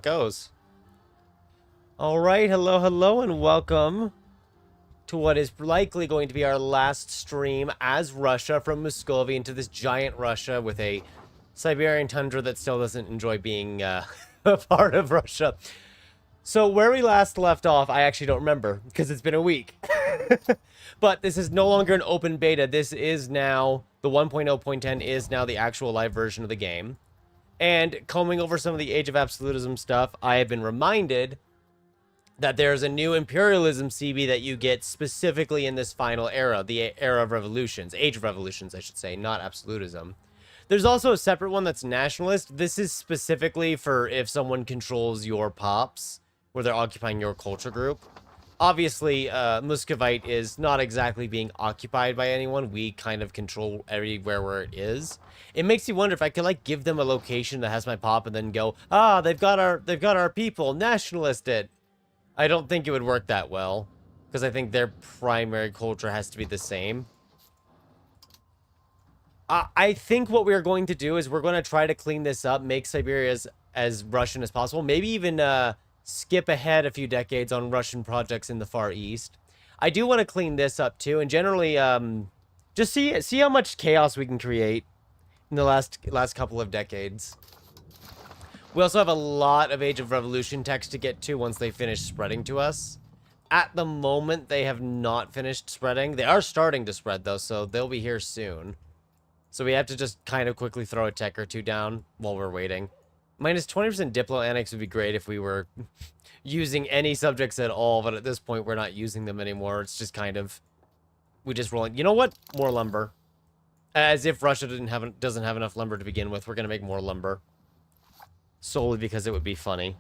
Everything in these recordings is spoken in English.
Goes. All right, hello, and welcome to what is likely going to be our last stream as Russia from Muscovy into this giant Russia with a Siberian tundra that still doesn't enjoy being a part of Russia. So where we last left off, I actually don't remember because it's been a week. But this is no longer an open beta. This is now, the 1.0.10 is now the actual live version of the game. And combing over some of the Age of Absolutism stuff, I have been reminded that there's a new imperialism CB that you get specifically in this final era, the era of revolutions, Age of Revolutions, I should say, not absolutism. There's also a separate one that's nationalist. This is specifically for if someone controls your pops, where they're occupying your culture group. Obviously, Muscovite is not exactly being occupied by anyone. We kind of control everywhere where it is. It makes you wonder if I could like give them a location that has my pop and then go, ah, they've got our people, nationalist it. I don't think it would work that well, because I think their primary culture has to be the same. I think what we're going to do is we're going to try to clean this up, make Siberia as Russian as possible, maybe even skip ahead a few decades on Russian projects in the Far East. I do want to clean this up too, and generally just see how much chaos we can create in the last couple of decades. We also have a lot of Age of Revolution text to get to once they finish spreading to us. At the moment, they have not finished spreading. They are starting to spread, though, so they'll be here soon. So we have to just kind of quickly throw a tech or two down while we're waiting. Minus 20% Diplo Annex would be great if we were using any subjects at all, but at this point, we're not using them anymore. It's just kind of... we just roll in. You know what? More lumber. As if Russia doesn't have enough lumber to begin with. We're going to make more lumber. Solely because it would be funny.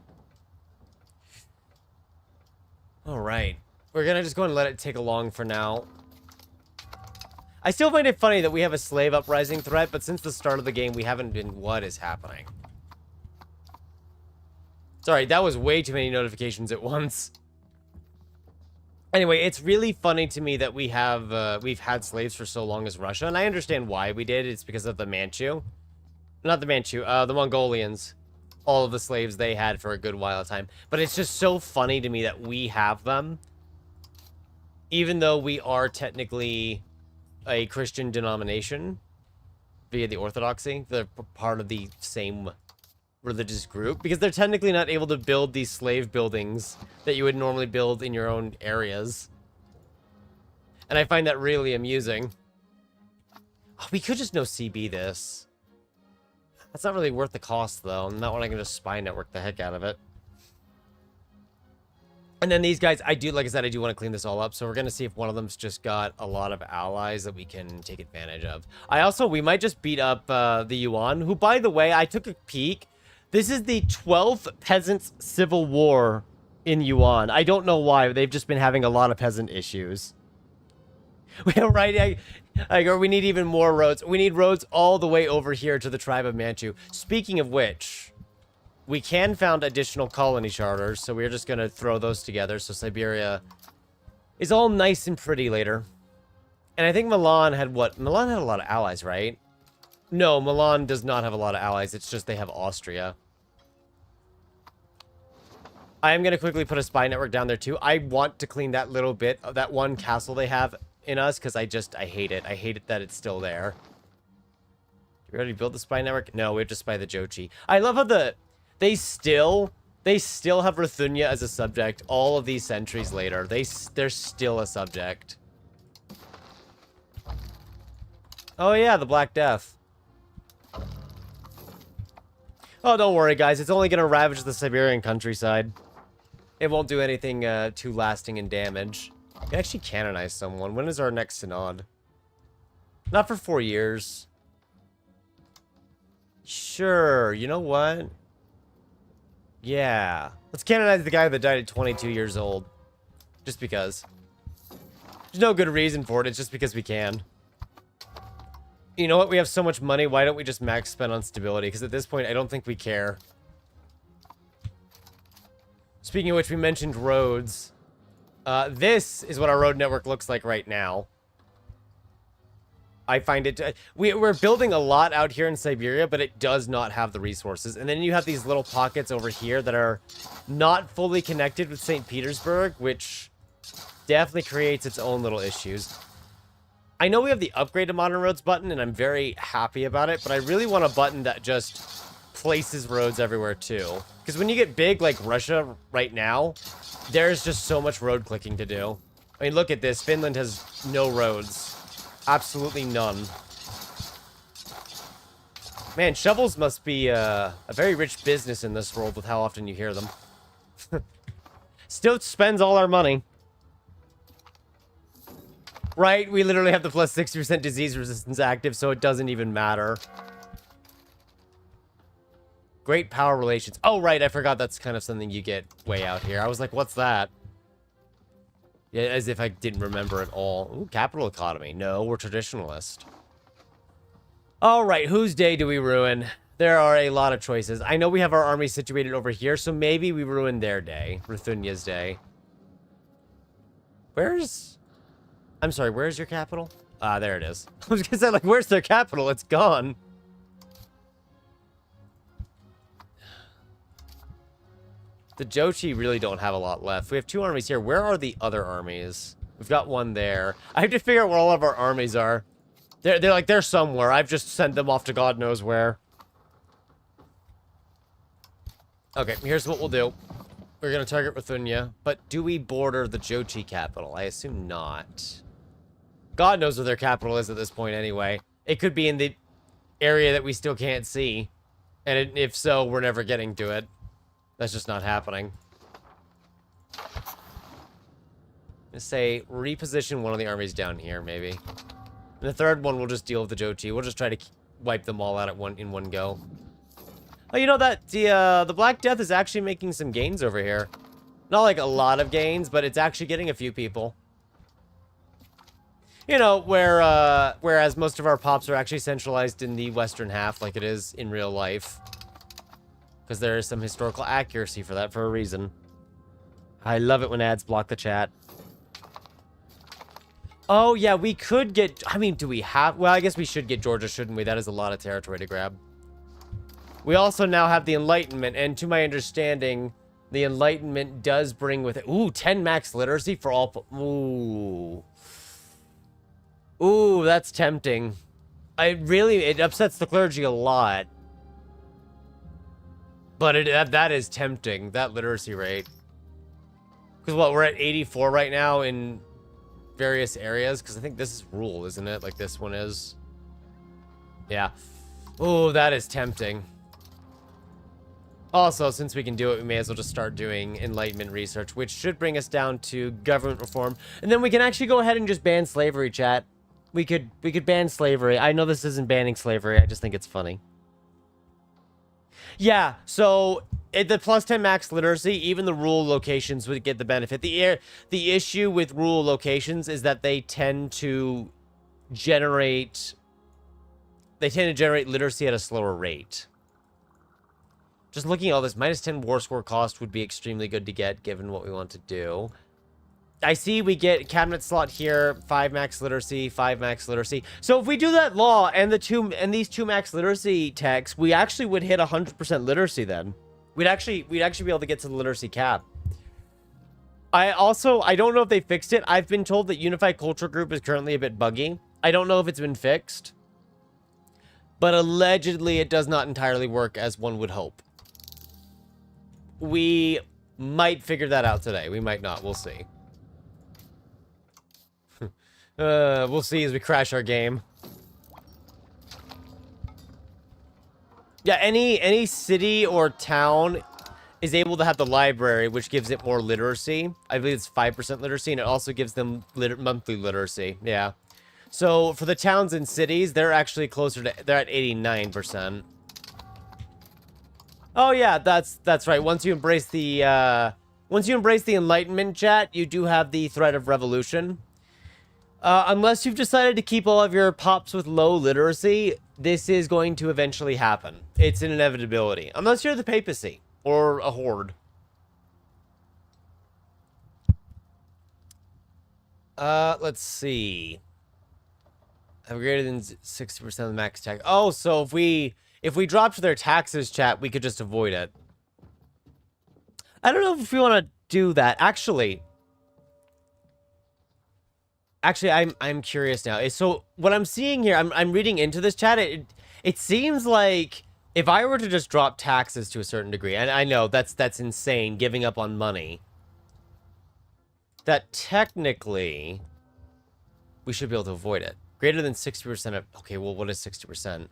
Alright. We're going to just go and let it tick along for now. I still find it funny that we have a slave uprising threat, but since the start of the game, we haven't been... what is happening? Sorry, that was way too many notifications at once. Anyway, it's really funny to me that we've had slaves for so long as Russia, and I understand why we did. It's because of the Manchu. Not the Manchu, the Mongolians. All of the slaves they had for a good while of time. But it's just so funny to me that we have them. Even though we are technically a Christian denomination via the Orthodoxy. They're part of the same religious group. Because they're technically not able to build these slave buildings that you would normally build in your own areas. And I find that really amusing. Oh, we could just no CB this. That's not really worth the cost, though. Not when I can just spy network the heck out of it. And then these guys, I do, like I said, I do want to clean this all up. So we're going to see if one of them's just got a lot of allies that we can take advantage of. We might just beat up the Yuan, who, by the way, I took a peek. This is the 12th Peasants' Civil War in Yuan. I don't know why. They've just been having a lot of peasant issues. Right? We need even more roads. We need roads all the way over here to the tribe of Manchu. Speaking of which, we can found additional colony charters, so we're just going to throw those together. So Siberia is all nice and pretty later. And I think Milan had what? Milan had a lot of allies, right? No, Milan does not have a lot of allies. It's just they have Austria. I am going to quickly put a spy network down there, too. I want to clean that little bit of that one castle they have in us, because I hate it. I hate it that it's still there. Did we already build the spy network? No, we have to spy the Jochi. I love how they still have Ruthunia as a subject all of these centuries later. They're still a subject. Oh yeah, the Black Death. Oh, don't worry, guys. It's only going to ravage the Siberian countryside. It won't do anything too lasting in damage. We can actually canonize someone. When is our next synod? Not for 4 years. Sure. You know what? Yeah. Let's canonize the guy that died at 22 years old. Just because. There's no good reason for it. It's just because we can. You know what? We have so much money. Why don't we just max spend on stability? Because at this point, I don't think we care. Speaking of which, we mentioned roads. This is what our road network looks like right now. I find it... we're building a lot out here in Siberia, but it does not have the resources. And then you have these little pockets over here that are not fully connected with St. Petersburg, which definitely creates its own little issues. I know we have the upgrade to modern roads button, and I'm very happy about it, but I really want a button that just places roads everywhere too. Because when you get big like Russia right now, there's just so much road clicking to do. I mean, look at this. Finland has no roads. Absolutely none. Man, shovels must be a very rich business in this world with how often you hear them. Still spends all our money. Right? We literally have the plus 60% disease resistance active, so it doesn't even matter. Great power relations. Oh, right. I forgot that's kind of something you get way out here. I was like, what's that? Yeah, as if I didn't remember at all. Ooh, capital economy. No, we're traditionalist. All right, whose day do we ruin? There are a lot of choices. I know we have our army situated over here, so maybe we ruin their day. Ruthunia's day. Where's... I'm sorry, where's your capital? Ah, there it is. I was gonna say, like, where's their capital? It's gone. The Jochi really don't have a lot left. We have 2 armies here. Where are the other armies? We've got one there. I have to figure out where all of our armies are. They're somewhere. I've just sent them off to God knows where. Okay, here's what we'll do. We're gonna target Ruthunia, but do we border the Jochi capital? I assume not. God knows where their capital is at this point anyway. It could be in the area that we still can't see. And if so, we're never getting to it. That's just not happening. Let's say reposition one of the armies down here, maybe. And the third one, we'll just deal with the Jochi. We'll just try to wipe them all out at in one go. Oh, you know that the Black Death is actually making some gains over here. Not like a lot of gains, but it's actually getting a few people. You know, whereas most of our pops are actually centralized in the western half, like it is in real life. Because there is some historical accuracy for that for a reason. I love it when ads block the chat. Oh, yeah, we could get... I mean, do we have... Well, I guess we should get Georgia, shouldn't we? That is a lot of territory to grab. We also now have the Enlightenment, and to my understanding, the Enlightenment does bring with it... Ooh, 10 max literacy for all... Ooh. Ooh, that's tempting. It upsets the clergy a lot. But that is tempting, that literacy rate. Because what, we're at 84 right now in various areas? Because I think this is rule, isn't it? Like this one is. Yeah. Oh, that is tempting. Also, since we can do it, we may as well just start doing Enlightenment research, which should bring us down to government reform. And then we can actually go ahead and just ban slavery, chat. We could ban slavery. I know this isn't banning slavery, I just think it's funny. Yeah, so the plus 10 max literacy, even the rural locations would get the benefit. The issue with rural locations is that they tend to generate literacy at a slower rate. Just looking at all this, minus 10 war score cost would be extremely good to get, given what we want to do. I see we get cabinet slot here, 5 max literacy, 5 max literacy. So if we do that law and these 2 max literacy techs, we actually would hit 100% literacy then. We'd actually be able to get to the literacy cap. I don't know if they fixed it. I've been told that Unified Culture Group is currently a bit buggy. I don't know if it's been fixed. But allegedly it does not entirely work as one would hope. We might figure that out today. We might not. We'll see. We'll see as we crash our game. Yeah, any city or town is able to have the library, which gives it more literacy. I believe it's 5% literacy, and it also gives them monthly literacy. Yeah. So for the towns and cities, they're actually closer to... They're at 89%. Oh yeah, that's right. Once you embrace the Enlightenment, chat, you do have the threat of revolution. Unless you've decided to keep all of your pops with low literacy, this is going to eventually happen. It's an inevitability. Unless you're the papacy or a horde. Let's see. have greater than 60% of the max tax. Oh, so if we dropped their taxes, chat, we could just avoid it. I don't know if we want to do that. Actually, I'm curious now. So what I'm seeing here, I'm reading into this chat. It seems like if I were to just drop taxes to a certain degree, and I know that's insane, giving up on money, that technically we should be able to avoid it. Greater than 60% of... Okay, well, what is 60%?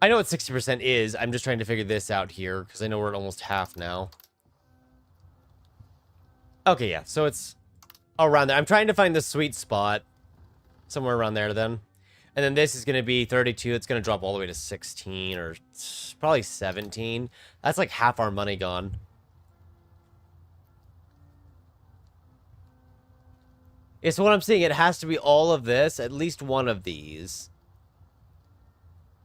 I know what 60% is. I'm just trying to figure this out here, because I know we're at almost half now. Okay, yeah, so it's around there. I'm trying to find the sweet spot. Somewhere around there, then. And then this is going to be 32. It's going to drop all the way to 16, or probably 17. That's like half our money gone. Yeah, so what I'm seeing, it has to be all of this, at least one of these.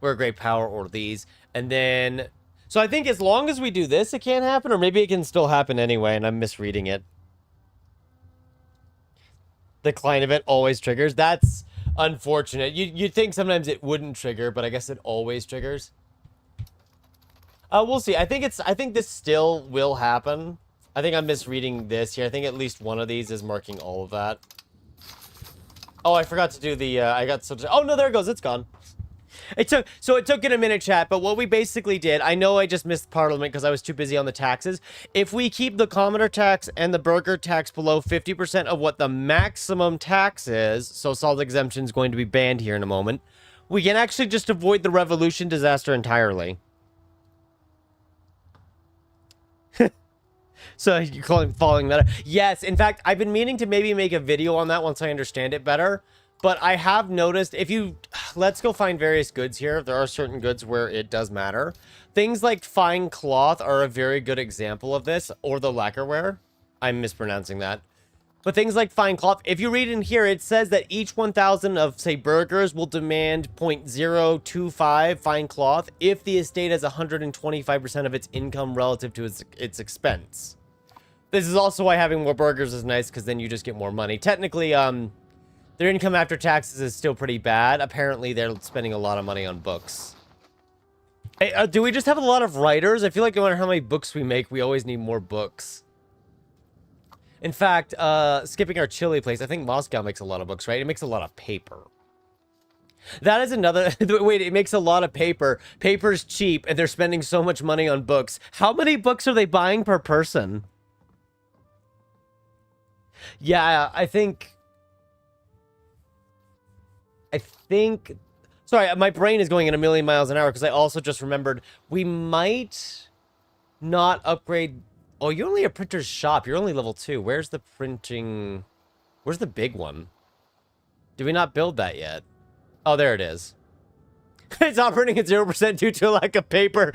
We're a great power, or these. And then... So I think as long as we do this, it can't happen, or maybe it can still happen anyway, and I'm misreading it. The client event always triggers. That's unfortunate. You'd think sometimes it wouldn't trigger, but I guess it always triggers. We'll see. I think this still will happen. I think I'm misreading this here. I think at least one of these is marking all of that. Oh, I forgot to do the, oh, no, there it goes. It's gone. It took it a minute, chat, but what we basically did, I know I just missed Parliament because I was too busy on the taxes. If we keep the commoner tax and the burger tax below 50% of what the maximum tax is, so salt exemption is going to be banned here in a moment, we can actually just avoid the revolution disaster entirely. So you're following that? Yes, in fact, I've been meaning to maybe make a video on that once I understand it better. But I have noticed, if you... Let's go find various goods here. There are certain goods where it does matter. Things like fine cloth are a very good example of this. Or the lacquerware. I'm mispronouncing that. But things like fine cloth, if you read in here, it says that each 1,000 of, say, burgers will demand 0.025 fine cloth if the estate has 125% of its income relative to its expense. This is also why having more burgers is nice, because then you just get more money. Technically, their income after taxes is still pretty bad. Apparently, they're spending a lot of money on books. Hey, do we just have a lot of writers? I feel like no matter how many books we make, we always need more books. In fact, skipping our chili place, I think Moscow makes a lot of books, right? It makes a lot of paper. That is another... Wait, it makes a lot of paper. Paper's cheap, and they're spending so much money on books. How many books are they buying per person? Yeah, I think... Sorry, my brain is going in a million miles an hour because I also just remembered we might not upgrade... Oh, you're only a printer's shop. You're only level 2. Where's the printing... Where's the big one? Did we not build that yet? Oh, there it is. It's operating at 0% due to a lack of paper.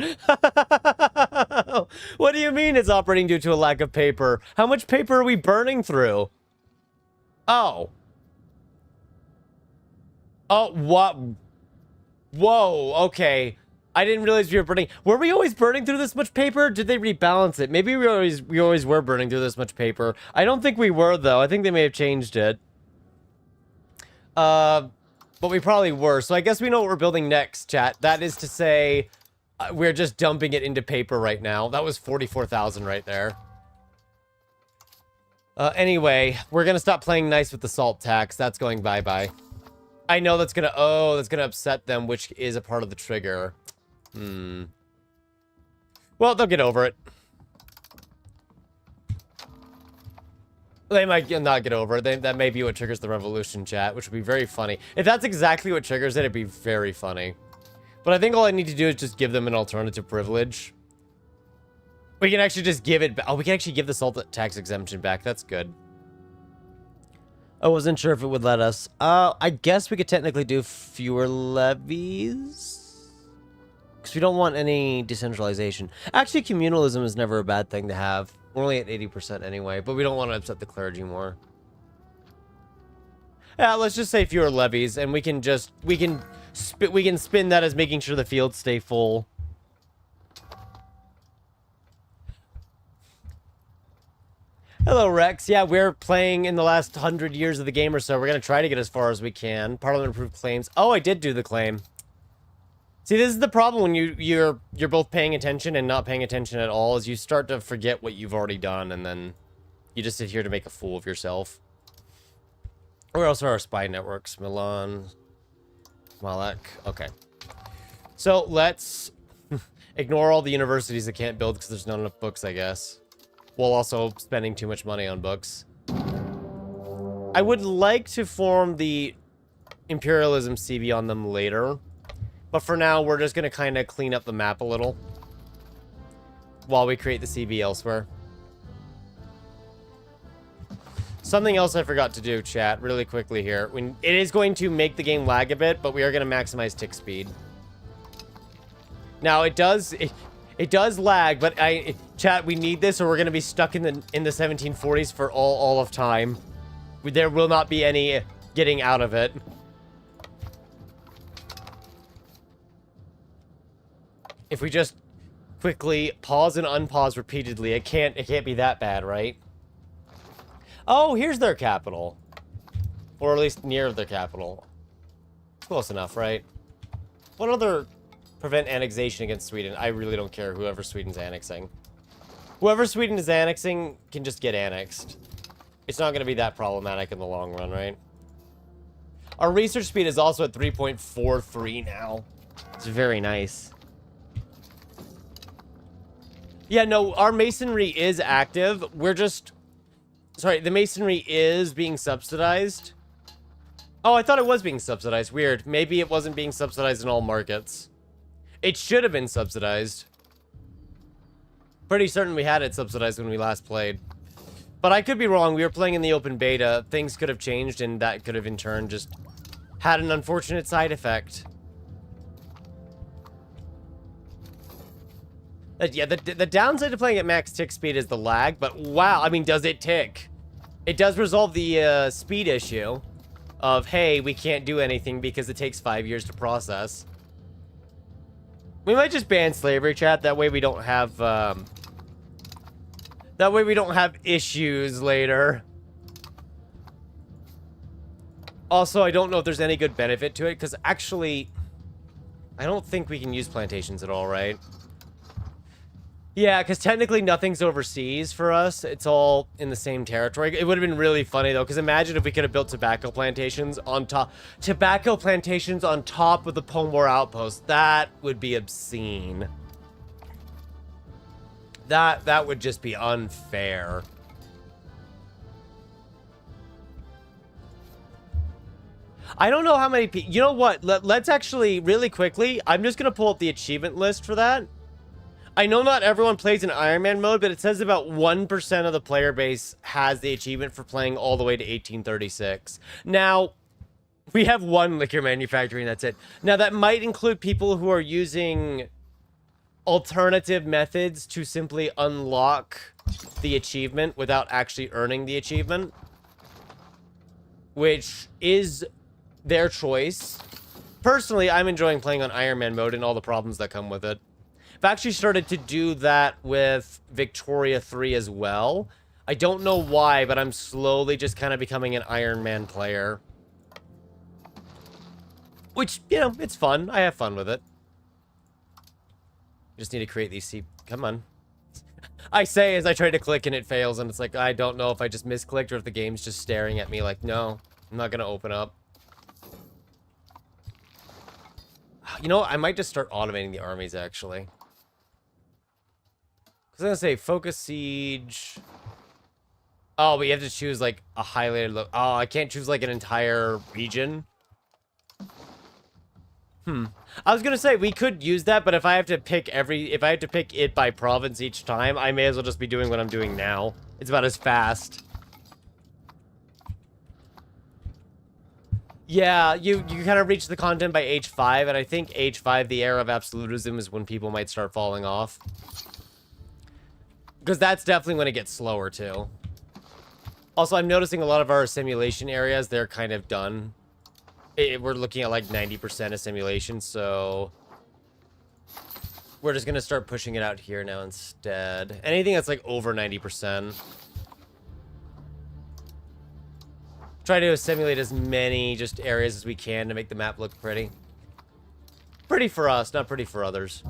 What do you mean it's operating due to a lack of paper? How much paper are we burning through? Oh. Oh, what? Whoa, okay. I didn't realize we were burning. Were we always burning through this much paper? Did they rebalance it? Maybe we always were burning through this much paper. I don't think we were, though. I think they may have changed it. But we probably were. So I guess we know what we're building next, chat. That is to say, we're just dumping it into paper right now. That was 44,000 right there. Anyway, we're gonna stop playing nice with the salt tax. That's going bye-bye. I know that's gonna... Oh, that's gonna upset them, which is a part of the trigger. Well, they'll get over it. They might not get over it. That may be what triggers the revolution, chat, which would be very funny. If that's exactly what triggers it, it'd be very funny. But I think all I need to do is just give them an alternative privilege. We can actually just give it... Oh, we can actually give the salt tax exemption back. That's good. I wasn't sure if it would let us. I guess we could technically do fewer levies. Because we don't want any decentralization. Actually, communalism is never a bad thing to have. We're only at 80% anyway, but we don't want to upset the clergy more. Yeah, let's just say fewer levies, and we can spin that as making sure the fields stay full. Hello, Rex. Yeah, we're playing in the last 100 years of the game or so. We're going to try to get as far as we can. Parliament approved claims. Oh, I did do the claim. See, this is the problem when you're both paying attention and not paying attention at all, is you start to forget what you've already done, and then you just sit here to make a fool of yourself. Where else are our spy networks? Milan, Malek. Okay. So let's ignore all the universities that can't build because there's not enough books, I guess. While also spending too much money on books. I would like to form the imperialism CB on them later. But for now, we're just going to kind of clean up the map a little. While we create the CB elsewhere. Something else I forgot to do, chat, really quickly here. It is going to make the game lag a bit, but we are going to maximize tick speed. Now, it does lag, but chat, we need this or we're going to be stuck in the 1740s for all of time. There will not be any getting out of it. If we just quickly pause and unpause repeatedly, it can't be that bad, right? Oh, here's their capital. Or at least near their capital. Close enough, right? What other prevent annexation against Sweden? I really don't care whoever Sweden's annexing. Whoever Sweden is annexing can just get annexed. It's not going to be that problematic in the long run, right? Our research speed is also at 3.43 now. It's very nice. Yeah, no, our masonry is active. We're just... Sorry, the masonry is being subsidized. Oh, I thought it was being subsidized. Weird. Maybe it wasn't being subsidized in all markets. It should have been subsidized. Pretty certain we had it subsidized when we last played. But I could be wrong. We were playing in the open beta. Things could have changed, and that could have in turn just had an unfortunate side effect. Yeah, the downside to playing at max tick speed is the lag, but wow, I mean, does it tick? It does resolve the speed issue of, hey, we can't do anything because it takes 5 years to process. We might just ban slavery, chat. That way we don't have, issues later. Also, I don't know if there's any good benefit to it, because actually, I don't think we can use plantations at all, right? Yeah, because technically nothing's overseas for us. It's all in the same territory. It would have been really funny, though, because imagine if we could have built tobacco plantations on top... Tobacco plantations on top of the Pomor outpost. That would be obscene. That would just be unfair. I don't know how many people... You know what? Let's actually, really quickly, I'm just going to pull up the achievement list for that. I know not everyone plays in Ironman mode, but it says about 1% of the player base has the achievement for playing all the way to 1836. Now, we have one liquor manufacturing, that's it. Now, that might include people who are using alternative methods to simply unlock the achievement without actually earning the achievement, which is their choice. Personally, I'm enjoying playing on Ironman mode and all the problems that come with it. I've actually started to do that with Victoria 3 as well. I don't know why, but I'm slowly just kind of becoming an Iron Man player. Which, you know, it's fun. I have fun with it. Just need to create these Come on. I say as I try to click and it fails, and it's like, I don't know if I just misclicked or if the game's just staring at me like, no, I'm not going to open up. You know, I might just start automating the armies, actually. I was gonna say focus siege. Oh, but you have to choose like a highlighted look. Oh, I can't choose like an entire region. I was gonna say we could use that, but if I have to pick it by province each time, I may as well just be doing what I'm doing now. It's about as fast. Yeah, you kind of reach the content by age 5, and I think age 5, the era of absolutism, is when people might start falling off. Because that's definitely when it gets slower, too. Also, I'm noticing a lot of our simulation areas, they're kind of done. We're looking at like 90% of simulation, so... we're just going to start pushing it out here now instead. Anything that's like over 90%. Try to simulate as many just areas as we can to make the map look pretty. Pretty for us, not pretty for others.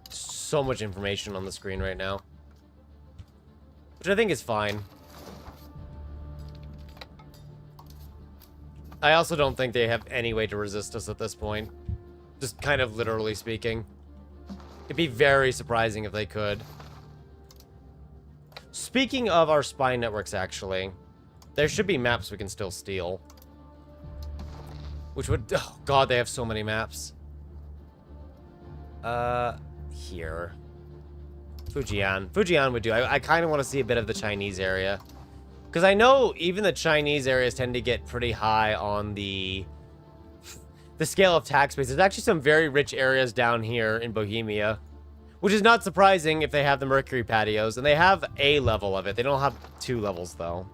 So much information on the screen right now. Which I think is fine. I also don't think they have any way to resist us at this point. Just kind of literally speaking. It'd be very surprising if they could. Speaking of our spy networks, actually, there should be maps we can still steal. Which would... Oh, God, they have so many maps. Here. Fujian. Fujian would do. I kind of want to see a bit of the Chinese area. Because I know even the Chinese areas tend to get pretty high on the scale of tax base. There's actually some very rich areas down here in Bohemia. Which is not surprising if they have the Mercury patios. And they have a level of it. They don't have 2 levels, though.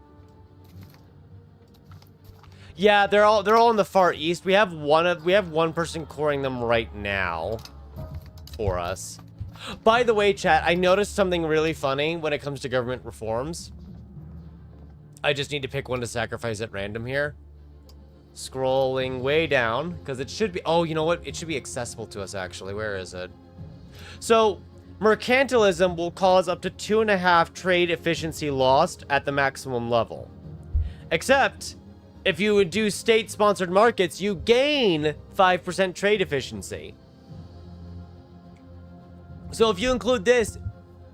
Yeah, they're all in the far east. We have one person coring them right now for us. By the way, chat, I noticed something really funny when it comes to government reforms. I just need to pick one to sacrifice at random here. Scrolling way down, because it should be... Oh, you know what? It should be accessible to us, actually. Where is it? So, mercantilism will cause up to 2.5 trade efficiency lost at the maximum level. Except, if you would do state-sponsored markets, you gain 5% trade efficiency. So if you include this,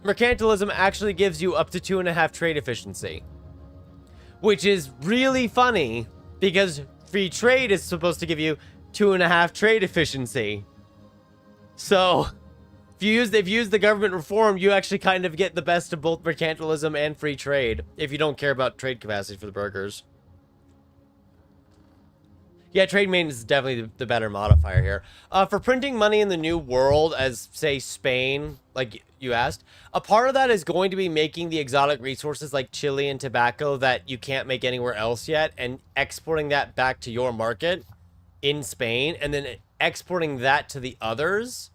mercantilism actually gives you up to 2.5 trade efficiency. Which is really funny, because free trade is supposed to give you 2.5 trade efficiency. So... If you use the government reform, you actually kind of get the best of both mercantilism and free trade, if you don't care about trade capacity for the burgers. Yeah, trade maintenance is definitely the better modifier here. For printing money in the new world, as, say, Spain, like you asked, a part of that is going to be making the exotic resources like chili and tobacco that you can't make anywhere else yet, and exporting that back to your market in Spain, and then exporting that to the others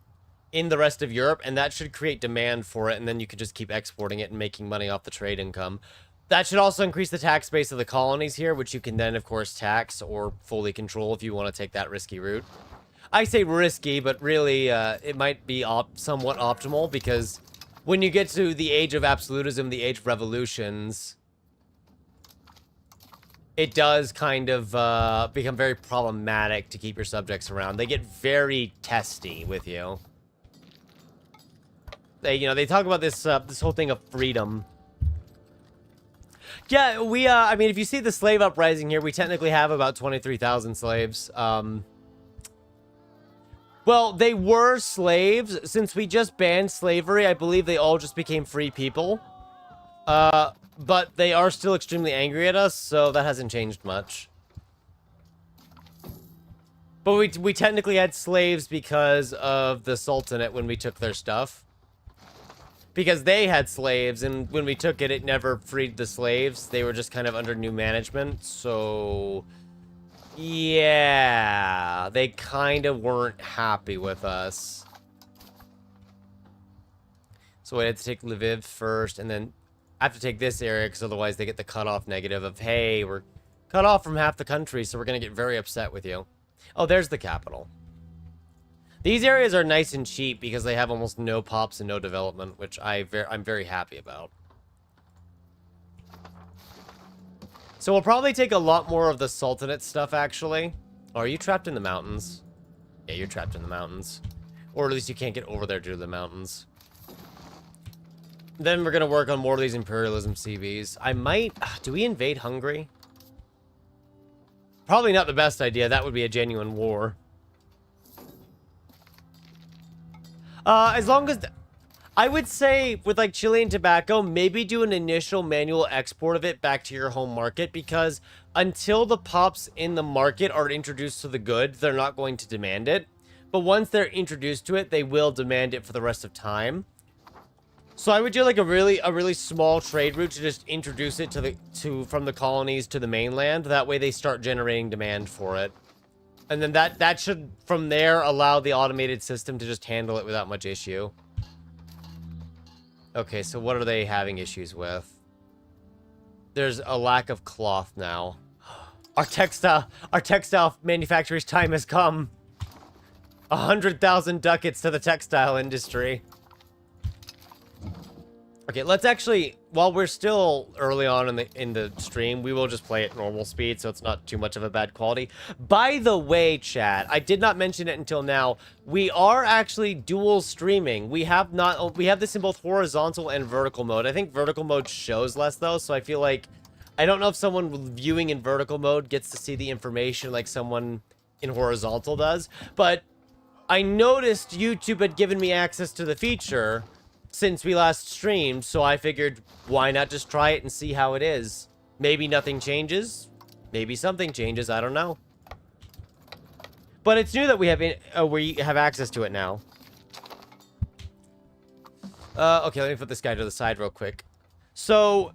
in the rest of Europe, and that should create demand for it, and then you could just keep exporting it and making money off the trade income. That should also increase the tax base of the colonies here, which you can then, of course, tax or fully control if you want to take that risky route. I say risky, but really, it might be somewhat optimal, because when you get to the age of absolutism, the age of revolutions, it does kind of become very problematic to keep your subjects around. They get very testy with you. They talk about this this whole thing of freedom. Yeah, I mean, if you see the slave uprising here, we technically have about 23,000 slaves. Well, they were slaves. Since we just banned slavery, I believe they all just became free people. But they are still extremely angry at us, so that hasn't changed much. But we technically had slaves because of the Sultanate when we took their stuff. Because they had slaves, and when we took it, it never freed the slaves. They were just kind of under new management, so... Yeah, they kind of weren't happy with us. So we had to take Lviv first, and then I have to take this area, because otherwise they get the cutoff negative of, hey, we're cut off from half the country, so we're going to get very upset with you. Oh, there's the capital. These areas are nice and cheap because they have almost no pops and no development, which I'm very happy about. So we'll probably take a lot more of the Sultanate stuff, actually. Oh, are you trapped in the mountains? Yeah, you're trapped in the mountains. Or at least you can't get over there due to the mountains. Then we're going to work on more of these imperialism CVs. I might... Do we invade Hungary? Probably not the best idea. That would be a genuine war. As long as... I would say, with, like, chili and tobacco, maybe do an initial manual export of it back to your home market, because until the pops in the market are introduced to the goods, they're not going to demand it. But once they're introduced to it, they will demand it for the rest of time. So I would do, like, a really small trade route to just introduce it from the colonies to the mainland. That way they start generating demand for it. And then that should, from there, allow the automated system to just handle it without much issue. Okay, so what are they having issues with? There's a lack of cloth now. Our textile manufacturer's time has come. 100,000 ducats to the textile industry. Okay, let's actually, while we're still early on in the stream, we will just play at normal speed, so it's not too much of a bad quality. By the way, chat, I did not mention it until now. We are actually dual streaming. We have this in both horizontal and vertical mode. I think vertical mode shows less though, so I feel like I don't know if someone viewing in vertical mode gets to see the information like someone in horizontal does, but I noticed YouTube had given me access to the feature since we last streamed, so I figured, why not just try it and see how it is? Maybe nothing changes. Maybe something changes. I don't know. But it's new that we have access to it now. Okay, let me put this guy to the side real quick. So,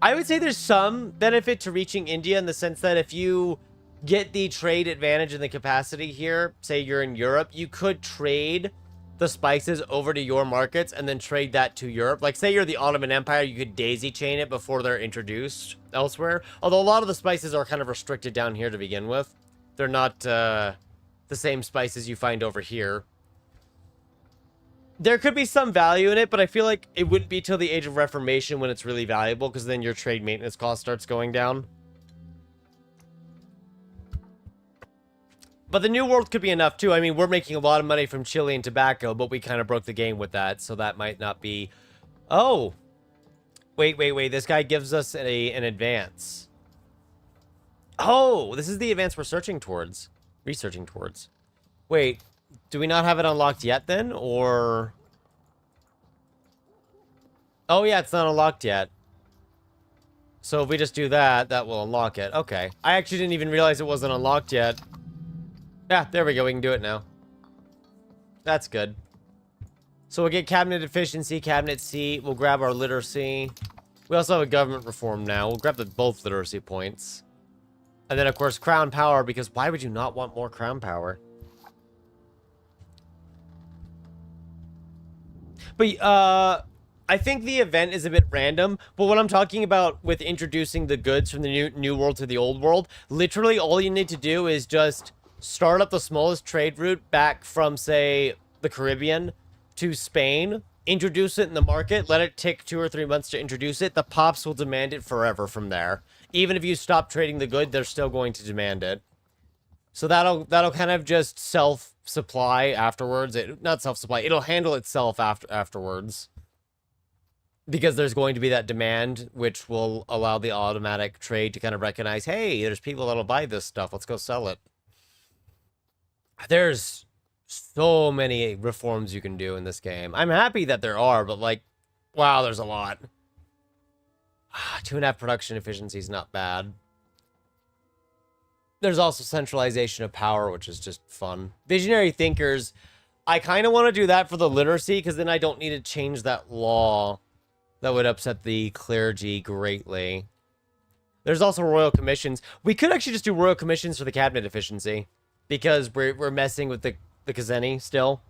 I would say there's some benefit to reaching India in the sense that if you get the trade advantage and the capacity here, say you're in Europe, you could trade the spices over to your markets and then trade that to Europe. Like, say you're the Ottoman Empire, you could daisy chain it before they're introduced elsewhere. Although a lot of the spices are kind of restricted down here to begin with. They're not the same spices you find over here. There could be some value in it, but I feel like it wouldn't be till the Age of Reformation when it's really valuable, because then your trade maintenance cost starts going down. But the New World could be enough, too. I mean, we're making a lot of money from chili and tobacco, but we kind of broke the game with that, so that might not be... Oh! Wait. This guy gives us an advance. Oh! This is the advance we're searching towards. Researching towards. Wait. Do we not have it unlocked yet, then? Or... Oh, yeah, it's not unlocked yet. So if we just do that, that will unlock it. Okay. I actually didn't even realize it wasn't unlocked yet. Yeah, there we go. We can do it now. That's good. So we'll get cabinet efficiency, cabinet seat. We'll grab our literacy. We also have a government reform now. We'll grab both literacy points. And then, of course, crown power, because why would you not want more crown power? But, I think the event is a bit random, but what I'm talking about with introducing the goods from the new world to the old world, literally all you need to do is just start up the smallest trade route back from, say, the Caribbean to Spain, introduce it in the market, let it take 2 or 3 months to introduce it. The pops will demand it forever from there. Even if you stop trading the good, they're still going to demand it. So that'll kind of just self-supply afterwards. Not self-supply. It'll handle itself afterwards. Because there's going to be that demand, which will allow the automatic trade to kind of recognize, hey, there's people that'll buy this stuff. Let's go sell it. There's so many reforms you can do in this game. I'm happy that there are, but like, wow, there's a lot. 2.5 production efficiency is not bad. There's also centralization of power, which is just fun. Visionary thinkers, I kind of want to do that for the literacy, because then I don't need to change that law. That would upset the clergy greatly. There's also royal commissions. We could actually just do royal commissions for the cabinet efficiency, because we're messing with the Kazeni still.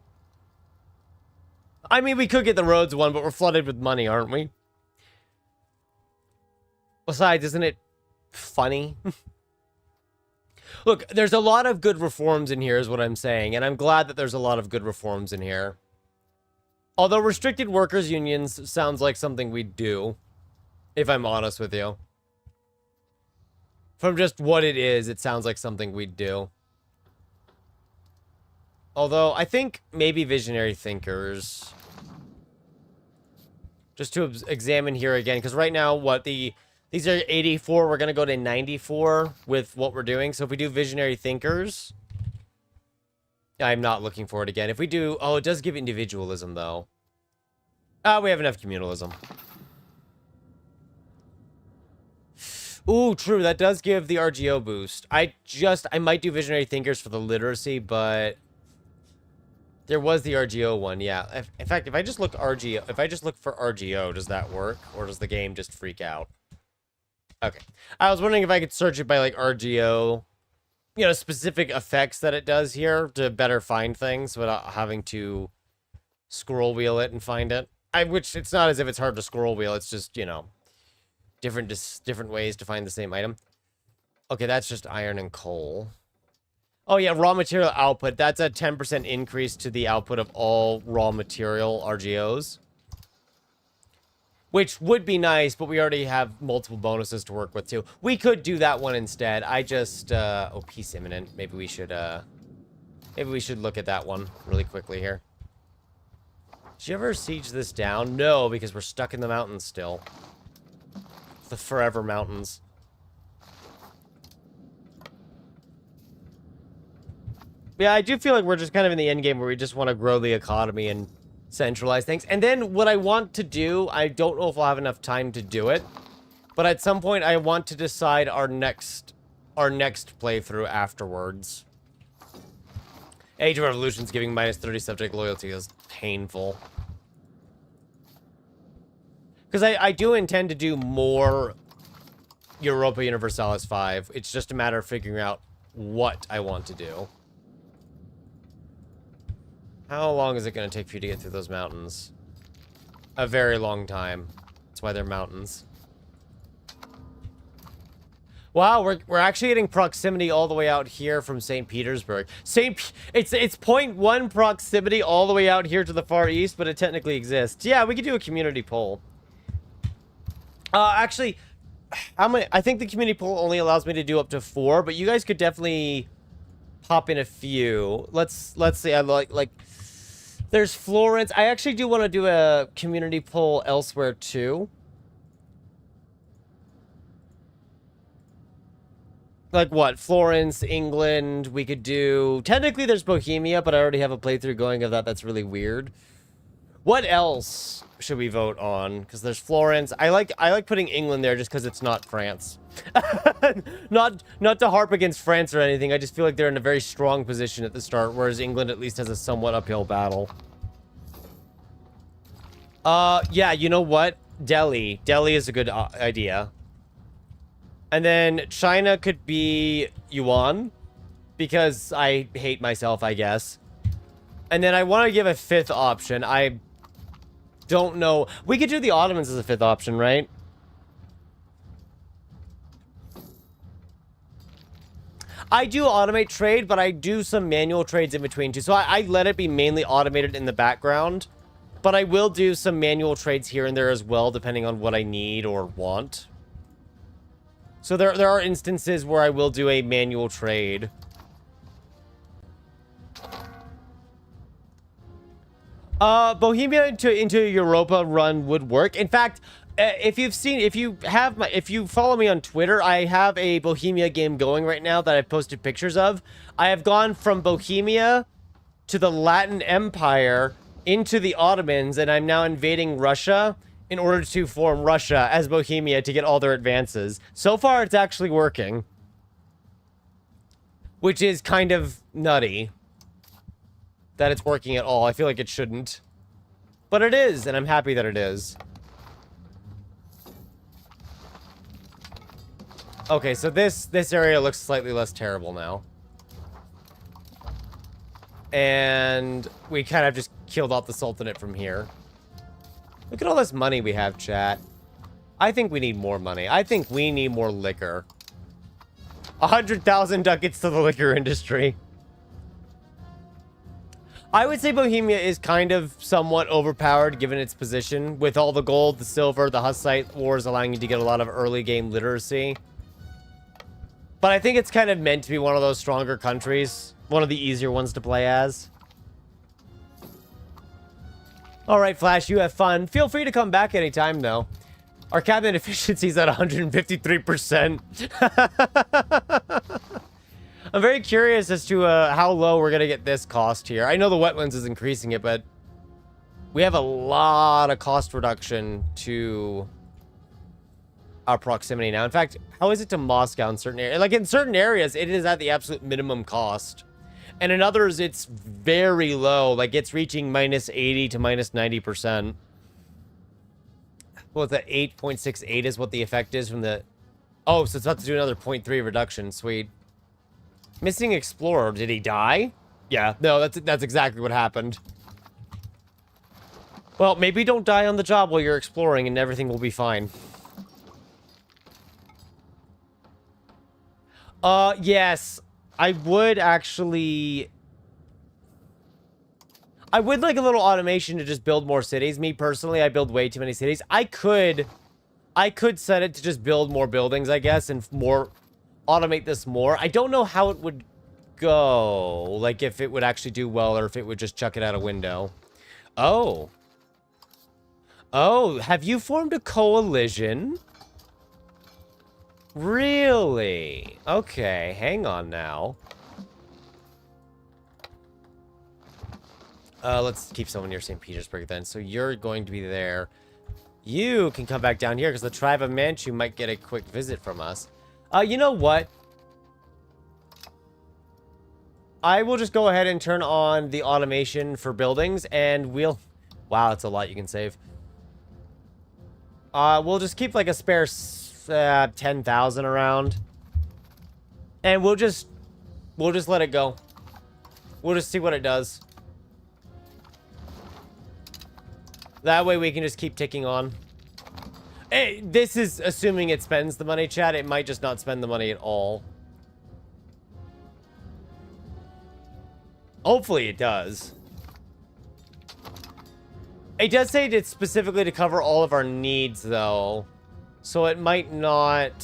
I mean, we could get the roads one, but we're flooded with money, aren't we? Besides, isn't it funny? Look, there's a lot of good reforms in here is what I'm saying, and I'm glad that there's a lot of good reforms in here. Although restricted workers unions sounds like something we'd do, if I'm honest with you. From just what it is, it sounds like something we'd do. Although, I think maybe visionary thinkers. Just to examine here again, because right now, these are 84, we're going to go to 94 with what we're doing. So if we do visionary thinkers, I'm not looking for it again. If we do, oh, it does give individualism, though. We have enough communalism. Ooh, true, that does give the RGO boost. I might do visionary thinkers for the literacy, but there was the RGO one, yeah. In fact, if I just look for RGO, does that work? Or does the game just freak out? Okay. I was wondering if I could search it by, like, RGO, you know, specific effects that it does here to better find things without having to scroll wheel it and find it. Which, it's not as if it's hard to scroll wheel, it's just, you know, different ways to find the same item. Okay, that's just iron and coal. Oh yeah, raw material output. That's a 10% increase to the output of all raw material RGOs. Which would be nice, but we already have multiple bonuses to work with too. We could do that one instead. I just oh, peace imminent. Maybe we should look at that one really quickly here. Did you ever siege this down? No, because we're stuck in the mountains still. The forever mountains. Yeah, I do feel like we're just kind of in the end game where we just want to grow the economy and centralize things. And then what I want to do, I don't know if I'll have enough time to do it, but at some point I want to decide our next playthrough afterwards. Age of Revolution's giving -30 subject loyalty is painful. Because I do intend to do more Europa Universalis 5. It's just a matter of figuring out what I want to do. How long is it going to take for you to get through those mountains? A very long time. That's why they're mountains. Wow, we're actually getting proximity all the way out here from St. Petersburg. It's 0.1 proximity all the way out here to the far east, but it technically exists. Yeah, we could do a community poll. Actually, how many? I think the community poll only allows me to do up to 4, but you guys could definitely pop in a few. Let's see. I like. There's Florence. I actually do want to do a community poll elsewhere too. Like what? Florence, England. We could do. Technically, there's Bohemia, but I already have a playthrough going of that. That's really weird. What else should we vote on? Because there's Florence. I like putting England there just because it's not France. not to harp against France or anything. I just feel like they're in a very strong position at the start, whereas England at least has a somewhat uphill battle. Yeah, you know what? Delhi is a good idea. And then China could be Yuan, because I hate myself, I guess. And then I want to give a 5th option. I don't know. We could do the Ottomans as a 5th option, right? I do automate trade, but I do some manual trades in between too. So I let it be mainly automated in the background. But I will do some manual trades here and there as well, depending on what I need or want. So there are instances where I will do a manual trade. Bohemia into Europa run would work. In fact, if you follow me on Twitter, I have a Bohemia game going right now that I've posted pictures of. I have gone from Bohemia to the Latin Empire into the Ottomans, and I'm now invading Russia in order to form Russia as Bohemia to get all their advances. So far, it's actually working. Which is kind of nutty that it's working at all. I feel like it shouldn't. But it is, and I'm happy that it is. Okay, so this area looks slightly less terrible now. And we kind of just killed off the Sultanate from here. Look at all this money we have, chat. I think we need more money. I think we need more liquor. 100,000 ducats to the liquor industry. I would say Bohemia is kind of somewhat overpowered given its position. With all the gold, the silver, the Hussite wars allowing you to get a lot of early game literacy. But I think it's kind of meant to be one of those stronger countries. One of the easier ones to play as. Alright, Flash, you have fun. Feel free to come back anytime, though. Our cabinet efficiency is at 153%. I'm very curious as to how low we're going to get this cost here. I know the wetlands is increasing it, but we have a lot of cost reduction to our proximity now. In fact, how is it to Moscow in certain areas? Like, in certain areas, it is at the absolute minimum cost. And in others, it's very low. Like, it's reaching -80 to -90%. Well, the 8.68 is what the effect is from the... Oh, so it's about to do another 0.3 reduction. Sweet. Missing Explorer. Did he die? Yeah, no, that's exactly what happened. Well, maybe don't die on the job while you're exploring and everything will be fine. Yes. I would actually... I would like a little automation to just build more cities. Me, personally, I build way too many cities. I could set it to just build more buildings, I guess, and automate this more. I don't know how it would go. Like, if it would actually do well or if it would just chuck it out a window. Oh. Oh, have you formed a coalition? Really? Okay, hang on now. Let's keep someone near St. Petersburg then. So you're going to be there. You can come back down here because the tribe of Manchu might get a quick visit from us. You know what? I will just go ahead and turn on the automation for buildings and we'll... Wow, that's a lot you can save. We'll just keep like a spare 10,000 around. And we'll just let it go. We'll just see what it does. That way we can just keep ticking on. Hey, this is assuming it spends the money, chat. It might just not spend the money at all. Hopefully it does. It does say it's specifically to cover all of our needs, though. So it might not...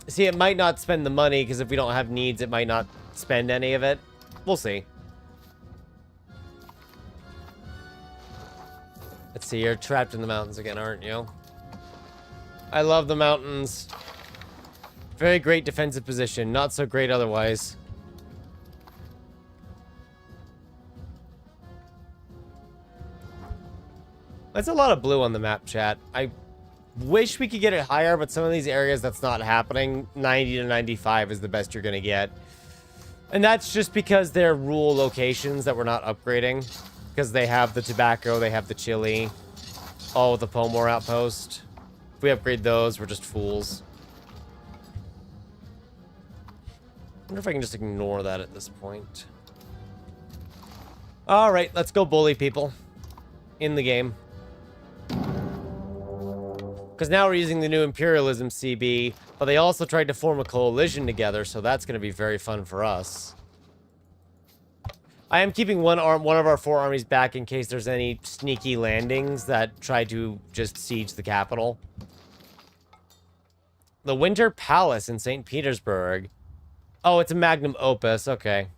See, it might not spend the money, because if we don't have needs, it might not spend any of it. We'll see. Let's see, you're trapped in the mountains again, aren't you? I love the mountains. Very great defensive position. Not so great otherwise. That's a lot of blue on the map, chat. I wish we could get it higher, but some of these areas that's not happening. 90 to 95 is the best you're going to get. And that's just because they're rural locations that we're not upgrading. Because they have the tobacco, they have the chili. All with the Pomor outpost. If we upgrade those, we're just fools. I wonder if I can just ignore that at this point. Alright, let's go bully people. In the game. Because now we're using the new imperialism CB, but they also tried to form a coalition together, so that's going to be very fun for us. I am keeping one of our 4 armies back in case there's any sneaky landings that try to just siege the capital. The Winter Palace in St. Petersburg. Oh, it's a magnum opus. Okay.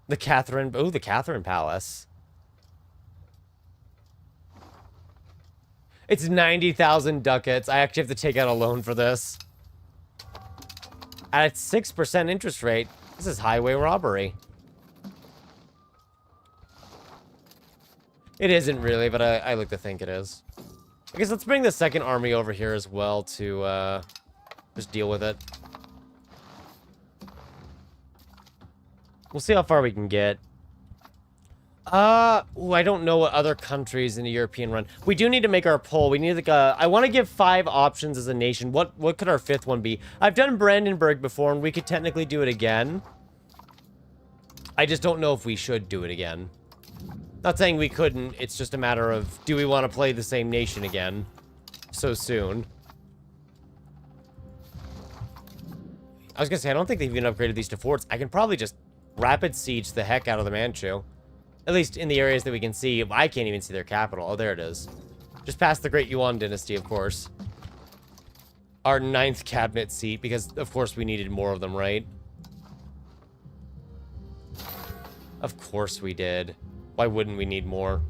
The Catherine... Ooh, the Catherine Palace. It's 90,000 ducats. I actually have to take out a loan for this. At 6% interest rate. This is highway robbery. It isn't really, but I like to think it is. I guess let's bring the second army over here as well to just deal with it. We'll see how far we can get. Ooh, I don't know what other countries in the European run. We do need to make our poll. We need like I want to give 5 options as a nation. What could our 5th one be? I've done Brandenburg before, and we could technically do it again. I just don't know if we should do it again. Not saying we couldn't. It's just a matter of, do we want to play the same nation again so soon? I was gonna say, I don't think they've even upgraded these to forts. I can probably just rapid siege the heck out of the Manchu. At least in the areas that we can see. I can't even see their capital. Oh, there it is. Just past the Great Yuan dynasty, of course. Our 9th cabinet seat, because, of course, we needed more of them, right? Of course we did. Why wouldn't we need more?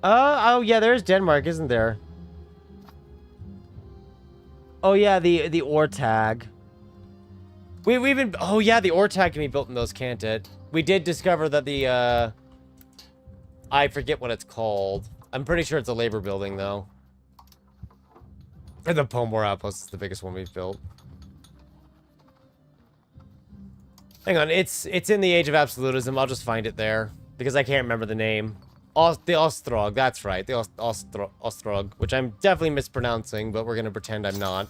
Oh, yeah, there's Denmark, isn't there? Oh, yeah, the Ortag. We've been... Oh, yeah, the Ortag can be built in those, can't it? We did discover that the, I forget what it's called. I'm pretty sure it's a labor building, though. And the Pomor Outpost is the biggest one we've built. Hang on, it's in the Age of Absolutism. I'll just find it there. Because I can't remember the name. The Ostrog, that's right. The Ostrog, which I'm definitely mispronouncing, but we're going to pretend I'm not.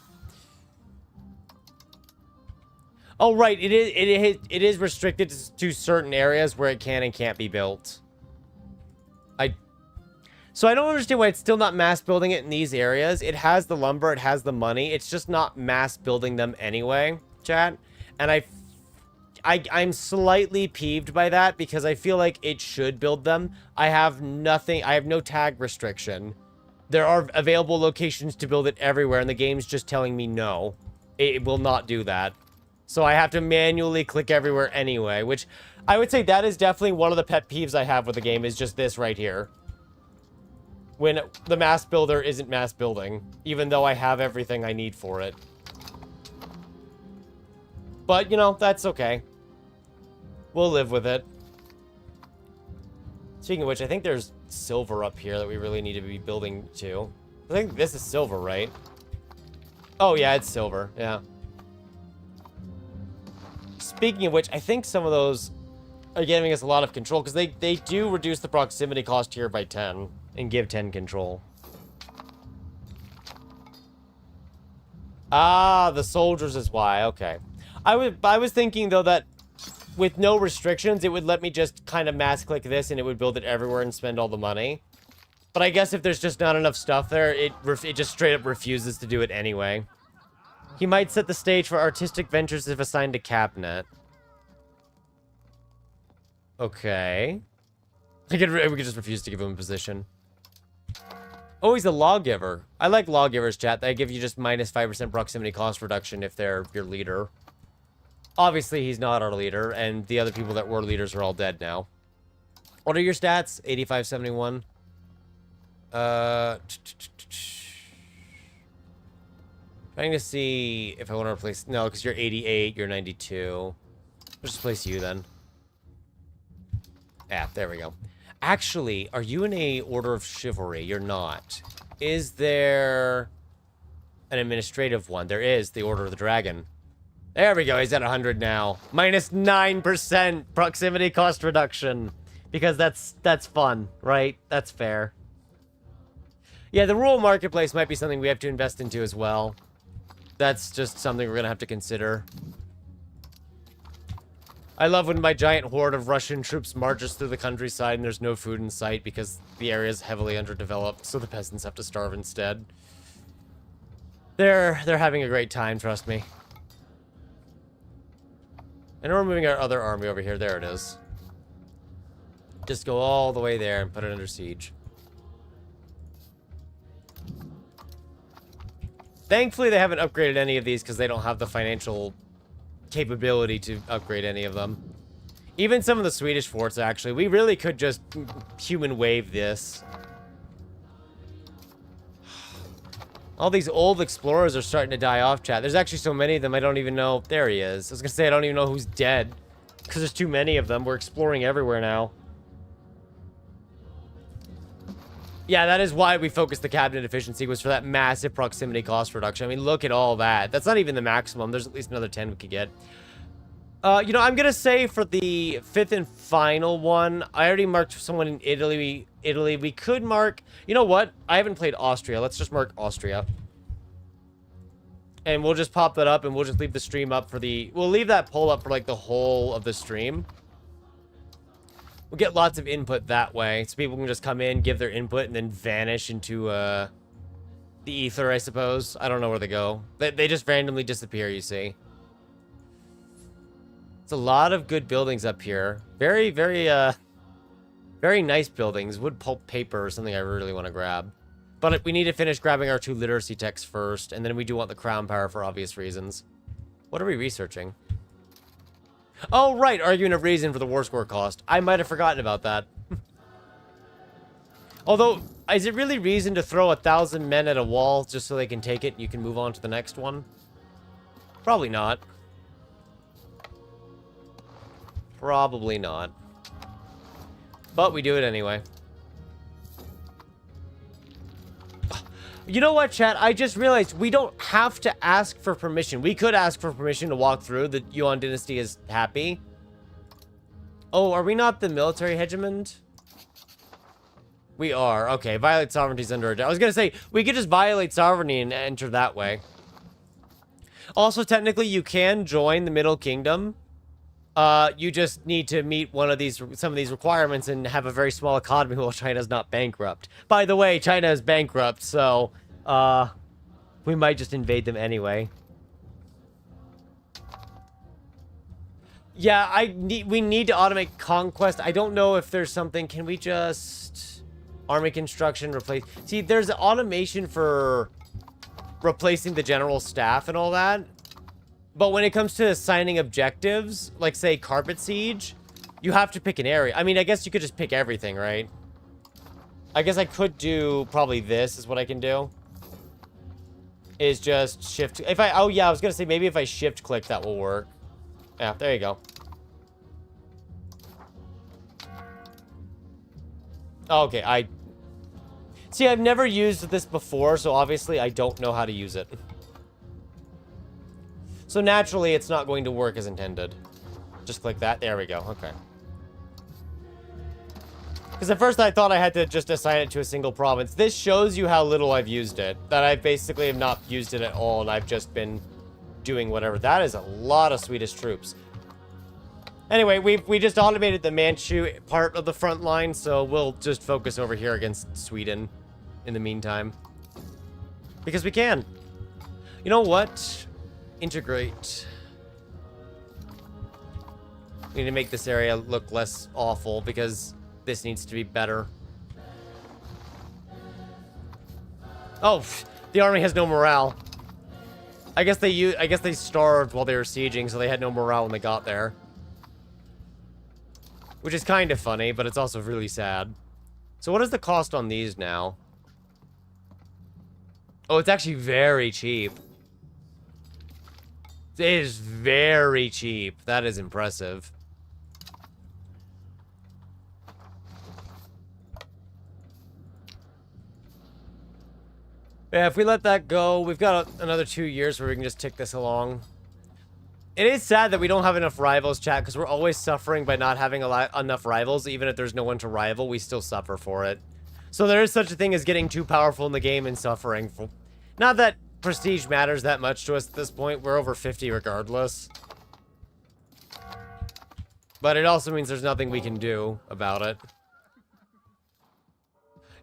Oh, right. It is restricted to certain areas where it can and can't be built. So I don't understand why it's still not mass building it in these areas. It has the lumber, it has the money. It's just not mass building them anyway, chat. And I'm slightly peeved by that because I feel like it should build them. I have nothing. I have no tag restriction. There are available locations to build it everywhere, and the game's just telling me no. It will not do that. So I have to manually click everywhere anyway, which I would say that is definitely one of the pet peeves I have with the game is just this right here. When the mass builder isn't mass building, even though I have everything I need for it. But, you know, that's okay. We'll live with it. Speaking of which, I think there's silver up here that we really need to be building to. I think this is silver, right? Oh, yeah, it's silver. Yeah. Speaking of which, I think some of those are giving us a lot of control because they do reduce the proximity cost here by 10 and give 10 control. Ah, the soldiers is why. Okay. I was thinking, though, that with no restrictions, it would let me just kind of mass click this and it would build it everywhere and spend all the money. But I guess if there's just not enough stuff there, it just straight up refuses to do it anyway. He might set the stage for artistic ventures if assigned to cabinet. Okay. We could just refuse to give him a position. Oh, he's a lawgiver. I like lawgivers, chat. They give you just minus 5% proximity cost reduction if they're your leader. Obviously, he's not our leader, and the other people that were leaders are all dead now. What are your stats? 85, 71. Trying to see if I want to replace... No, because you're 88, you're 92. Let's just place you, then. Yeah, there we go. Actually, are you in a order of chivalry? You're not. Is there an administrative one? There is, the Order of the Dragon. There we go, he's at 100 now. Minus 9% proximity cost reduction. Because that's fun, right? That's fair. Yeah, the rural marketplace might be something we have to invest into as well. That's just something we're gonna have to consider. I love when my giant horde of Russian troops marches through the countryside and there's no food in sight because the area is heavily underdeveloped, so the peasants have to starve instead. They're having a great time, trust me. And we're moving our other army over here. There it is. Just go all the way there and put it under siege. Thankfully, they haven't upgraded any of these because they don't have the financial capability to upgrade any of them. Even some of the Swedish forts, actually. We really could just human wave this. All these old explorers are starting to die off, chat. There's actually so many of them, I don't even know. There he is. I was gonna say, I don't even know who's dead. Because there's too many of them. We're exploring everywhere now. Yeah, that is why we focused the cabinet efficiency, was for that massive proximity cost reduction. I mean, look at all that. That's not even the maximum. There's at least another 10 we could get. You know, I'm going to say for the 5th and final one, I already marked someone in Italy. We could mark... You know what? I haven't played Austria. Let's just mark Austria. And we'll just pop that up, and we'll just leave the stream up for the... We'll leave that poll up for, like, the whole of the stream. We'll get lots of input that way, so people can just come in, give their input, and then vanish into, the ether, I suppose. I don't know where they go. They just randomly disappear, you see. It's a lot of good buildings up here. Very, very nice buildings. Wood pulp paper is something I really want to grab. But we need to finish grabbing our 2 literacy texts first, and then we do want the crown power for obvious reasons. What are we researching? Oh, right, argument of reason for the war score cost. I might have forgotten about that. Although, is it really reason to throw 1,000 men at a wall just so they can take it and you can move on to the next one? Probably not. Probably not. But we do it anyway. You know what, chat? I just realized we don't have to ask for permission. We could ask for permission to walk through. The Yuan dynasty is happy. Oh, are we not the military hegemon? We are. Okay, violate sovereignty is under attack. I was going to say, we could just violate sovereignty and enter that way. Also, technically, you can join the Middle Kingdom You just need to meet some of these requirements and have a very small economy while China's not bankrupt. By the way, China is bankrupt, so, we might just invade them anyway. Yeah, we need to automate conquest. I don't know if there's something. Can we just army construction replace? See, there's automation for replacing the general staff and all that. But when it comes to assigning objectives, like say carpet siege, you have to pick an area. I mean, I guess you could just pick everything, right? I guess I could do probably this is what I can do. Is just shift. Oh yeah, I was gonna say maybe if I shift click that will work. Yeah, there you go. Okay, see, I've never used this before, so obviously I don't know how to use it. So naturally, it's not going to work as intended. Just click that. There we go. Okay. Because at first I thought I had to just assign it to a single province. This shows you how little I've used it. That I basically have not used it at all, and I've just been doing whatever. That is a lot of Swedish troops. Anyway, we just automated the Manchu part of the front line, so we'll just focus over here against Sweden in the meantime. Because we can. You know what? Integrate. We need to make this area look less awful because this needs to be better. Oh, the army has no morale. I guess they starved while they were sieging, so they had no morale when they got there. Which is kind of funny, but it's also really sad. So what is the cost on these now? Oh, it's actually very cheap. It is very cheap. That is impressive. Yeah, if we let that go, we've got another 2 years where we can just tick this along. It is sad that we don't have enough rivals, chat, because we're always suffering by not having enough rivals. Even if there's no one to rival, we still suffer for it. So there is such a thing as getting too powerful in the game and suffering. Not that prestige matters that much to us at this point. We're over 50 regardless. But it also means there's nothing we can do about it.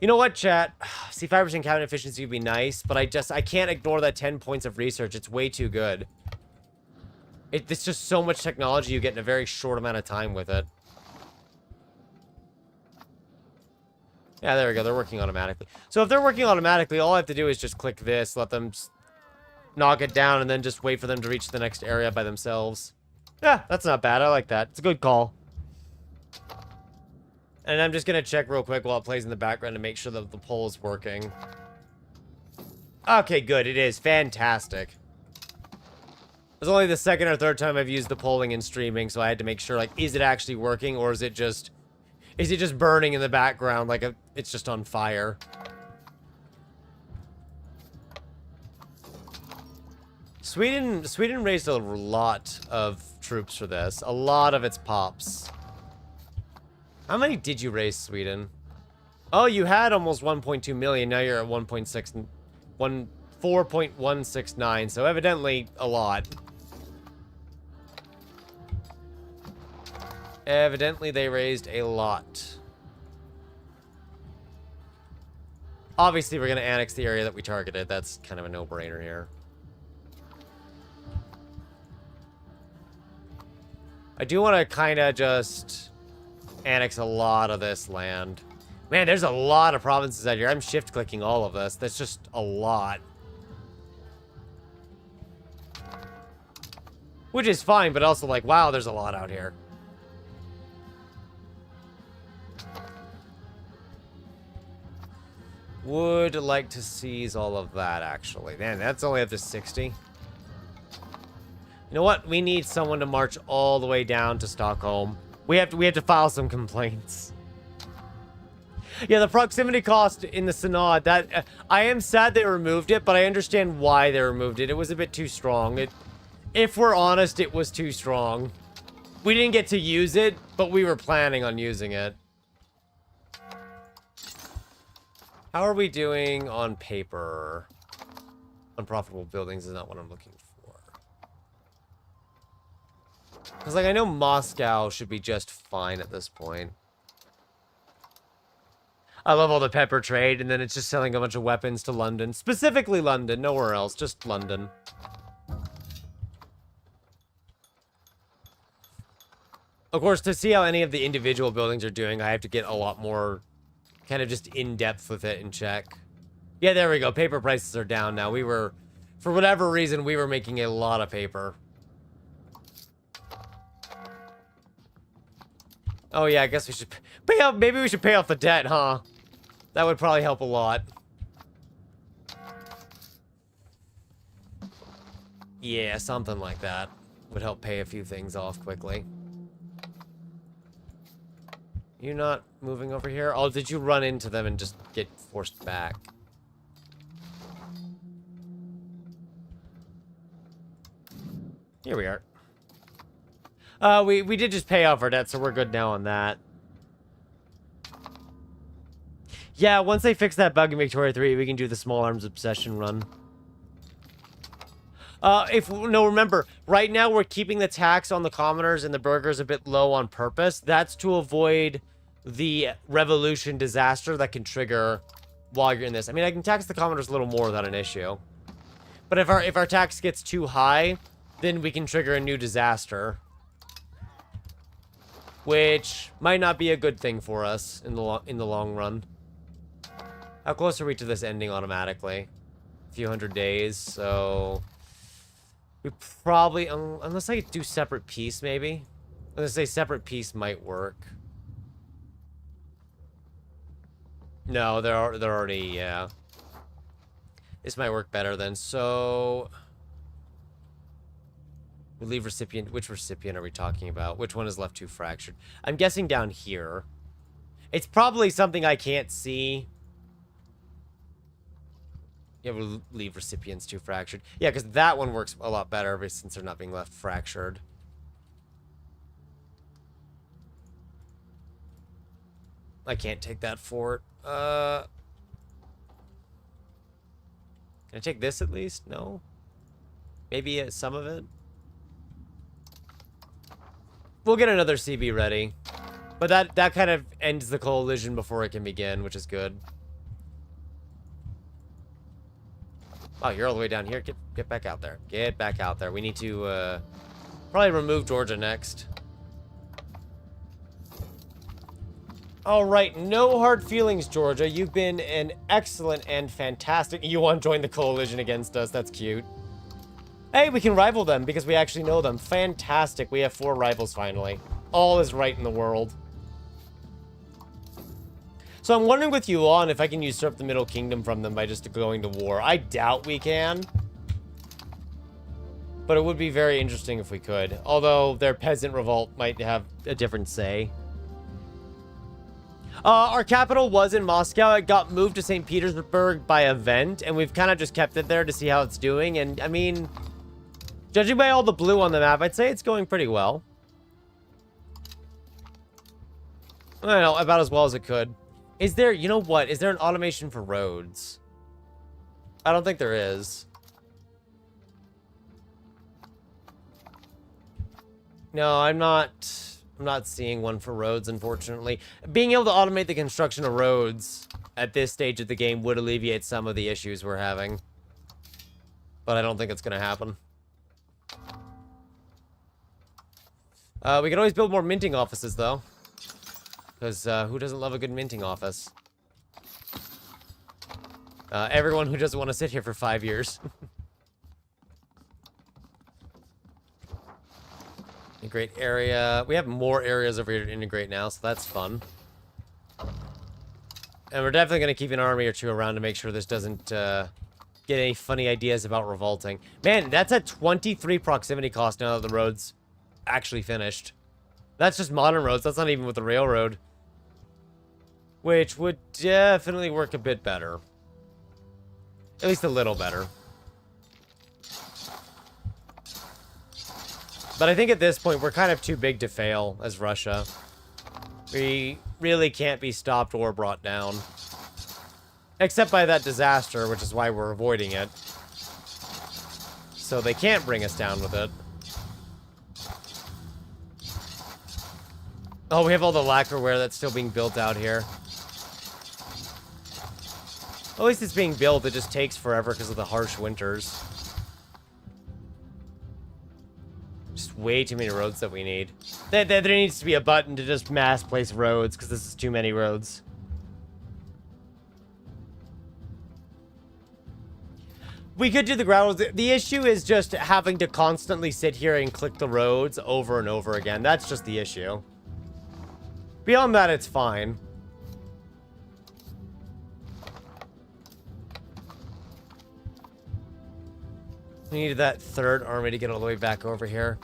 You know what, chat? See, 5% cabinet efficiency would be nice, but I can't ignore that 10 points of research. It's way too good. It's just so much technology you get in a very short amount of time with it. Yeah, there we go. They're working automatically. So if they're working automatically, all I have to do is just click this, let them knock it down, and then just wait for them to reach the next area by themselves. Yeah, that's not bad. I like that. It's a good call. And I'm just going to check real quick while it plays in the background to make sure that the poll is working. Okay, good. It is. Fantastic. It's only the second or third time I've used the polling in streaming, so I had to make sure, like, is it actually working, or is it just burning in the background like it's just on fire? Sweden raised a lot of troops for this. A lot of its pops. How many did you raise, Sweden? Oh, you had almost 1.2 million. Now you're at 4.169, so evidently a lot. Evidently, they raised a lot. Obviously, we're going to annex the area that we targeted. That's kind of a no-brainer here. I do want to kind of just annex a lot of this land. Man, there's a lot of provinces out here. I'm shift-clicking all of this. That's just a lot. Which is fine, but also like, wow, there's a lot out here. Would like to seize all of that, actually. Man, that's only up to 60. You know what? We need someone to march all the way down to Stockholm. We have to file some complaints. Yeah, the proximity cost in the Synod, that I am sad they removed it, but I understand why they removed it. It was a bit too strong. If we're honest, it was too strong. We didn't get to use it, but we were planning on using it. How are we doing on paper? Unprofitable buildings is not what I'm looking for. Because, like, I know Moscow should be just fine at this point. I love all the pepper trade, and then it's just selling a bunch of weapons to London. Specifically London, nowhere else, just London. Of course, to see how any of the individual buildings are doing, I have to get a lot more kind of just in-depth with it and check. Yeah, there we go. Paper prices are down now. We were, for whatever reason, we were making a lot of paper. Oh yeah, I guess we should pay off, maybe we should pay off the debt, huh? That would probably help a lot. Yeah, something like that would help pay a few things off quickly. You not moving over here? Oh, did you run into them and just get forced back? Here we are. We did just pay off our debt, so we're good now on that. Yeah, once they fix that bug in Victoria 3, we can do the small arms obsession run. Remember, right now we're keeping the tax on the commoners and the burghers a bit low on purpose. That's to avoid the revolution disaster that can trigger while you're in this. I mean, I can tax the commoners a little more without an issue. But if our tax gets too high, then we can trigger a new disaster. Which might not be a good thing for us in the long run. How close are we to this ending automatically? A few hundred days, so... We probably, unless I do separate peace, maybe. I'm gonna say separate peace might work. No, they're already, yeah. This might work better then. So, we leave recipient. Which recipient are we talking about? Which one is left too fractured? I'm guessing down here. It's probably something I can't see. Yeah, we'll leave recipients too fractured. Yeah, because that one works a lot better since they're not being left fractured. I can't take that fort. Can I take this at least? No? Maybe some of it? We'll get another CB ready. But that kind of ends the coalition before it can begin, which is good. Oh, you're all the way down here. Get back out there. Get back out there. We need to probably remove Georgia next. All right, no hard feelings, Georgia. You've been an excellent and fantastic... You want to join the coalition against us. That's cute. Hey, we can rival them because we actually know them. Fantastic. We have 4 rivals finally. All is right in the world. So I'm wondering with Yuan if I can usurp the Middle Kingdom from them by just going to war. I doubt we can. But it would be very interesting if we could. Although their peasant revolt might have a different say. Our capital was in Moscow. It got moved to St. Petersburg by event. And we've kind of just kept it there to see how it's doing. And, I mean, judging by all the blue on the map, I'd say it's going pretty well. I don't know, about as well as it could. Is there, you know what? Is there an automation for roads? I don't think there is. No, I'm not seeing one for roads, unfortunately. Being able to automate the construction of roads at this stage of the game would alleviate some of the issues we're having. But I don't think it's going to happen. We can always build more minting offices, though. Because who doesn't love a good minting office? Everyone who doesn't want to sit here for 5 years. Integrate area. We have more areas over here to integrate now, so that's fun. And we're definitely going to keep an army or two around to make sure this doesn't get any funny ideas about revolting. Man, that's at 23 proximity cost now that the road's actually finished. That's just modern roads. That's not even with the railroad. Which would definitely work a bit better. At least a little better. But I think at this point, we're kind of too big to fail as Russia. We really can't be stopped or brought down. Except by that disaster, which is why we're avoiding it. So they can't bring us down with it. Oh, we have all the lacquerware that's still being built out here. At least it's being built. It just takes forever because of the harsh winters. Just way too many roads that we need. There needs to be a button to just mass place roads because this is too many roads. We could do the ground roads. The issue is just having to constantly sit here and click the roads over and over again. That's just the issue. Beyond that, it's fine. We needed that third army to get all the way back over here.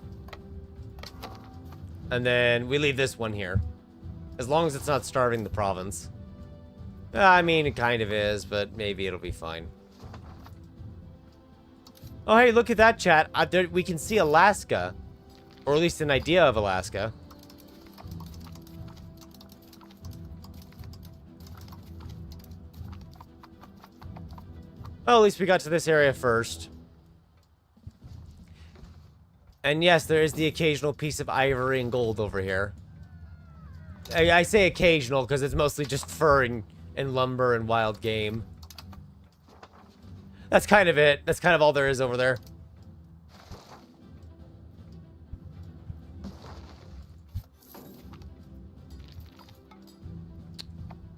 And then we leave this one here. As long as it's not starving the province. I mean, it kind of is, but maybe it'll be fine. Oh, hey, look at that, chat. We can see Alaska. Or at least an idea of Alaska. Well, at least we got to this area first. And yes, there is the occasional piece of ivory and gold over here. I say occasional because it's mostly just fur and lumber and wild game. That's kind of it. That's kind of all there is over there.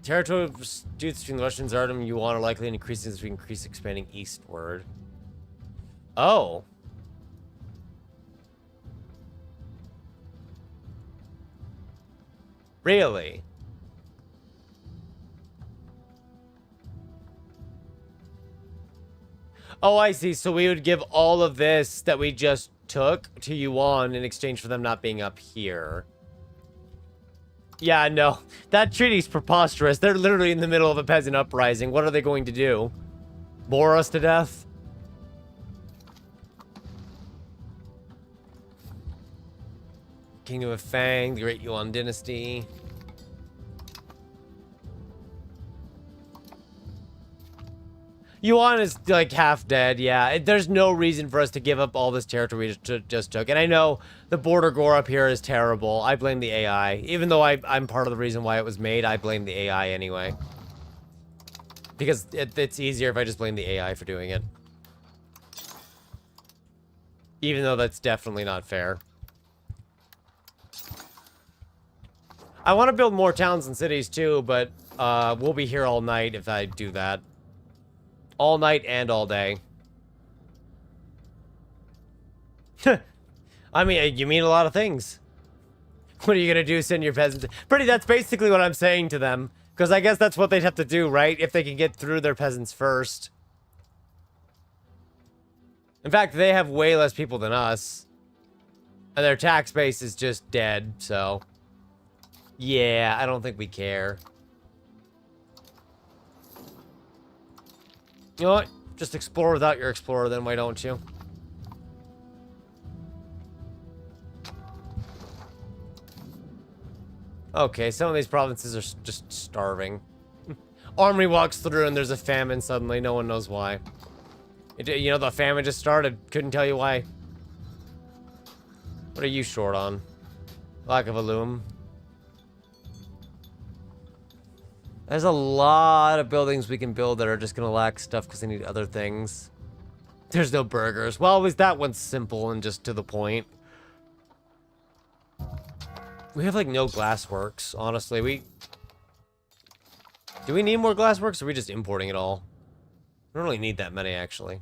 Territorial disputes between the Russians, Artem, and Yuan are likely increasing as we increase expanding eastward. Oh. Really? Oh, I see. So we would give all of this that we just took to Yuan in exchange for them not being up here. Yeah, no. That treaty's preposterous. They're literally in the middle of a peasant uprising. What are they going to do? Bore us to death? Kingdom of Fang, the Great Yuan Dynasty. Yuan is, like, half dead, yeah. There's no reason for us to give up all this territory we just took. And I know the border gore up here is terrible. I blame the AI. Even though I'm part of the reason why it was made, I blame the AI anyway. Because it's easier if I just blame the AI for doing it. Even though that's definitely not fair. I want to build more towns and cities too, but we'll be here all night if I do that. All night and all day. I mean, you mean a lot of things. What are you gonna do, send your peasants? That's basically what I'm saying to them. Because I guess that's what they'd have to do, right? If they can get through their peasants first. In fact, they have way less people than us. And their tax base is just dead, so... yeah, I don't think we care. You know what? Just explore without your explorer, then why don't you? Okay, some of these provinces are just starving. Army walks through and there's a famine suddenly. No one knows why. You know, the famine just started. Couldn't tell you why. What are you short on? Lack of a loom. There's a lot of buildings we can build that are just gonna lack stuff because they need other things. There's no burgers. Well, at least that one's simple and just to the point. We have, like, no glassworks, honestly. Do we need more glassworks, or are we just importing it all? We don't really need that many, actually.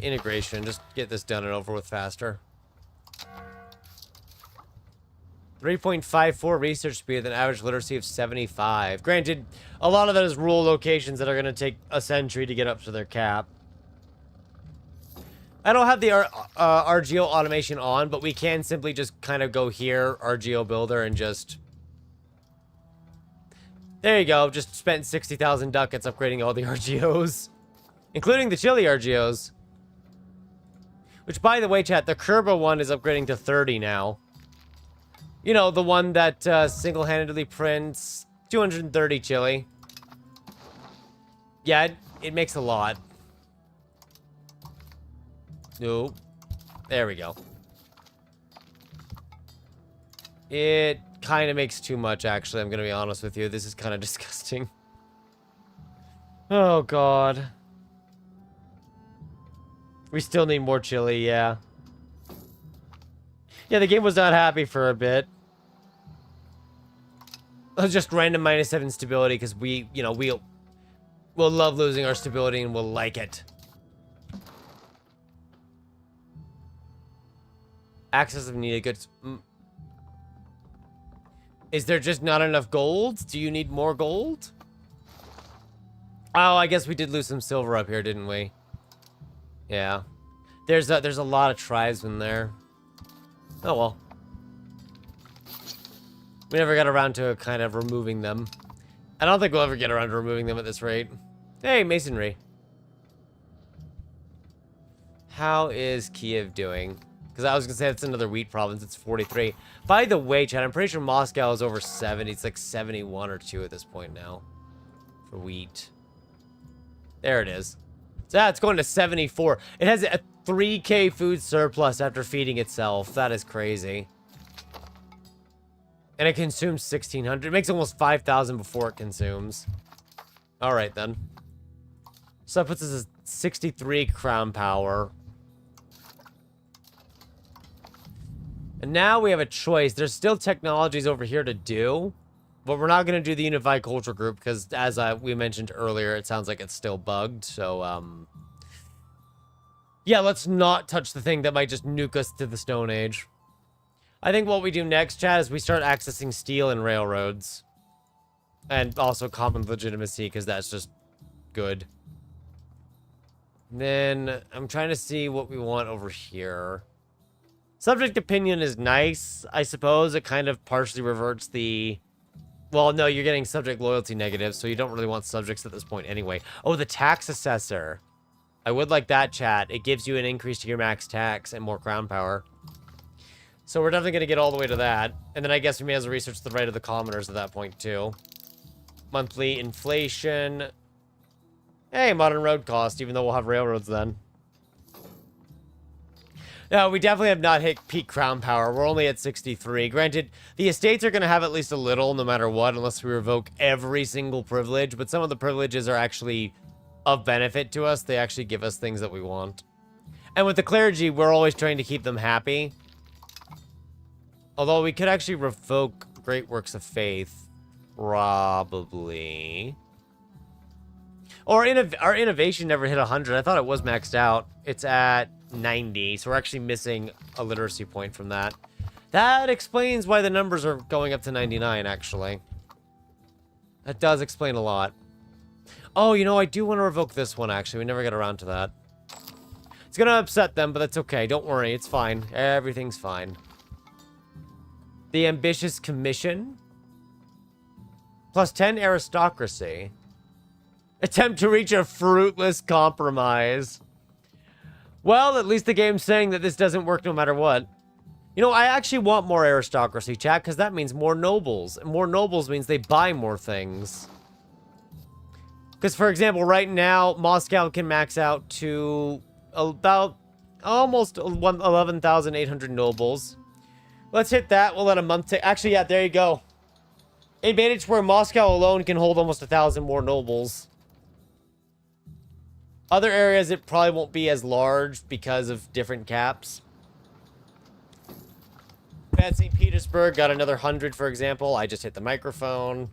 Integration. Just get this done and over with faster. 3.54 research speed with an average literacy of 75. Granted, a lot of that is rural locations that are going to take a century to get up to their cap. I don't have the RGO automation on, but we can simply just kind of go here, RGO builder, and just... there you go. Just spent 60,000 ducats upgrading all the RGOs. Including the Chile RGOs. Which, by the way, chat, the Kerba one is upgrading to 30 now. You know, the one that single-handedly prints 230 Chile. Yeah, it makes a lot. Nope. There we go. It kind of makes too much, actually. I'm going to be honest with you. This is kind of disgusting. Oh, God. We still need more chili, yeah. Yeah, the game was not happy for a bit. It was just random -7 stability because we, you know, we'll love losing our stability and we'll like it. Access of needed goods. Is there just not enough gold? Do you need more gold? Oh, I guess we did lose some silver up here, didn't we? Yeah. There's a lot of tribesmen there. Oh, well. We never got around to kind of removing them. I don't think we'll ever get around to removing them at this rate. Hey, masonry. How is Kiev doing? Because I was going to say it's another wheat province. It's 43. By the way, Chad, I'm pretty sure Moscow is over 70. It's like 71 or 2 at this point now. For wheat. There it is. So yeah, it's going to 74. It has a 3K food surplus after feeding itself. That is crazy. And it consumes 1,600. It makes almost 5,000 before it consumes. Alright, then. So that puts us at 63 crown power. And now we have a choice. There's still technologies over here to do. But we're not going to do the Unified Culture Group because, as we mentioned earlier, it sounds like it's still bugged. So, yeah, let's not touch the thing that might just nuke us to the Stone Age. I think what we do next, Chad, is we start accessing steel and railroads. And also common legitimacy, because that's just good. Then, I'm trying to see what we want over here. Subject opinion is nice, I suppose. It kind of partially reverts the... Well, no, you're getting subject loyalty negatives, so you don't really want subjects at this point anyway. Oh, the tax assessor. I would like that, chat. It gives you an increase to your max tax and more crown power. So we're definitely going to get all the way to that. And then I guess we may as well research the right of the commoners at that point, too. Monthly inflation. Hey, modern road cost, even though we'll have railroads then. No, we definitely have not hit peak crown power. We're only at 63. Granted, the estates are going to have at least a little, no matter what, unless we revoke every single privilege. But some of the privileges are actually of benefit to us. They actually give us things that we want. And with the clergy, we're always trying to keep them happy. Although we could actually revoke great works of faith. Probably. Or our innovation never hit 100. I thought it was maxed out. It's at 90, so we're actually missing a literacy point from that. That explains why the numbers are going up to 99, actually. That does explain a lot. Oh, you know, I do want to revoke this one, actually. We never got around to that. It's going to upset them, but that's okay. Don't worry. It's fine. Everything's fine. The Ambitious Commission. Plus 10 aristocracy. Attempt to reach a fruitless compromise. Well, at least the game's saying that this doesn't work no matter what. You know, I actually want more aristocracy, chat, because that means more nobles. And more nobles means they buy more things. Because, for example, right now, Moscow can max out to about almost 11,800 nobles. Let's hit that. We'll let a month take. Actually, yeah, there you go. Advantage where Moscow alone can hold almost 1,000 more nobles. Other areas, it probably won't be as large because of different caps. Bad St. Petersburg got another 100, for example. I just hit the microphone.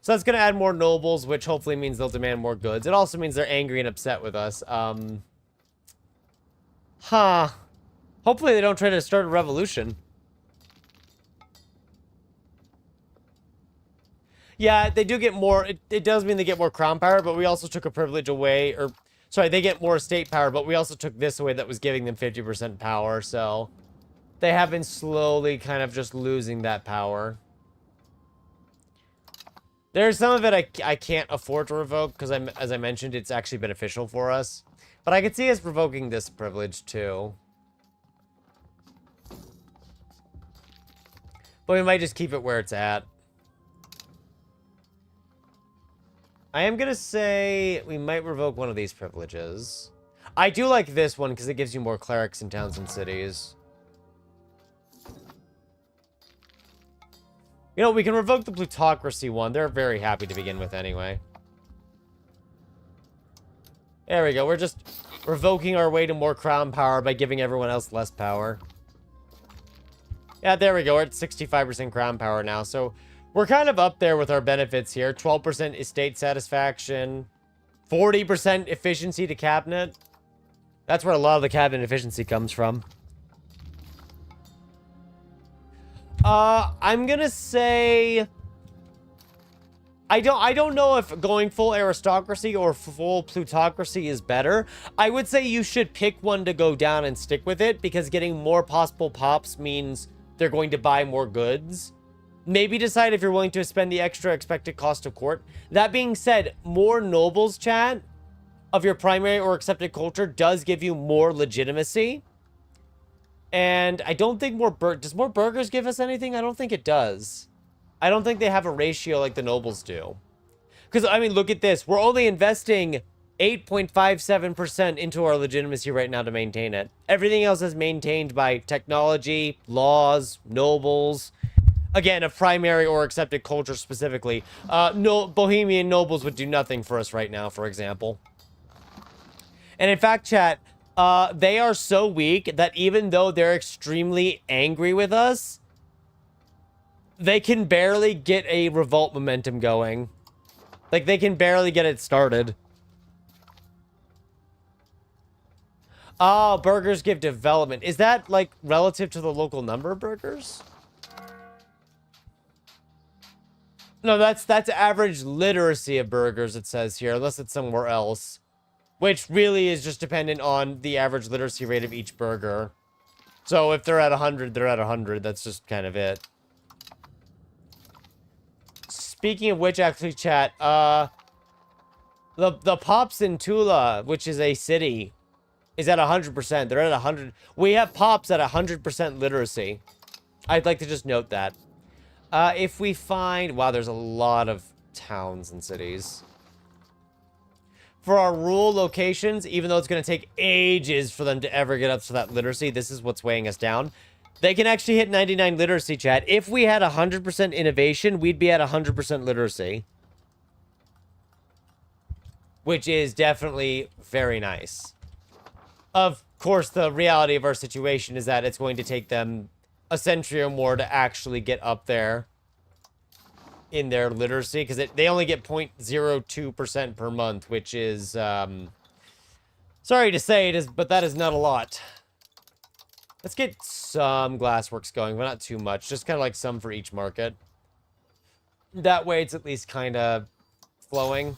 So that's going to add more nobles, which hopefully means they'll demand more goods. It also means they're angry and upset with us. Hopefully they don't try to start a revolution. Yeah, they do get more. It does mean they get more crown power, but we also took a privilege away. Or, sorry, they get more state power, but we also took this away that was giving them 50% power. So they have been slowly kind of just losing that power. There's some of it I can't afford to revoke because, as I mentioned, it's actually beneficial for us. But I could see us revoking this privilege too. But we might just keep it where it's at. I am going to say we might revoke one of these privileges. I do like this one because it gives you more clerics in towns and cities. You know, we can revoke the plutocracy one. They're very happy to begin with anyway. There we go. We're just revoking our way to more crown power by giving everyone else less power. Yeah, there we go. We're at 65% crown power now. So we're kind of up there with our benefits here. 12% estate satisfaction. 40% efficiency to cabinet. That's where a lot of the cabinet efficiency comes from. I'm gonna say... I don't know if going full aristocracy or full plutocracy is better. I would say you should pick one to go down and stick with it, because getting more possible pops means they're going to buy more goods. Maybe decide if you're willing to spend the extra expected cost of court. That being said, more nobles, chat, of your primary or accepted culture does give you more legitimacy. And I don't think does more burghers give us anything? I don't think it does. I don't think they have a ratio like the nobles do. Because, I mean, look at this. We're only investing 8.57% into our legitimacy right now to maintain it. Everything else is maintained by technology, laws, nobles. Again, a primary or accepted culture specifically. No, Bohemian nobles would do nothing for us right now, for example. And in fact, chat, they are so weak that even though they're extremely angry with us, they can barely get a revolt momentum going. Like, they can barely get it started. Oh, burgers give development. Is that, like, relative to the local number of burgers? No, that's average literacy of burgers, it says here, unless it's somewhere else. Which really is just dependent on the average literacy rate of each burger. So if they're at 100, they're at 100. That's just kind of it. Speaking of which, actually, chat, the Pops in Tula, which is a city, is at 100%. They're at 100. We have Pops at 100% literacy. I'd like to just note that. If we find... Wow, there's a lot of towns and cities. For our rural locations, even though it's going to take ages for them to ever get up to that literacy, this is what's weighing us down. They can actually hit 99 literacy, chat. If we had 100% innovation, we'd be at 100% literacy. Which is definitely very nice. Of course, the reality of our situation is that it's going to take them a century or more to actually get up there in their literacy, because they only get 0.02% per month, which is, sorry to say it is, but that is not a lot. Let's get some glassworks going, but not too much. Just kind of like some for each market. That way it's at least kind of flowing.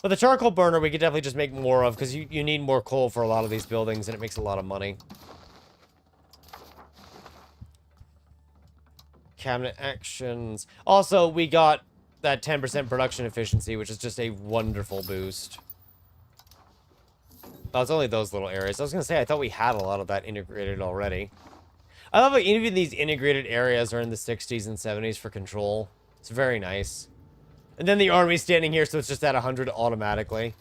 But the charcoal burner we could definitely just make more of, because you need more coal for a lot of these buildings, and it makes a lot of money. Cabinet actions. Also, we got that 10% production efficiency, which is just a wonderful boost. Oh, it's only those little areas. I was going to say, I thought we had a lot of that integrated already. I love how even these integrated areas are in the 60s and 70s for control. It's very nice. And then the army's standing here, so it's just at 100 automatically.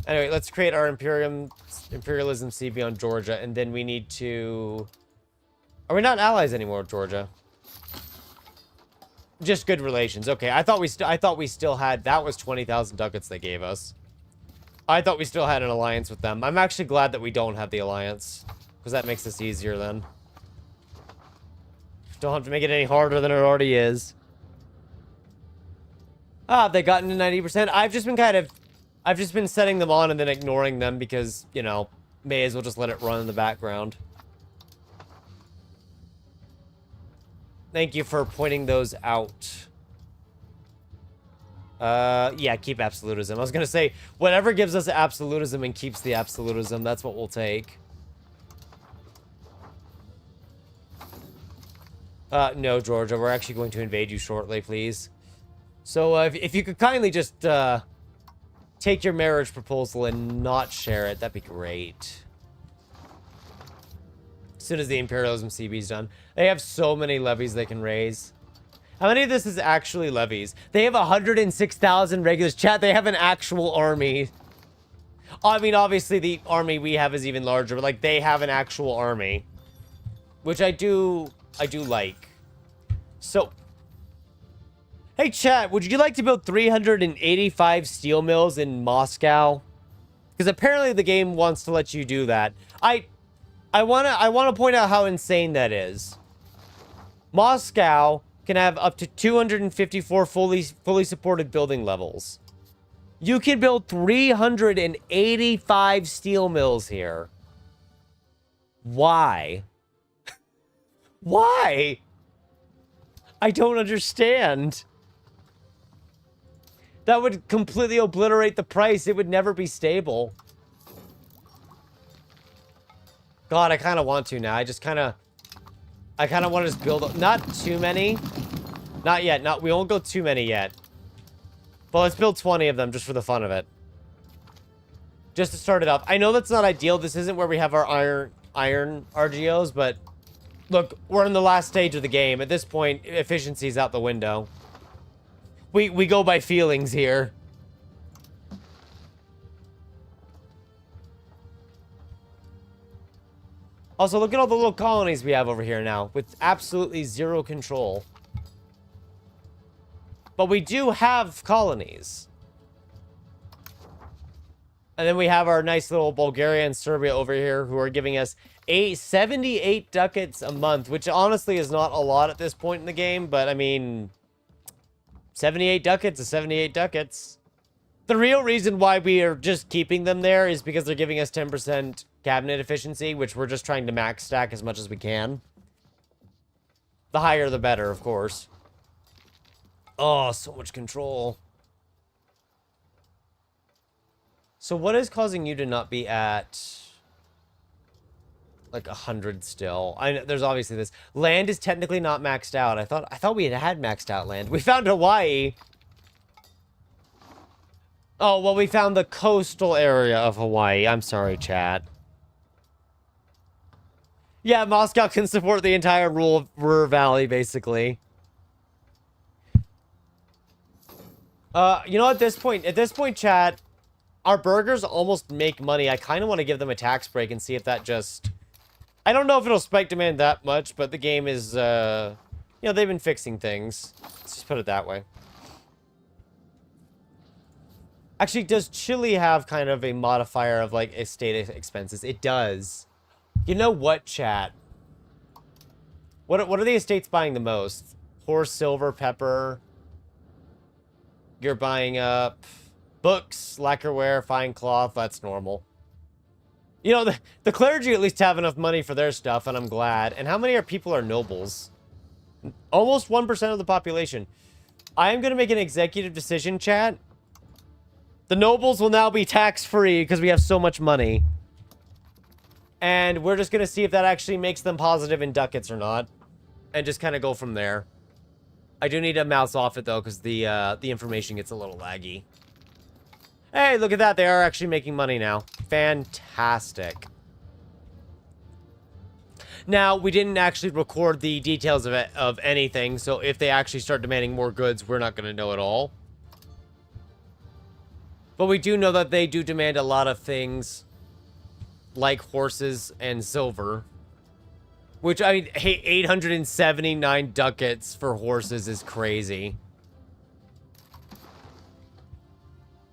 Anyway, let's create our Imperialism CB on Georgia, and then we need to... Are we not allies anymore with Georgia? Just good relations. Okay, I thought we still had... That was 20,000 ducats they gave us. I thought we still had an alliance with them. I'm actually glad that we don't have the alliance, because that makes this easier then. Don't have to make it any harder than it already is. Ah, they gotten to 90%. I've just been setting them on and then ignoring them because, you know, may as well just let it run in the background. Thank you for pointing those out. Yeah, keep absolutism. I was gonna say, whatever gives us absolutism and keeps the absolutism, that's what we'll take. No, Georgia, we're actually going to invade you shortly, please. So, if you could kindly just, take your marriage proposal and not share it, that'd be great. As soon as the imperialism CB's done. They have so many levies they can raise. How many of this is actually levies? They have 106,000 regulars. Chat, they have an actual army. I mean, obviously, the army we have is even larger, but, like, they have an actual army. Which I do like. So, hey chat, would you like to build 385 steel mills in Moscow? Because apparently the game wants to let you do that. I wanna point out how insane that is. Moscow can have up to 254 fully supported building levels. You can build 385 steel mills here. Why? Why? I don't understand. That would completely obliterate the price. It would never be stable. God, I kind of want to now. I kind of want to just build... Not too many. Not yet. We won't go too many yet. But let's build 20 of them just for the fun of it. Just to start it up. I know that's not ideal. This isn't where we have our iron RGOs, but... Look, we're in the last stage of the game. At this point, efficiency's out the window. We go by feelings here. Also, look at all the little colonies we have over here now, with absolutely zero control. But we do have colonies. And then we have our nice little Bulgaria and Serbia over here, who are giving us 78 ducats a month, which honestly is not a lot at this point in the game, but I mean, 78 ducats is 78 ducats. The real reason why we are just keeping them there is because they're giving us 10% cabinet efficiency, which we're just trying to max stack as much as we can. The higher the better, of course. Oh, so much control. So what is causing you to not be at like 100 still? There's obviously this. Land is technically not maxed out. I thought we had maxed out land. We found Hawaii. Oh, well, we found the coastal area of Hawaii. I'm sorry, chat. Yeah, Moscow can support the entire Ruhr Valley, basically. You know, at this point, chat, our burgers almost make money. I kind of want to give them a tax break and see if that just... I don't know if it'll spike demand that much, but the game is, you know, they've been fixing things. Let's just put it that way. Actually, does Chile have kind of a modifier of, like, estate expenses? It does. You know what, chat? What are the estates buying the most? Horse, silver, pepper. You're buying up books, lacquerware, fine cloth. That's normal. You know, the clergy at least have enough money for their stuff, and I'm glad. And how many people are nobles? Almost 1% of the population. I am going to make an executive decision, chat. The nobles will now be tax-free because we have so much money. And we're just going to see if that actually makes them positive in ducats or not. And just kind of go from there. I do need to mouse off it, though, because the information gets a little laggy. Hey, look at that. They are actually making money now. Fantastic. Now, we didn't actually record the details of anything, so if they actually start demanding more goods, we're not going to know at all. But we do know that they do demand a lot of things, like horses and silver. Which, I mean, hey, 879 ducats for horses is crazy.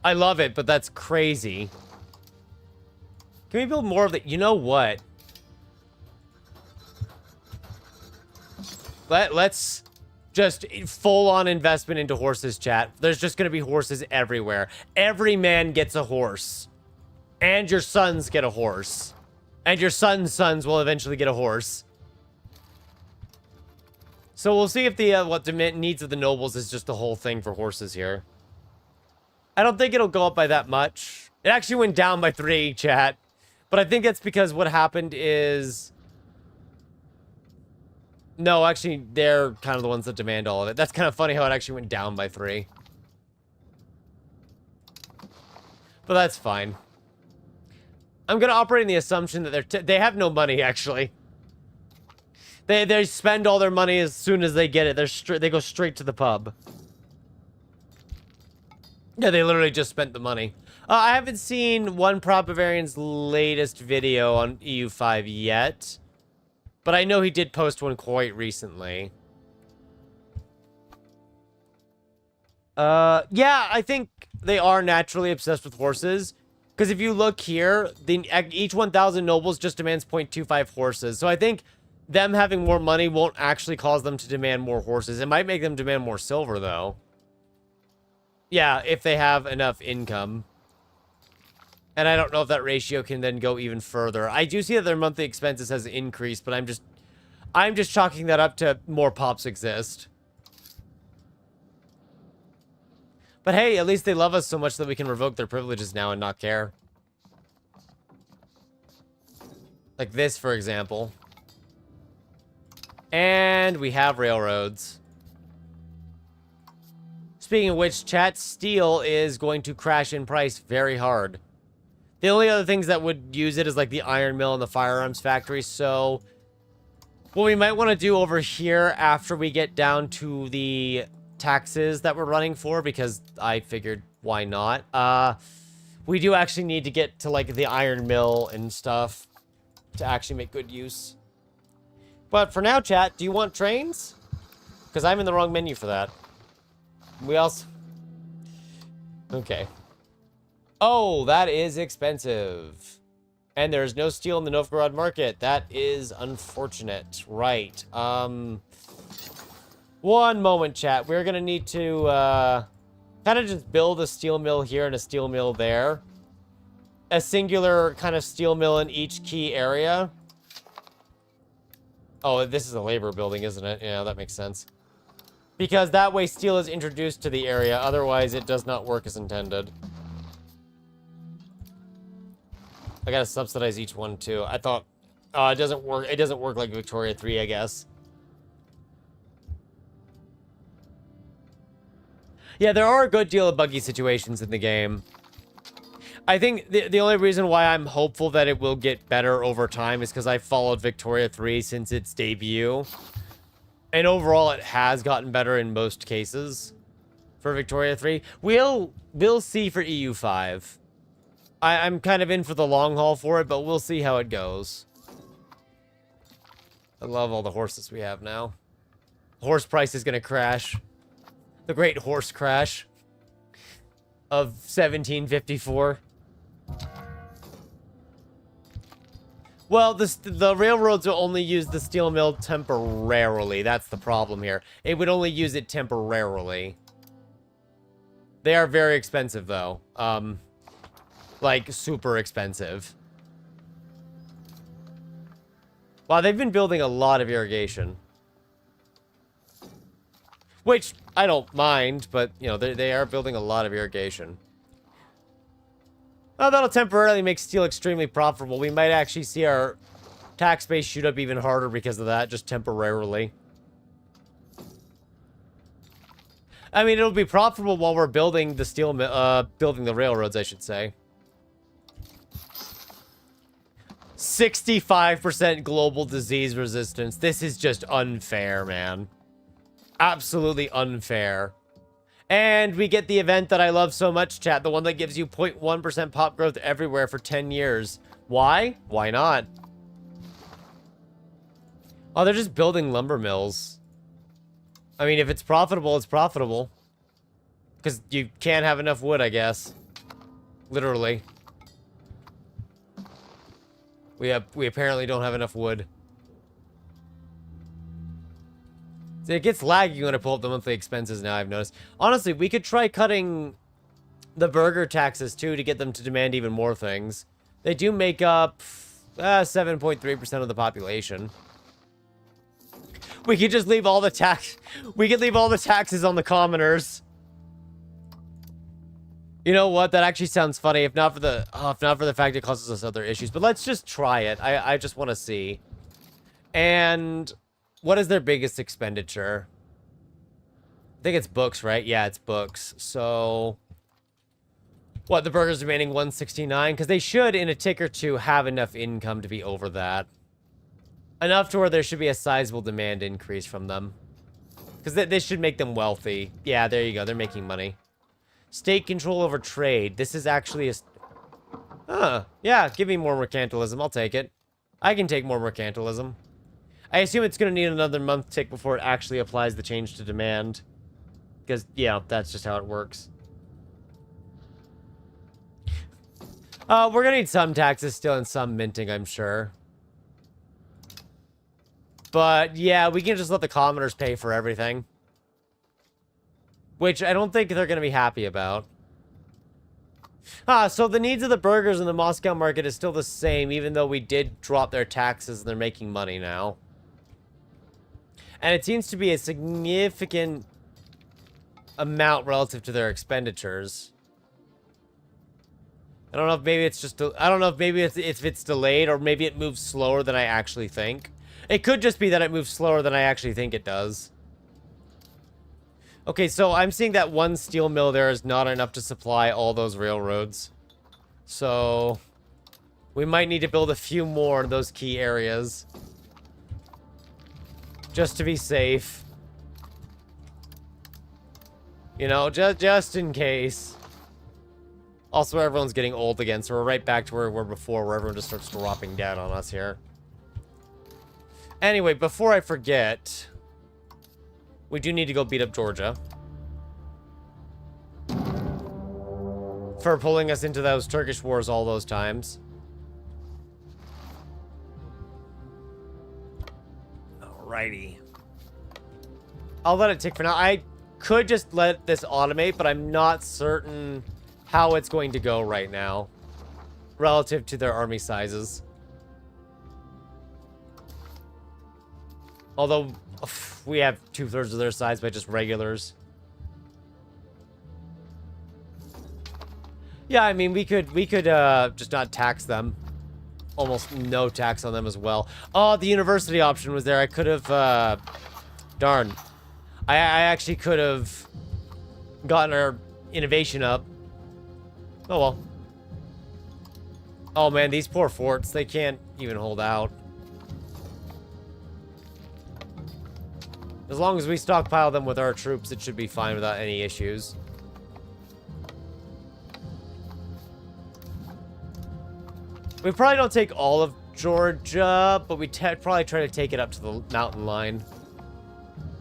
I love it, but that's crazy. Can we build more of the... You know what? Let's just full-on investment into horses, chat. There's just going to be horses everywhere. Every man gets a horse. And your sons get a horse. And your sons' sons will eventually get a horse. So we'll see if the what the needs of the nobles is just the whole thing for horses here. I don't think it'll go up by that much. It actually went down by 3, chat. But I think it's because what happened is... No, actually, they're kind of the ones that demand all of it. That's kind of funny how it actually went down by 3. But that's fine. I'm going to operate in the assumption that they have no money, actually. They spend all their money as soon as they get it. They go straight to the pub. Yeah, they literally just spent the money. I haven't seen One Prop Bavarian's latest video on EU5 yet. But I know he did post one quite recently. Yeah, I think they are naturally obsessed with horses. Because if you look here, each 1,000 nobles just demands 0.25 horses. So I think them having more money won't actually cause them to demand more horses. It might make them demand more silver, though. Yeah, if they have enough income. And I don't know if that ratio can then go even further. I do see that their monthly expenses has increased, but I'm just chalking that up to more pops exist. But hey, at least they love us so much that we can revoke their privileges now and not care. Like this, for example. And we have railroads. Speaking of which, chat, steel is going to crash in price very hard. The only other things that would use it is like the iron mill and the firearms factory. So what we might want to do over here after we get down to the taxes that we're running for, because I figured why not, we do actually need to get to like the iron mill and stuff to actually make good use. But for now, chat, do you want trains? Because I'm in the wrong menu for that. We also... Okay. Oh, that is expensive. And there's no steel in the Novgorod market. That is unfortunate. Right. One moment, chat. We're gonna need to, kind of just build a steel mill here and a steel mill there. A singular kind of steel mill in each key area. Oh, this is a labor building, isn't it? Yeah, that makes sense. Because that way steel is introduced to the area. Otherwise, it does not work as intended. I gotta subsidize each one, too. I thought... it doesn't work. It doesn't work like Victoria 3, I guess. Yeah, there are a good deal of buggy situations in the game. I think the only reason why I'm hopeful that it will get better over time is because I followed Victoria 3 since its debut. And overall, it has gotten better in most cases for Victoria 3. We'll see for EU5. I'm kind of in for the long haul for it, but we'll see how it goes. I love all the horses we have now. Horse price is going to crash. The great horse crash of 1754. Well, the railroads will only use the steel mill temporarily. That's the problem here. It would only use it temporarily. They are very expensive, though. Like, super expensive. Wow, they've been building a lot of irrigation. Which, I don't mind, but, you know, they are building a lot of irrigation. Oh, that'll temporarily make steel extremely profitable. We might actually see our tax base shoot up even harder because of that, just temporarily. I mean, it'll be profitable while we're building the steel, building the railroads, I should say. 65% global disease resistance. This is just unfair, man. Absolutely unfair. And we get the event that I love so much, chat. The one that gives you 0.1% pop growth everywhere for 10 years. Why? Why not? Oh, they're just building lumber mills. I mean, if it's profitable, it's profitable. Because you can't have enough wood, I guess. Literally. We apparently don't have enough wood. See, it gets laggy when I pull up the monthly expenses now, I've noticed. Honestly, we could try cutting the burger taxes, too, to get them to demand even more things. They do make up 7.3% of the population. We could just leave all the We could leave all the taxes on the commoners. You know what? That actually sounds funny. If not for the fact it causes us other issues. But let's just try it. I just want to see. And what is their biggest expenditure? I think it's books, right? Yeah, it's books. So what? The burgers remaining 169 because they should in a tick or two have enough income to be over that. Enough to where there should be a sizable demand increase from them. Because this should make them wealthy. Yeah, there you go. They're making money. State control over trade. This is actually a... yeah, give me more mercantilism. I'll take it. I can take more mercantilism. I assume it's going to need another month tick before it actually applies the change to demand. Because, yeah, that's just how it works. We're gonna need some taxes still and some minting, I'm sure. But, yeah, we can just let the commoners pay for everything. Which I don't think they're gonna be happy about. So the needs of the burghers in the Moscow market is still the same, even though we did drop their taxes and they're making money now. And it seems to be a significant amount relative to their expenditures. I don't know if maybe it's just... I don't know if maybe if it's delayed or maybe it moves slower than I actually think. It could just be that it moves slower than I actually think it does. Okay, so I'm seeing that one steel mill there is not enough to supply all those railroads. So we might need to build a few more in those key areas. Just to be safe. You know, just in case. Also, everyone's getting old again, so we're right back to where we were before, where everyone just starts dropping dead on us here. Anyway, before I forget, we do need to go beat up Georgia. For pulling us into those Turkish wars all those times. Alrighty. I'll let it tick for now. I could just let this automate, but I'm not certain how it's going to go right now. Relative to their army sizes. Although, we have 2/3 of their size by just regulars. Yeah, I mean, we could just not tax them. Almost no tax on them as well. Oh, the university option was there. I could have, darn. I actually could have gotten our innovation up. Oh, well. Oh, man, these poor forts. They can't even hold out. As long as we stockpile them with our troops, it should be fine without any issues. We probably don't take all of Georgia, but we probably try to take it up to the mountain line.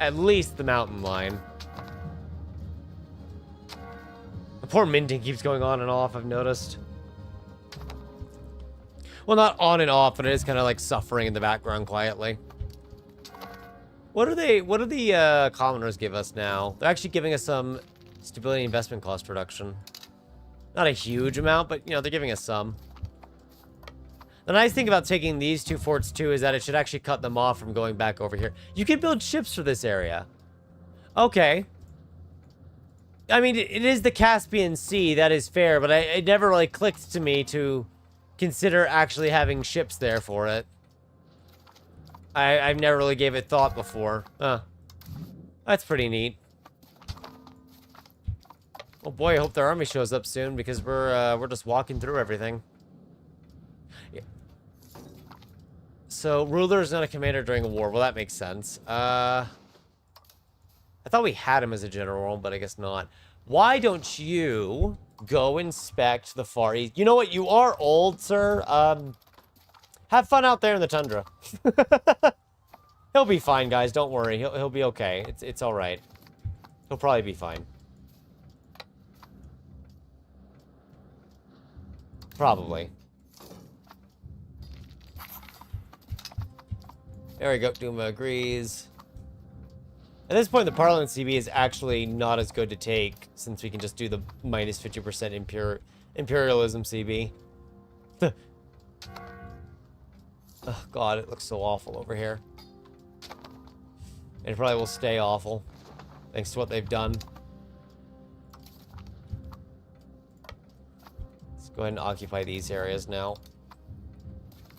At least the mountain line. The poor minting keeps going on and off, I've noticed. Well, not on and off, but it is kind of like suffering in the background quietly. What do the commoners give us now? They're actually giving us some stability investment cost reduction. Not a huge amount, but, you know, they're giving us some. The nice thing about taking these two forts, too, is that it should actually cut them off from going back over here. You can build ships for this area. Okay. I mean, it is the Caspian Sea, that is fair, but it never really clicked to me to consider actually having ships there for it. I've never really gave it thought before. That's pretty neat. Oh boy, I hope their army shows up soon, because we're just walking through everything. Yeah. So, ruler is not a commander during a war. Well, that makes sense. I thought we had him as a general, but I guess not. Why don't you go inspect the Far East? You know what? You are old, sir. Have fun out there in the tundra. He'll be fine, guys. Don't worry. He'll be okay. It's all right. He'll probably be fine. Probably. There we go. Duma agrees. At this point, the Parliament CB is actually not as good to take, since we can just do the minus 50% imperialism CB. Oh, God, it looks so awful over here. And it probably will stay awful, thanks to what they've done. Let's go ahead and occupy these areas now.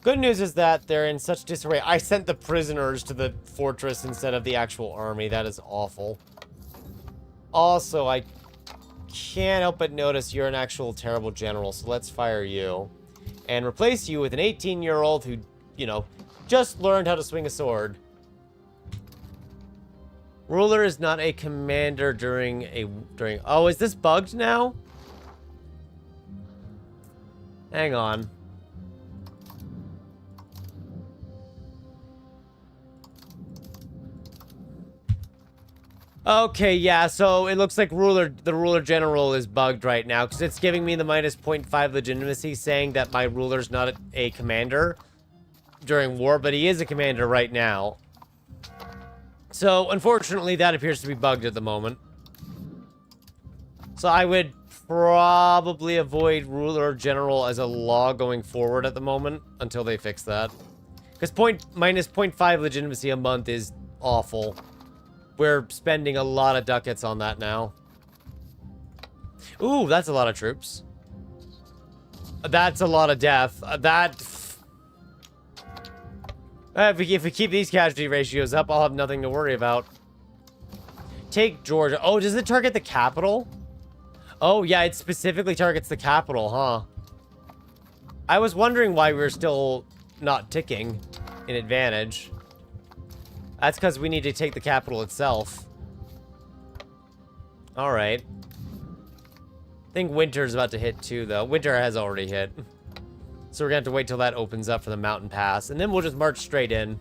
Good news is that they're in such disarray. I sent the prisoners to the fortress instead of the actual army. That is awful. Also, I can't help but notice you're an actual terrible general, so let's fire you. And replace you with an 18-year-old who, you know, just learned how to swing a sword. Ruler is not a commander during... Oh, is this bugged now? Hang on. Okay, yeah, so it looks like the ruler general is bugged right now because it's giving me the minus 0.5 legitimacy saying that my ruler's not a commander during war, but he is a commander right now. So, unfortunately, that appears to be bugged at the moment. So I would probably avoid ruler general as a law going forward at the moment until they fix that. Because minus 0.5 legitimacy a month is awful. We're spending a lot of ducats on that now. Ooh, that's a lot of troops. That's a lot of death. If we keep these casualty ratios up, I'll have nothing to worry about. Take Georgia. Oh, does it target the capital? Oh, yeah, it specifically targets the capital, huh? I was wondering why we were still not ticking in advantage. That's because we need to take the capital itself. Alright. I think winter's about to hit too, though. Winter has already hit. So we're gonna have to wait till that opens up for the mountain pass. And then we'll just march straight in.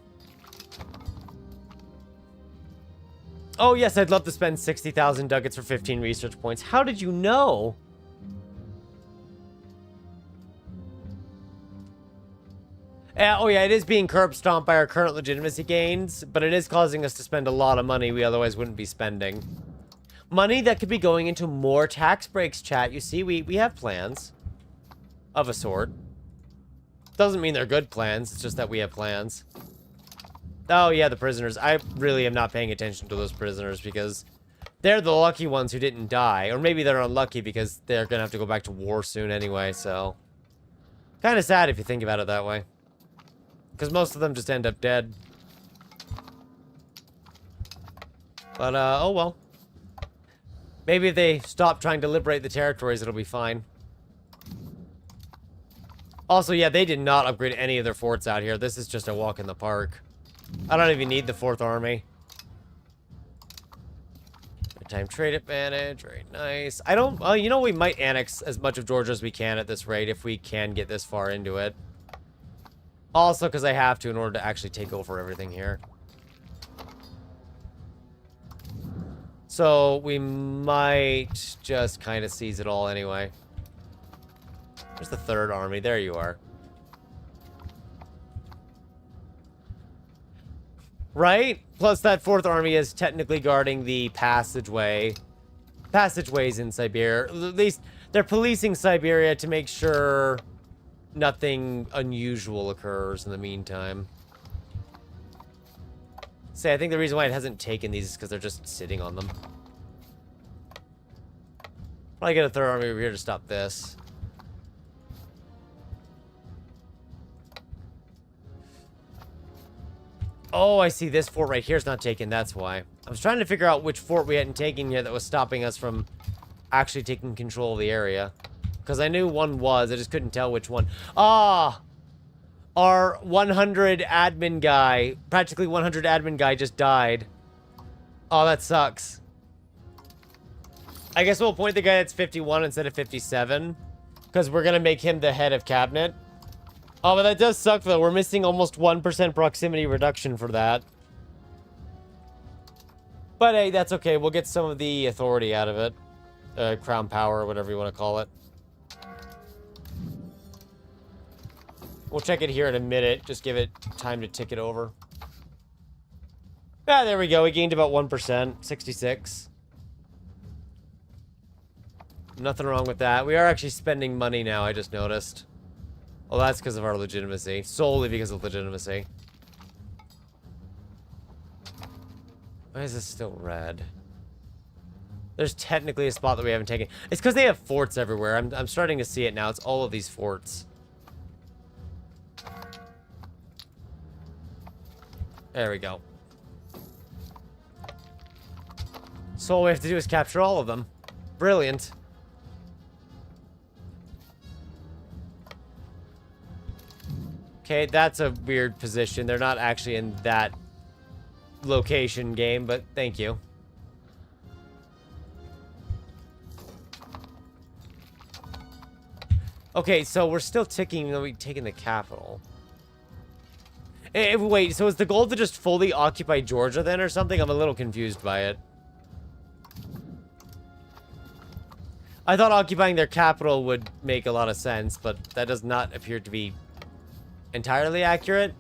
Oh, yes, I'd love to spend 60,000 ducats for 15 research points. How did you know? Oh yeah, it is being curb stomped by our current legitimacy gains, but it is causing us to spend a lot of money we otherwise wouldn't be spending. Money that could be going into more tax breaks, chat. You see, we have plans. Of a sort. Doesn't mean they're good plans, it's just that we have plans. Oh yeah, the prisoners. I really am not paying attention to those prisoners because they're the lucky ones who didn't die. Or maybe they're unlucky because they're gonna have to go back to war soon anyway, so... Kind of sad if you think about it that way. Because most of them just end up dead. But, oh well. Maybe if they stop trying to liberate the territories, it'll be fine. Also, yeah, they did not upgrade any of their forts out here. This is just a walk in the park. I don't even need the 4th Army. Maritime trade advantage, very nice. I don't, you know, we might annex as much of Georgia as we can at this rate if we can get this far into it. Also, because I have to in order to actually take over everything here. So, we might just kind of seize it all anyway. Where's the 3rd Army? There you are. Right? Plus, that 4th Army is technically guarding the passageways in Siberia. At least, they're policing Siberia to make sure nothing unusual occurs in the meantime. Say, I think the reason why it hasn't taken these is because they're just sitting on them. Probably get a 3rd Army over here to stop this. Oh, I see this fort right here is not taken, that's why. I was trying to figure out which fort we hadn't taken yet that was stopping us from actually taking control of the area. Because I knew one was, I just couldn't tell which one. Ah! Our 100 admin guy, practically 100 admin guy just died. Oh, that sucks. I guess we'll appoint the guy that's 51 instead of 57. Because we're going to make him the head of cabinet. Oh, but that does suck, though. We're missing almost 1% proximity reduction for that. But hey, that's okay. We'll get some of the authority out of it. Crown power, or whatever you want to call it. We'll check it here in a minute. Just give it time to tick it over. Ah, there we go. We gained about 1%. 66. Nothing wrong with that. We are actually spending money now, I just noticed. Well, that's because of our legitimacy. Solely because of legitimacy. Why is this still red? There's technically a spot that we haven't taken. It's because they have forts everywhere. I'm starting to see it now. It's all of these forts. There we go. So all we have to do is capture all of them. Brilliant. Okay, that's a weird position. They're not actually in that location game, but thank you. Okay, so we're still ticking, even though we've taken the capital. Wait, so is the goal to just fully occupy Georgia then or something? I'm a little confused by it. I thought occupying their capital would make a lot of sense, but that does not appear to be entirely accurate.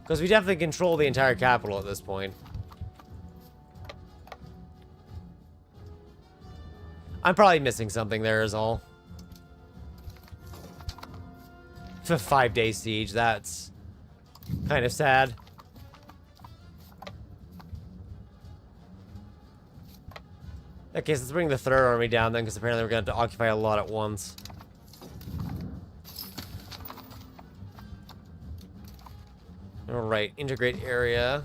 Because we definitely control the entire capital at this point. I'm probably missing something there is all. For 5-day siege, that's kind of sad. Okay, so let's bring the third army down then, because apparently we're going to have to occupy a lot at once. Alright, integrate area.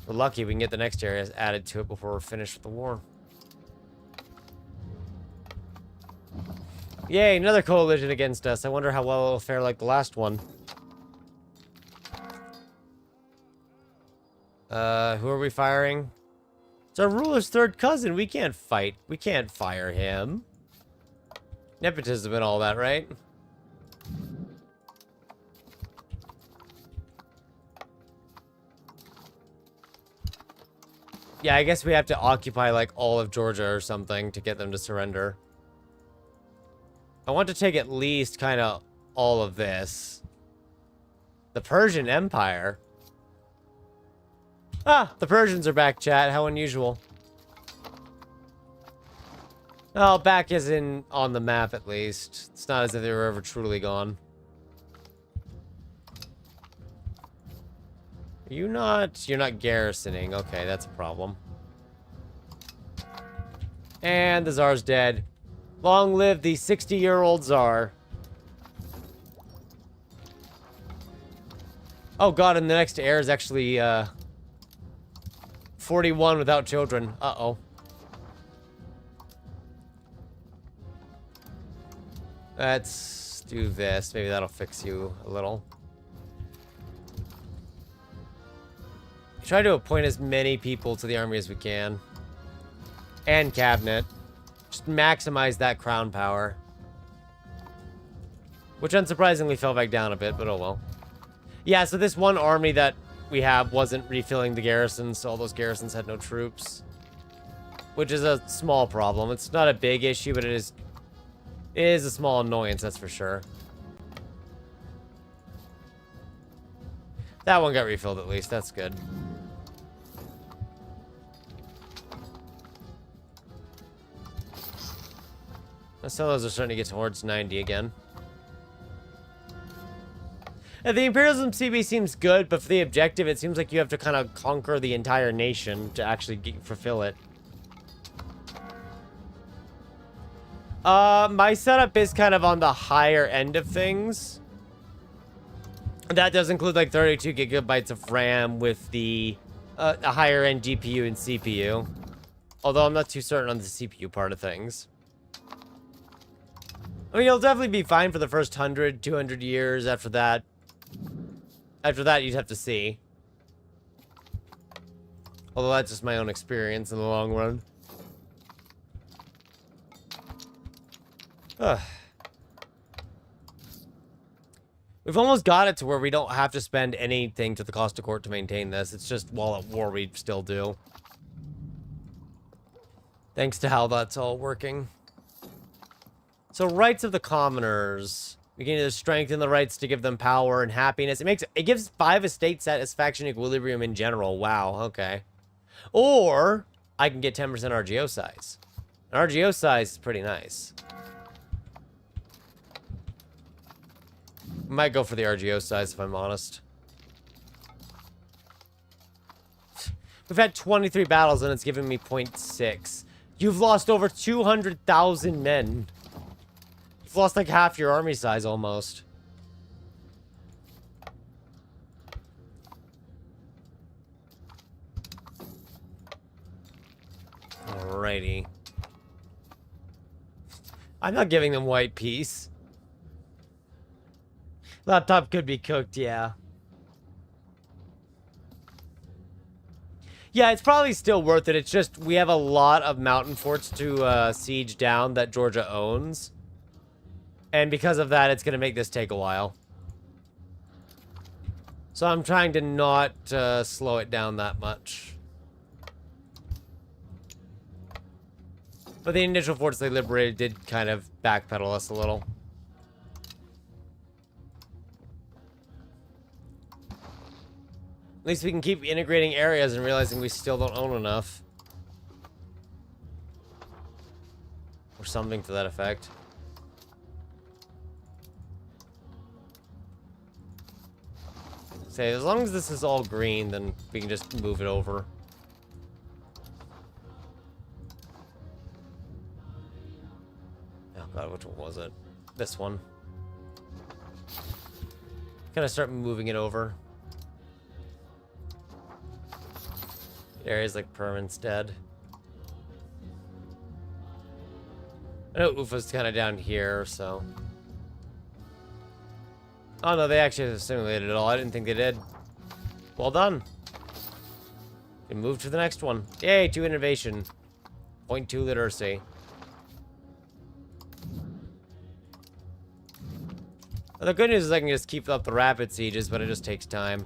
We're lucky we can get the next area added to it before we're finished with the war. Yay, another coalition against us. I wonder how well it'll fare like the last one. Who are we firing? It's our ruler's third cousin. We can't fight. We can't fire him. Nepotism and all that, right? Yeah, I guess we have to occupy, like, all of Georgia or something to get them to surrender. I want to take at least kind of all of this. The Persian Empire. Ah, the Persians are back, chat. How unusual. Oh, back as in on the map, at least. It's not as if they were ever truly gone. You're not garrisoning. Okay, that's a problem. And the Tsar's dead. Long live the 60-year-old Tsar. Oh god, and the next heir is actually 41 without children. Uh-oh. Let's do this. Maybe that'll fix you a little. Try to appoint as many people to the army as we can. And cabinet. Just maximize that crown power. Which unsurprisingly fell back down a bit, but oh well. Yeah, so this one army that we have wasn't refilling the garrisons, so all those garrisons had no troops. Which is a small problem. It's not a big issue, but it is a small annoyance, that's for sure. That one got refilled at least, that's good. Some of those are starting to get towards 90 again. And the imperialism CB seems good, but for the objective, it seems like you have to kind of conquer the entire nation to actually fulfill it. My setup is kind of on the higher end of things. That does include like 32 gigabytes of RAM with the a higher end GPU and CPU. Although I'm not too certain on the CPU part of things. I mean, it'll definitely be fine for the first 100, 200 years. After that, you'd have to see. Although that's just my own experience in the long run. Ugh. We've almost got it to where we don't have to spend anything to the cost of court to maintain this. It's just while at war we still do. Thanks to how that's all working. So rights of the commoners. We can either strengthen the rights to give them power and happiness. It gives 5 estate satisfaction equilibrium in general. Wow, okay. Or I can get 10% RGO size. And RGO size is pretty nice. Might go for the RGO size if I'm honest. We've had 23 battles and it's giving me 0.6. You've lost over 200,000 men. You've lost like half your army size almost. Alrighty. I'm not giving them white peace. Laptop could be cooked, yeah. Yeah, it's probably still worth it. It's just we have a lot of mountain forts to siege down that Georgia owns. And because of that, it's going to make this take a while. So I'm trying to not slow it down that much. But the initial forts they liberated did kind of backpedal us a little. At least we can keep integrating areas and realizing we still don't own enough. Or something to that effect. Say, as long as this is all green, then we can just move it over. Oh god, which one was it? This one. Gonna start moving it over. Areas like Perman's dead. I know Ufa's kind of down here, so. Oh no, they actually assimilated it all. I didn't think they did. Well done. We move to the next one. Yay, 2 innovation. 0.2 literacy. Well, the good news is I can just keep up the rapid sieges, but it just takes time.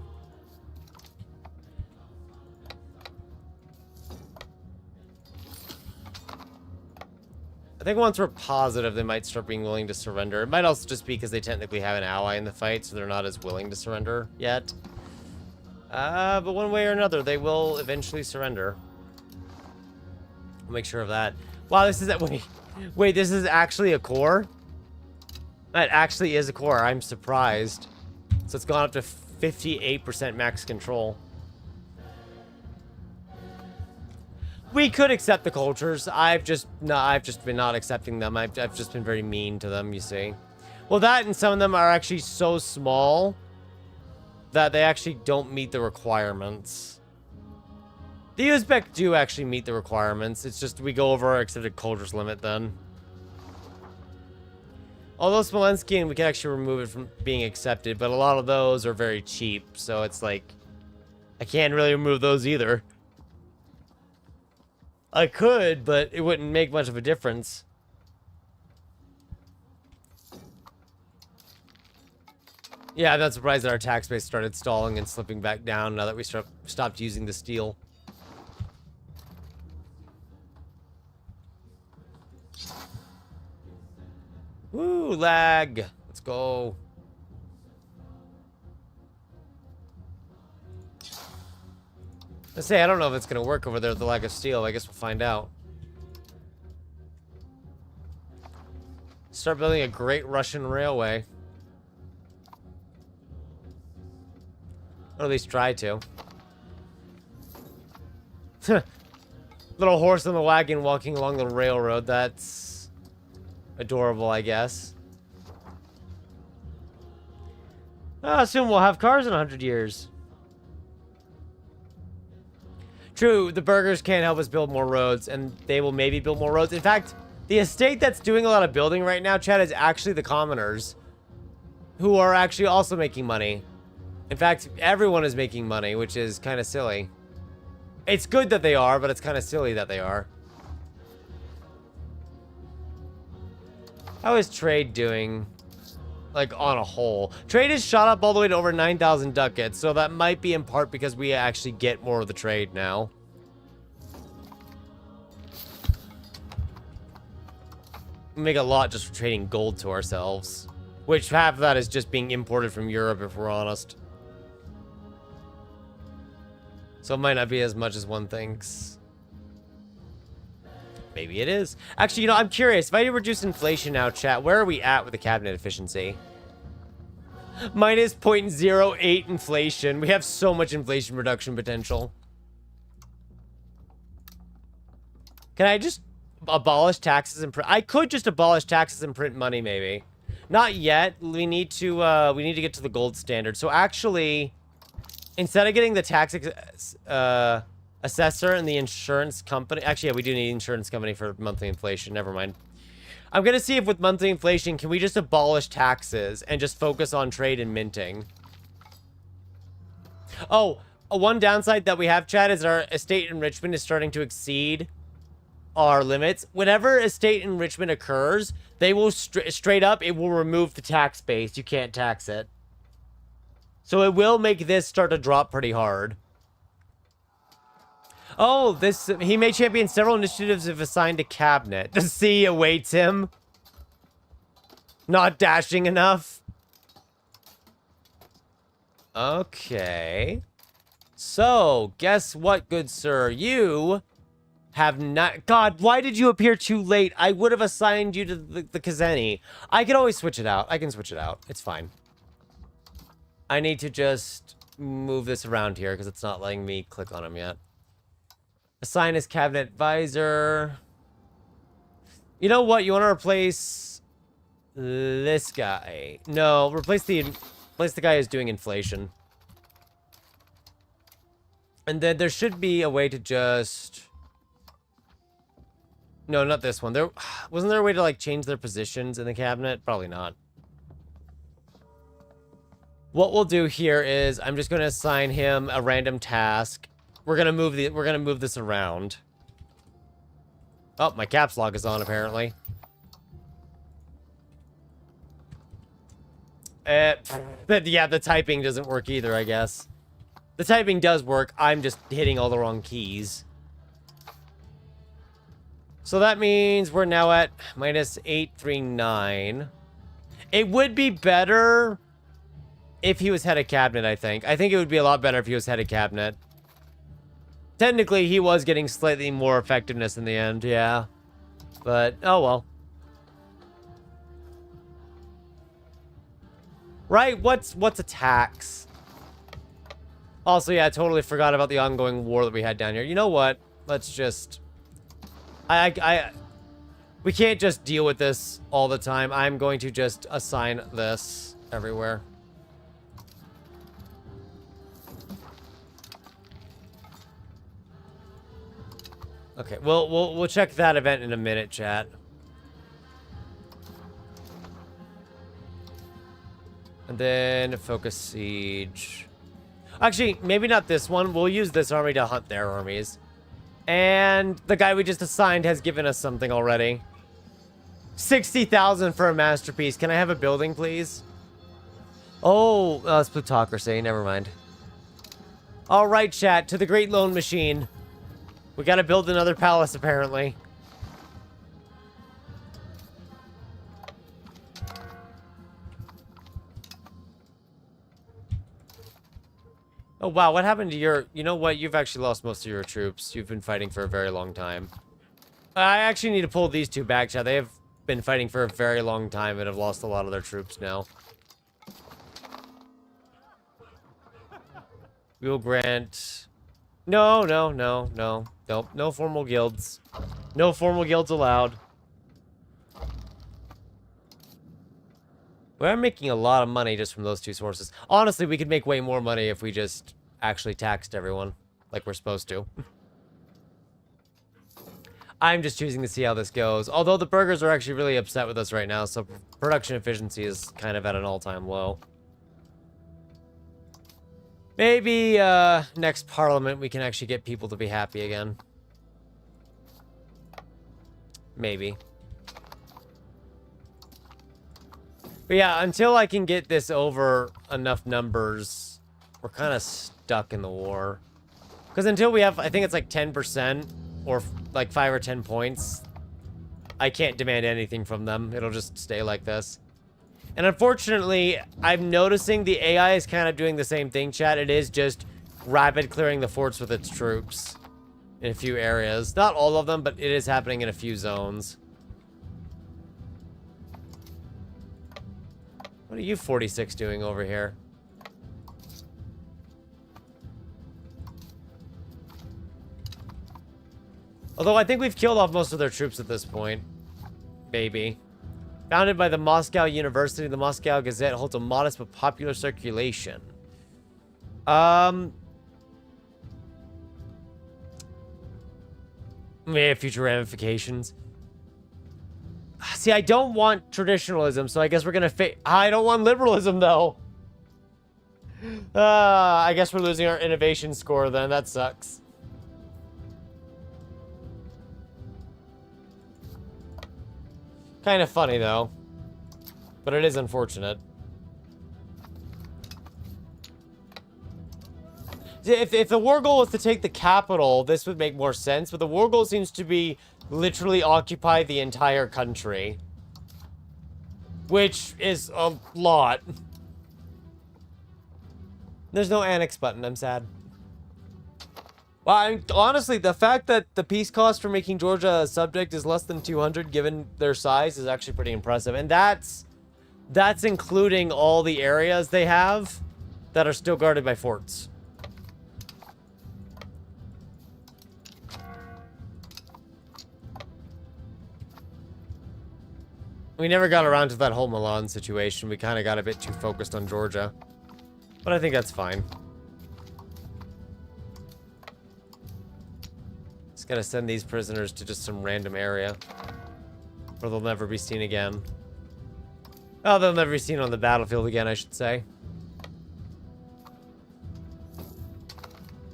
I think once we're positive, they might start being willing to surrender. It might also just be because they technically have an ally in the fight, so they're not as willing to surrender yet. But one way or another, they will eventually surrender. I'll make sure of that. Wow, this is... Wait, this is actually a core? That actually is a core. I'm surprised. So it's gone up to 58% max control. We could accept the cultures. I've just been not accepting them. I've just been very mean to them, you see. Well, that and some of them are actually so small that they actually don't meet the requirements. The Uzbek do actually meet the requirements. It's just we go over our accepted cultures limit then. Although Smolenskian, we can actually remove it from being accepted, but a lot of those are very cheap, so it's like I can't really remove those either. I could, but it wouldn't make much of a difference. Yeah, I'm not surprised that our tax base started stalling and slipping back down now that we stopped using the steel. Woo, lag. Let's go. I say, I don't know if it's going to work over there with the lack of steel. I guess we'll find out. Start building a great Russian railway. Or at least try to. Little horse in the wagon walking along the railroad. That's adorable, I guess. Soon we'll have cars in 100 years. True, the burgers can't help us build more roads, and they will maybe build more roads. In fact, the estate that's doing a lot of building right now, Chad, is actually the commoners, who are actually also making money. In fact, everyone is making money, which is kind of silly. It's good that they are, but it's kind of silly that they are. How is trade doing, like, on a whole? Trade is shot up all the way to over 9,000 ducats, so that might be in part because we actually get more of the trade now. We make a lot just for trading gold to ourselves, which half of that is just being imported from Europe, if we're honest. So it might not be as much as one thinks. Maybe it is. Actually, you know, I'm curious. If I reduce inflation now, chat, where are we at with the cabinet efficiency? Minus 0.08 inflation. We have so much inflation reduction potential. Can I just abolish taxes and print? I could just abolish taxes and print money, maybe. Not yet. We need to get to the gold standard. So actually, instead of getting the tax assessor and the insurance company. Actually, yeah, we do need insurance company for monthly inflation. Never mind. I'm going to see if with monthly inflation, can we just abolish taxes and just focus on trade and minting? Oh, one downside that we have, Chad, is our estate enrichment is starting to exceed our limits. Whenever estate enrichment occurs, they will straight up, it will remove the tax base. You can't tax it. So it will make this start to drop pretty hard. Oh, this he may champion several initiatives if assigned to cabinet. The C awaits him. Not dashing enough. Okay. So, guess what, good sir? You have not... God, why did you appear too late? I would have assigned you to the Kazeni. I can always switch it out. I can switch it out. It's fine. I need to just move this around here because it's not letting me click on him yet. Assign as cabinet advisor. You know what? You want to replace this guy? No, replace the guy who's doing inflation. And then there should be a way to just... No, not this one. Wasn't there a way to, like, change their positions in the cabinet? Probably not. What we'll do here is I'm just going to assign him a random task. We're going to move this around. Oh, my caps lock is on apparently. But yeah, the typing doesn't work either, I guess. The typing does work. I'm just hitting all the wrong keys. So that means we're now at -839. It would be better if he was head of cabinet, I think. I think it would be a lot better if he was head of cabinet. Technically, he was getting slightly more effectiveness in the end, yeah. But, oh well. Right, what's a tax? Also, yeah, I totally forgot about the ongoing war that we had down here. You know what? Let's just... We can't just deal with this all the time. I'm going to just assign this everywhere. Okay, we'll check that event in a minute, chat. And then focus siege. Actually, maybe not this one. We'll use this army to hunt their armies. And the guy we just assigned has given us something already. 60,000 for a masterpiece. Can I have a building, please? Oh, it's plutocracy. Never mind. All right, chat. To the Great Loan Machine. We gotta build another palace, apparently. Oh, wow. What happened to your... You know what? You've actually lost most of your troops. You've been fighting for a very long time. I actually need to pull these two back, chat. They have been fighting for a very long time and have lost a lot of their troops now. We will grant... No. Nope. No formal guilds. No formal guilds allowed. We're making a lot of money just from those two sources. Honestly, we could make way more money if we just actually taxed everyone like we're supposed to. I'm just choosing to see how this goes. Although the burgers are actually really upset with us right now, so production efficiency is kind of at an all-time low. Maybe next parliament we can actually get people to be happy again. Maybe. But yeah, until I can get this over enough numbers, we're kind of stuck in the war. Because until we have, I think it's like 10% or like 5 or 10 points, I can't demand anything from them. It'll just stay like this. And unfortunately, I'm noticing the AI is kind of doing the same thing, chat. It is just rapid clearing the forts with its troops in a few areas. Not all of them, but it is happening in a few zones. What are you 46 doing over here? Although I think we've killed off most of their troops at this point. Maybe. Founded by the Moscow University, the Moscow Gazette holds a modest but popular circulation. May have future ramifications. See, I don't want traditionalism, so I guess we're gonna I don't want liberalism, though. I guess we're losing our innovation score, then. That sucks. Kind of funny, though. But it is unfortunate. if the war goal was to take the capital, this would make more sense. But the war goal seems to be literally occupy the entire country. Which is a lot. There's no annex button. I'm sad. Well, honestly, the fact that the peace cost for making Georgia a subject is less than 200 given their size is actually pretty impressive. And that's including all the areas they have that are still guarded by forts. We never got around to that whole Milan situation. We kind of got a bit too focused on Georgia. But I think that's fine. Just gotta send these prisoners to just some random area where they'll never be seen again. Oh, they'll never be seen on the battlefield again, I should say.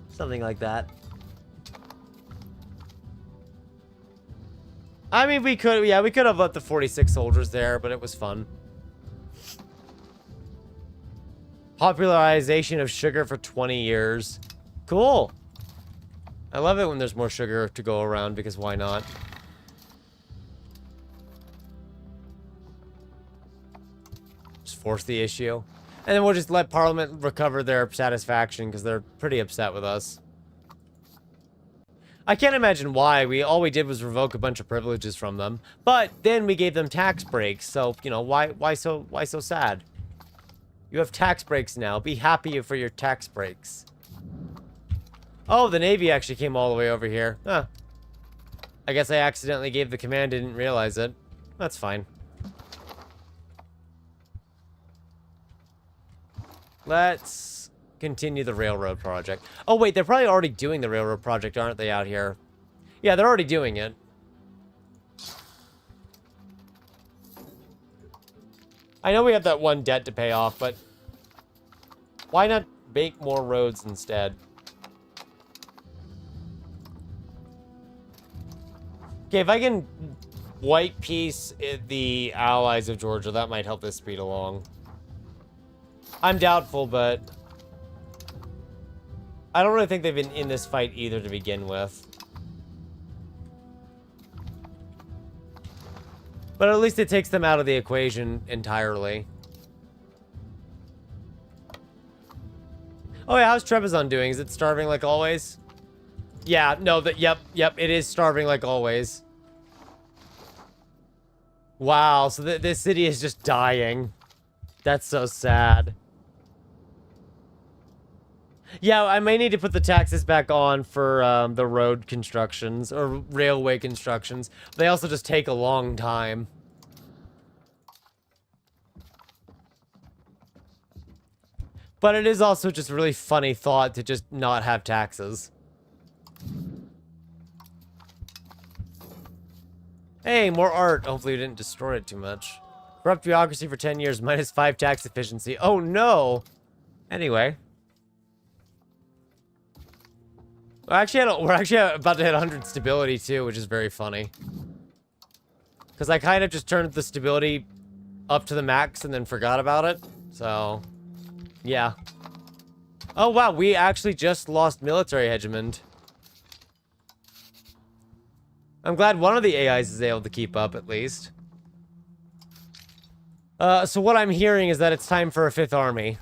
Something like that. I mean, we could have left the 46 soldiers there, but it was fun. Popularization of sugar for 20 years. Cool. I love it when there's more sugar to go around, because why not? Just force the issue. And then we'll just let Parliament recover their satisfaction, because they're pretty upset with us. I can't imagine why. All we did was revoke a bunch of privileges from them. But then we gave them tax breaks, so, you know, why so sad? You have tax breaks now. Be happy for your tax breaks. Oh, the Navy actually came all the way over here. Huh. I guess I accidentally gave the command, didn't realize it. That's fine. Let's continue the railroad project. Oh, wait, they're probably already doing the railroad project, aren't they, out here? Yeah, they're already doing it. I know we have that one debt to pay off, but why not make more roads instead? Okay, if I can white peace the allies of Georgia, that might help this speed along. I'm doubtful, but I don't really think they've been in this fight either to begin with. But at least it takes them out of the equation entirely. Oh yeah, how's Trebizond doing? Is it starving like always? Yeah, no, yep, it is starving like always. Wow, so this city is just dying. That's so sad. Yeah, I may need to put the taxes back on for the road constructions or railway constructions. They also just take a long time. But it is also just a really funny thought to just not have taxes. Hey, more art. Hopefully we didn't destroy it too much. Corrupt bureaucracy for 10 years, -5 tax efficiency. Oh no! Anyway. We're actually about to hit 100 stability too, which is very funny. Because I kind of just turned the stability up to the max and then forgot about it. So, yeah. Oh wow, we actually just lost military hegemony. I'm glad one of the AIs is able to keep up, at least. So what I'm hearing is that it's time for a 5th army.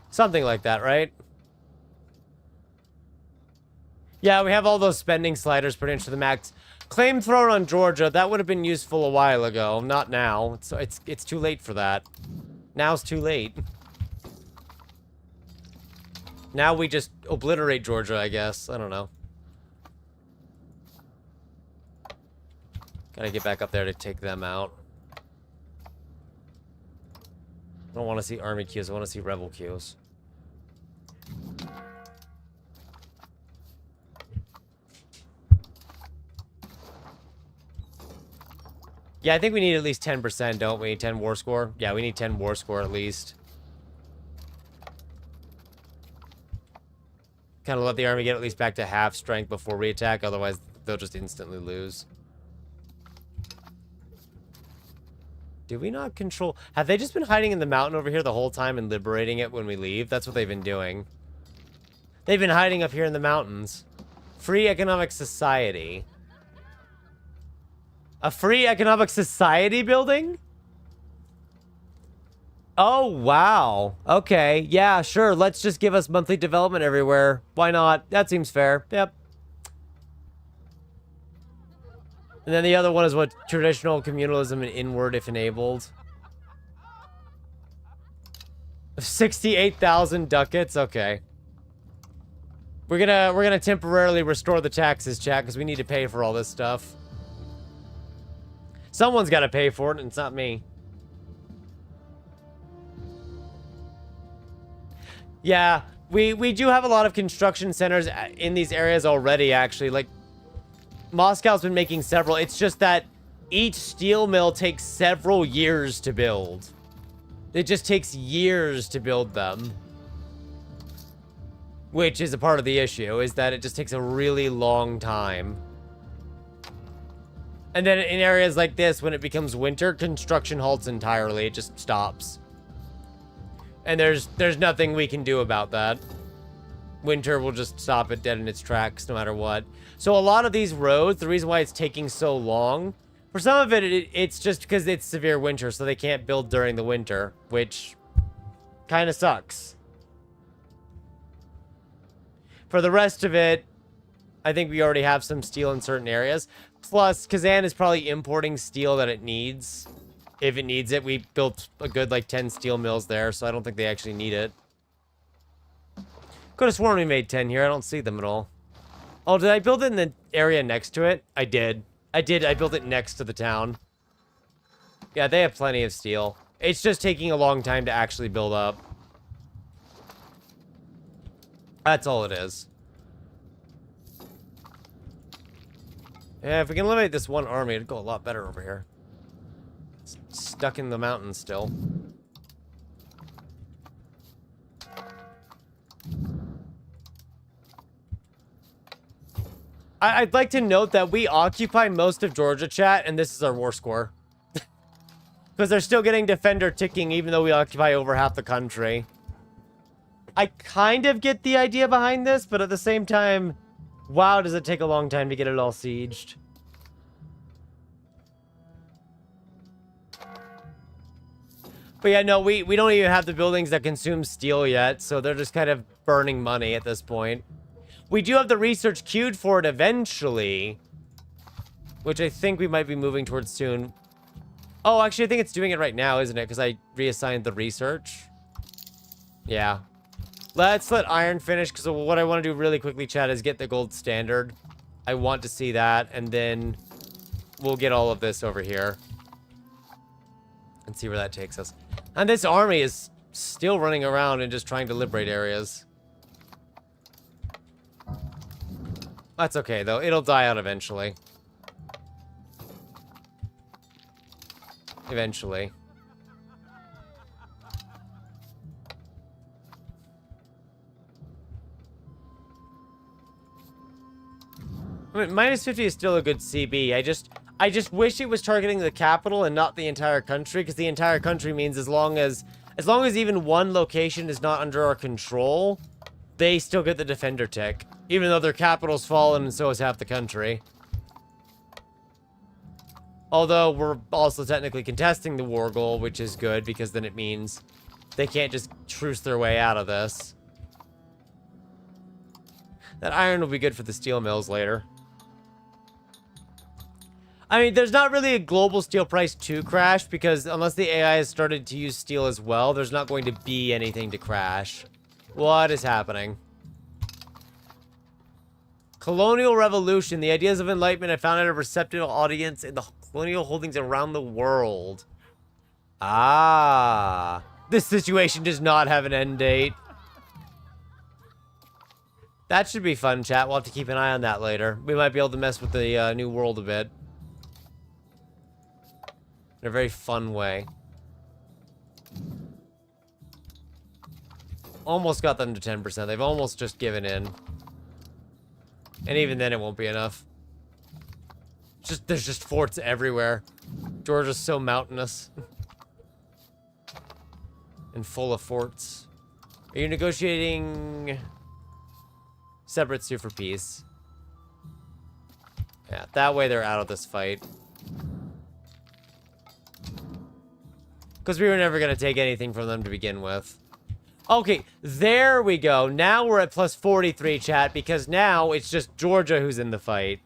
Something like that, right? Yeah, we have all those spending sliders pretty much to the max. Claim thrown on Georgia, that would have been useful a while ago. Not now. It's too late for that. Now's too late. Now we just obliterate Georgia, I guess. I don't know. Gotta get back up there to take them out. I don't want to see army queues. I want to see rebel queues. Yeah, I think we need at least 10%, don't we? 10 war score? Yeah, we need 10 war score at least. Kind of let the army get at least back to half strength before we attack, otherwise they'll just instantly lose. Do we not control... Have they just been hiding in the mountain over here the whole time and liberating it when we leave? That's what they've been doing. They've been hiding up here in the mountains. Free economic society. A free economic society building? Oh, wow. Okay. Yeah, sure. Let's just give us monthly development everywhere. Why not? That seems fair. Yep. And then the other one is what? Traditional communalism and inward if enabled. 68,000 ducats? Okay. We're gonna temporarily restore the taxes, chat, because we need to pay for all this stuff. Someone's got to pay for it, and it's not me. Yeah, we do have a lot of construction centers in these areas already, actually. Like, Moscow's been making several. It's just that each steel mill takes several years to build. It just takes years to build them. Which is a part of the issue, is that it just takes a really long time. And then in areas like this, when it becomes winter, construction halts entirely. It just stops. And there's nothing we can do about that. Winter will just stop it dead in its tracks no matter what. So a lot of these roads, the reason why it's taking so long, for some of it, it's just because it's severe winter, so they can't build during the winter, which kind of sucks. For the rest of it, I think we already have some steel in certain areas. Plus, Kazan is probably importing steel that it needs. If it needs it, we built a good, like, 10 steel mills there, so I don't think they actually need it. Could have sworn we made 10 here. I don't see them at all. Oh, did I build it in the area next to it? I did. I built it next to the town. Yeah, they have plenty of steel. It's just taking a long time to actually build up. That's all it is. Yeah, if we can eliminate this one army, it'd go a lot better over here. It's stuck in the mountains still. I'd like to note that we occupy most of Georgia, chat, and this is our war score. Because they're still getting defender ticking even though we occupy over half the country. I kind of get the idea behind this, but at the same time, wow, does it take a long time to get it all sieged. But yeah, no, we don't even have the buildings that consume steel yet, so they're just kind of burning money at this point. We do have the research queued for it eventually, which I think we might be moving towards soon. Oh, actually, I think it's doing it right now, isn't it? Because I reassigned the research. Yeah. Let's let iron finish, because what I want to do really quickly, chat, is get the gold standard. I want to see that, and then we'll get all of this over here. And see where that takes us. And this army is still running around and just trying to liberate areas. That's okay, though. It'll die out eventually. Eventually. I mean, minus 50 is still a good CB. I just wish it was targeting the capital and not the entire country, because the entire country means as long as even one location is not under our control, they still get the defender tick. Even though their capital's fallen and so is half the country. Although we're also technically contesting the war goal, which is good because then it means they can't just truce their way out of this. That iron will be good for the steel mills later. I mean, there's not really a global steel price to crash because unless the AI has started to use steel as well, there's not going to be anything to crash. What is happening? Colonial Revolution. The ideas of enlightenment have found a receptive audience in the colonial holdings around the world. Ah. This situation does not have an end date. That should be fun, chat. We'll have to keep an eye on that later. We might be able to mess with the new world a bit. In a very fun way. Almost got them to 10%. They've almost just given in. And even then, it won't be enough. There's just forts everywhere. Georgia's so mountainous. and full of forts. Are you negotiating separate sue for peace? Yeah, that way they're out of this fight. Because we were never going to take anything from them to begin with. Okay, there we go. Now we're at plus 43, chat, because now it's just Georgia who's in the fight.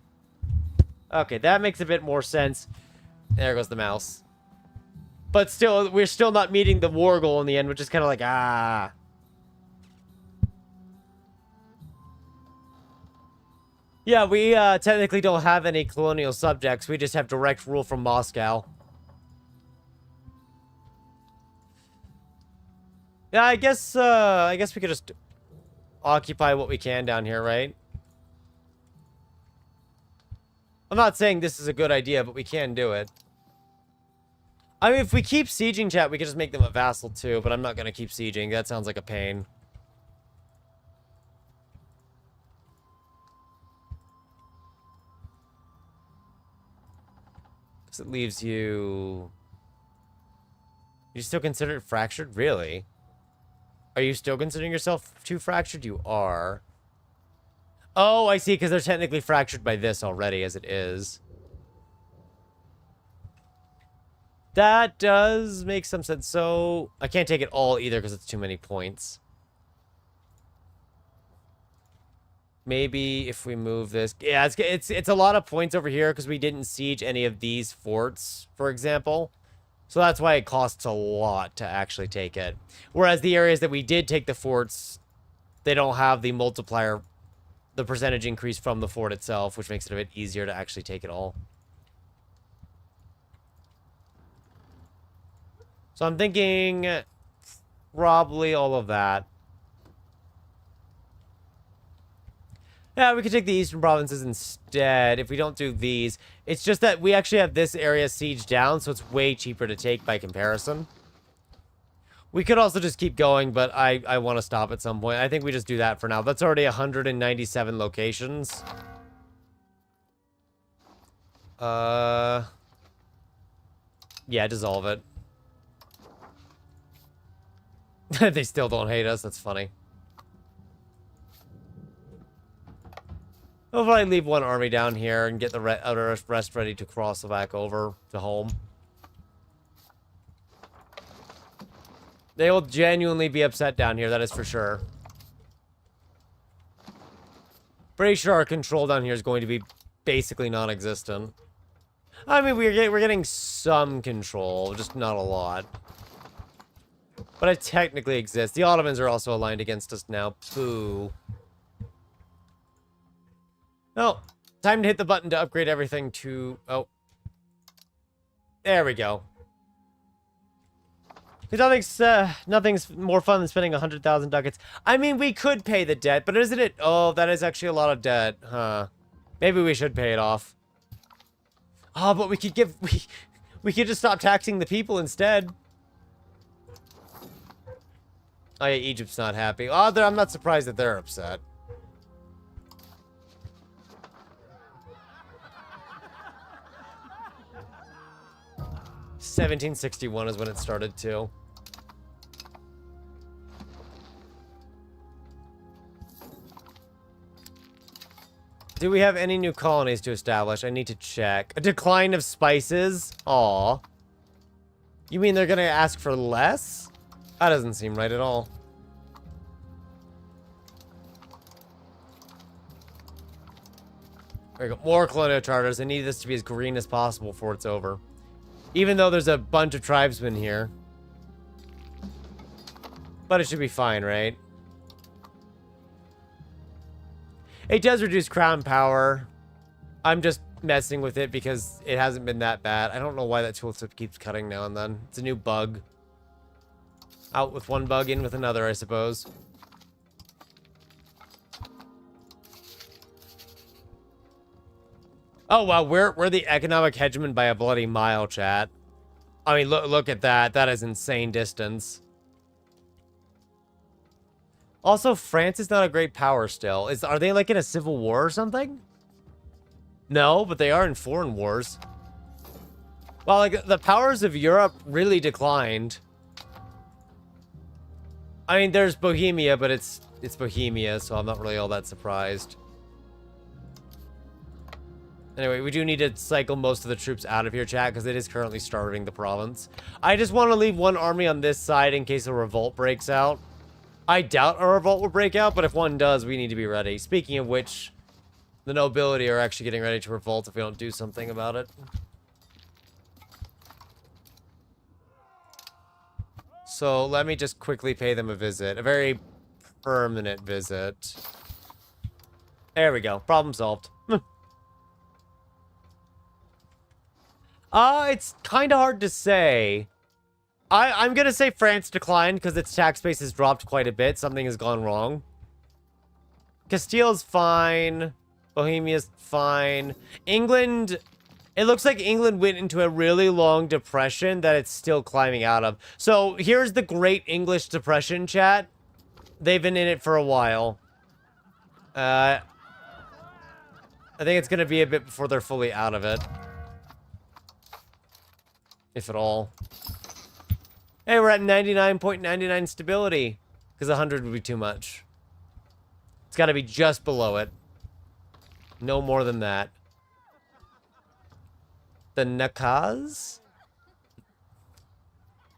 Okay, that makes a bit more sense. There goes the mouse. But still, we're still not meeting the war goal in the end, which is kind of like, ah. Yeah, we technically don't have any colonial subjects. We just have direct rule from Moscow. Yeah, I guess we could just occupy what we can down here, right? I'm not saying this is a good idea, but we can do it. I mean, if we keep sieging, chat, we could just make them a vassal too, but I'm not going to keep sieging. That sounds like a pain. Because it leaves you... You still consider it fractured? Really? Are you still considering yourself too fractured? You are. Oh, I see, because they're technically fractured by this already, as it is. That does make some sense. So, I can't take it all either, because it's too many points. Maybe if we move this... Yeah, it's a lot of points over here, because we didn't siege any of these forts, for example. So that's why it costs a lot to actually take it. Whereas the areas that we did take the forts, they don't have the multiplier, the percentage increase from the fort itself, which makes it a bit easier to actually take it all. So I'm thinking probably all of that. Yeah, we could take the eastern provinces instead if we don't do these. It's just that we actually have this area sieged down, so it's way cheaper to take by comparison. We could also just keep going, but I want to stop at some point. I think we just do that for now. That's already 197 locations. Yeah, dissolve it. They still don't hate us. That's funny. I'll probably leave one army down here and get the rest ready to cross back over to home. They will genuinely be upset down here, that is for sure. Pretty sure our control down here is going to be basically non-existent. I mean, we're getting some control, just not a lot. But it technically exists. The Ottomans are also aligned against us now. Boo. Oh, time to hit the button to upgrade everything to... Oh. There we go. Because nothing's more fun than spending 100,000 ducats. I mean, we could pay the debt, but isn't it... Oh, that is actually a lot of debt. Huh. Maybe we should pay it off. Oh, but we could give... We could just stop taxing the people instead. Oh, yeah, Egypt's not happy. Oh, I'm not surprised that they're upset. $1761 is when it started, too. Do we have any new colonies to establish? I need to check. A decline of spices? Aw. You mean they're gonna ask for less? That doesn't seem right at all. There we go. More colonial charters. I need this to be as green as possible before it's over. Even though there's a bunch of tribesmen here. But it should be fine, right? It does reduce crown power. I'm just messing with it because it hasn't been that bad. I don't know why that tooltip keeps cutting now and then. It's a new bug. Out with one bug, in with another, I suppose. Oh, wow, we're the economic hegemon by a bloody mile, chat. I mean, look at that. That is insane distance. Also, France is not a great power still. Are they, like, in a civil war or something? No, but they are in foreign wars. Well, like, the powers of Europe really declined. I mean, there's Bohemia, but it's Bohemia, so I'm not really all that surprised. Anyway, we do need to cycle most of the troops out of here, chat, because it is currently starving the province. I just want to leave one army on this side in case a revolt breaks out. I doubt a revolt will break out, but if one does, we need to be ready. Speaking of which, the nobility are actually getting ready to revolt if we don't do something about it. So let me just quickly pay them a visit. A very permanent visit. There we go. Problem solved. It's kind of hard to say. I'm gonna say France declined because its tax base has dropped quite a bit. Something has gone wrong. Castile's fine. Bohemia's fine. England... It looks like England went into a really long depression that it's still climbing out of. So, here's the Great English Depression, chat. They've been in it for a while. I think it's gonna be a bit before they're fully out of it. If at all. Hey, we're at 99.99 stability. Because 100 would be too much. It's got to be just below it. No more than that. The Nakaz?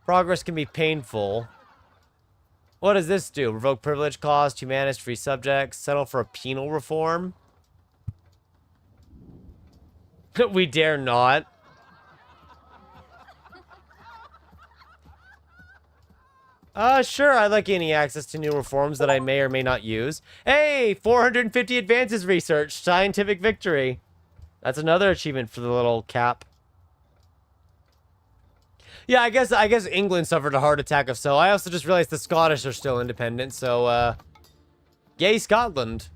Progress can be painful. What does this do? Revoke privilege cost, humanist, free subjects, settle for a penal reform? We dare not. Sure, I'd like any access to new reforms that I may or may not use. Hey, 450 advances research, scientific victory. That's another achievement for the little cap. Yeah, I guess England suffered a heart attack of so. I also just realized the Scottish are still independent, so, yay, Scotland.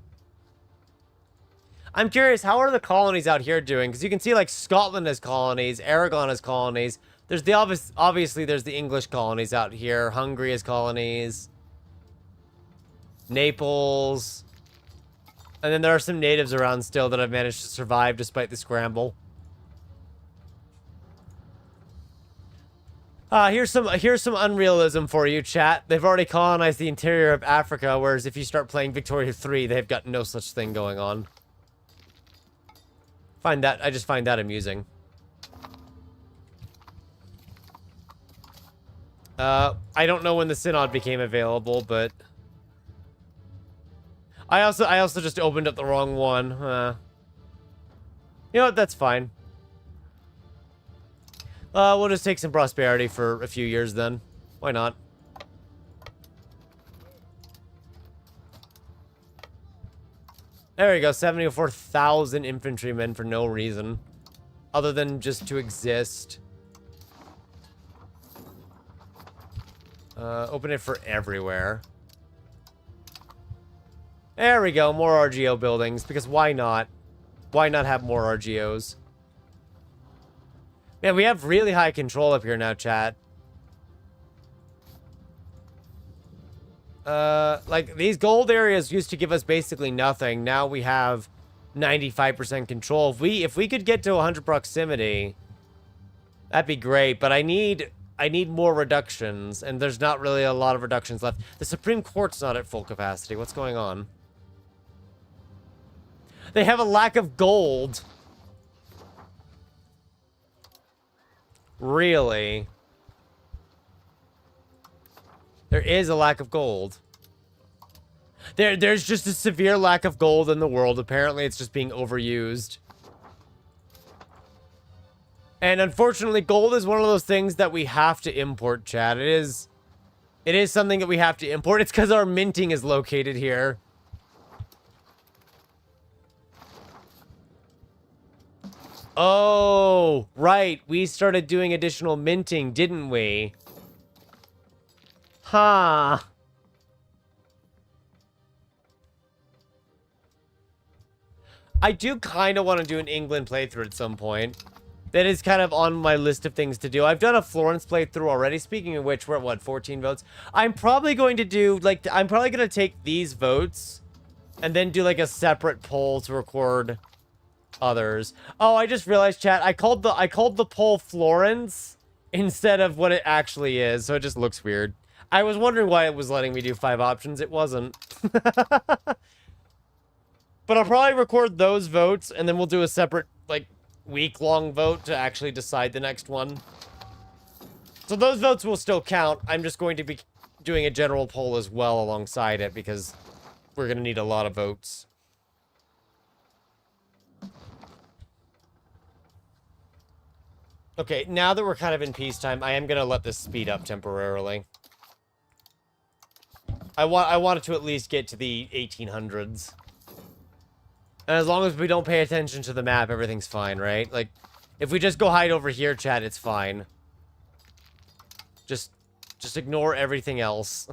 I'm curious, how are the colonies out here doing? Because you can see, like, Scotland has colonies, Aragon has colonies. There's the obviously there's the English colonies out here. Hungary has colonies. Naples. And then there are some natives around still that have managed to survive despite the scramble. Here's some unrealism for you, chat. They've already colonized the interior of Africa, whereas if you start playing Victoria 3, they've got no such thing going on. I just find that amusing. I don't know when the Synod became available, but... I also just opened up the wrong one. You know what, that's fine. We'll just take some prosperity for a few years then. Why not? There we go, 74,000 infantrymen for no reason. Other than just to exist. Open it for everywhere. There we go, more RGO buildings, because why not? Why not have more RGOs? Man, we have really high control up here now, chat. Like, these gold areas used to give us basically nothing. Now we have 95% control. If we could get to 100 proximity, that'd be great, but I need more reductions, and there's not really a lot of reductions left. The Supreme Court's not at full capacity. What's going on? They have a lack of gold. Really? There is a lack of gold. There's just a severe lack of gold in the world. Apparently, it's just being overused. And unfortunately, gold is one of those things that we have to import, chat. It is something that we have to import. It's because our minting is located here. Oh, right. We started doing additional minting, didn't we? Huh. I do kind of want to do an England playthrough at some point. That is kind of on my list of things to do. I've done a Florence playthrough already. Speaking of which, we're at, what, 14 votes? I'm probably going to do, like, I'm probably going to take these votes and then do, like, a separate poll to record others. Oh, I just realized, chat, I called the poll Florence instead of what it actually is, so it just looks weird. I was wondering why it was letting me do 5 options. It wasn't. But I'll probably record those votes, and then we'll do a separate, like, week-long vote to actually decide the next one. So those votes will still count. I'm just going to be doing a general poll as well alongside it, because we're going to need a lot of votes. Okay, now that we're kind of in peacetime, I am going to let this speed up temporarily. I want it to at least get to the 1800s. And as long as we don't pay attention to the map, everything's fine, right? Like, if we just go hide over here, chat, it's fine. Just ignore everything else.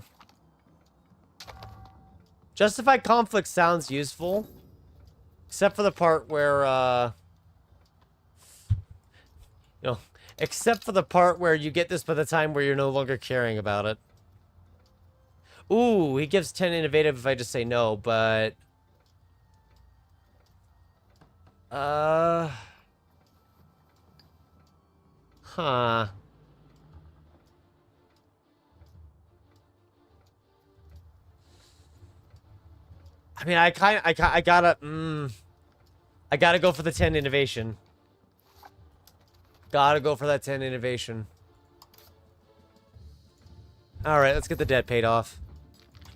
Justified conflict sounds useful. Except for the part where, you know, except for the part where you get this by the time where you're no longer caring about it. Ooh, he gives 10 innovative if I just say no, but... Huh. I mean, I gotta go for the 10 innovation. Gotta go for that 10 innovation. Alright, let's get the debt paid off.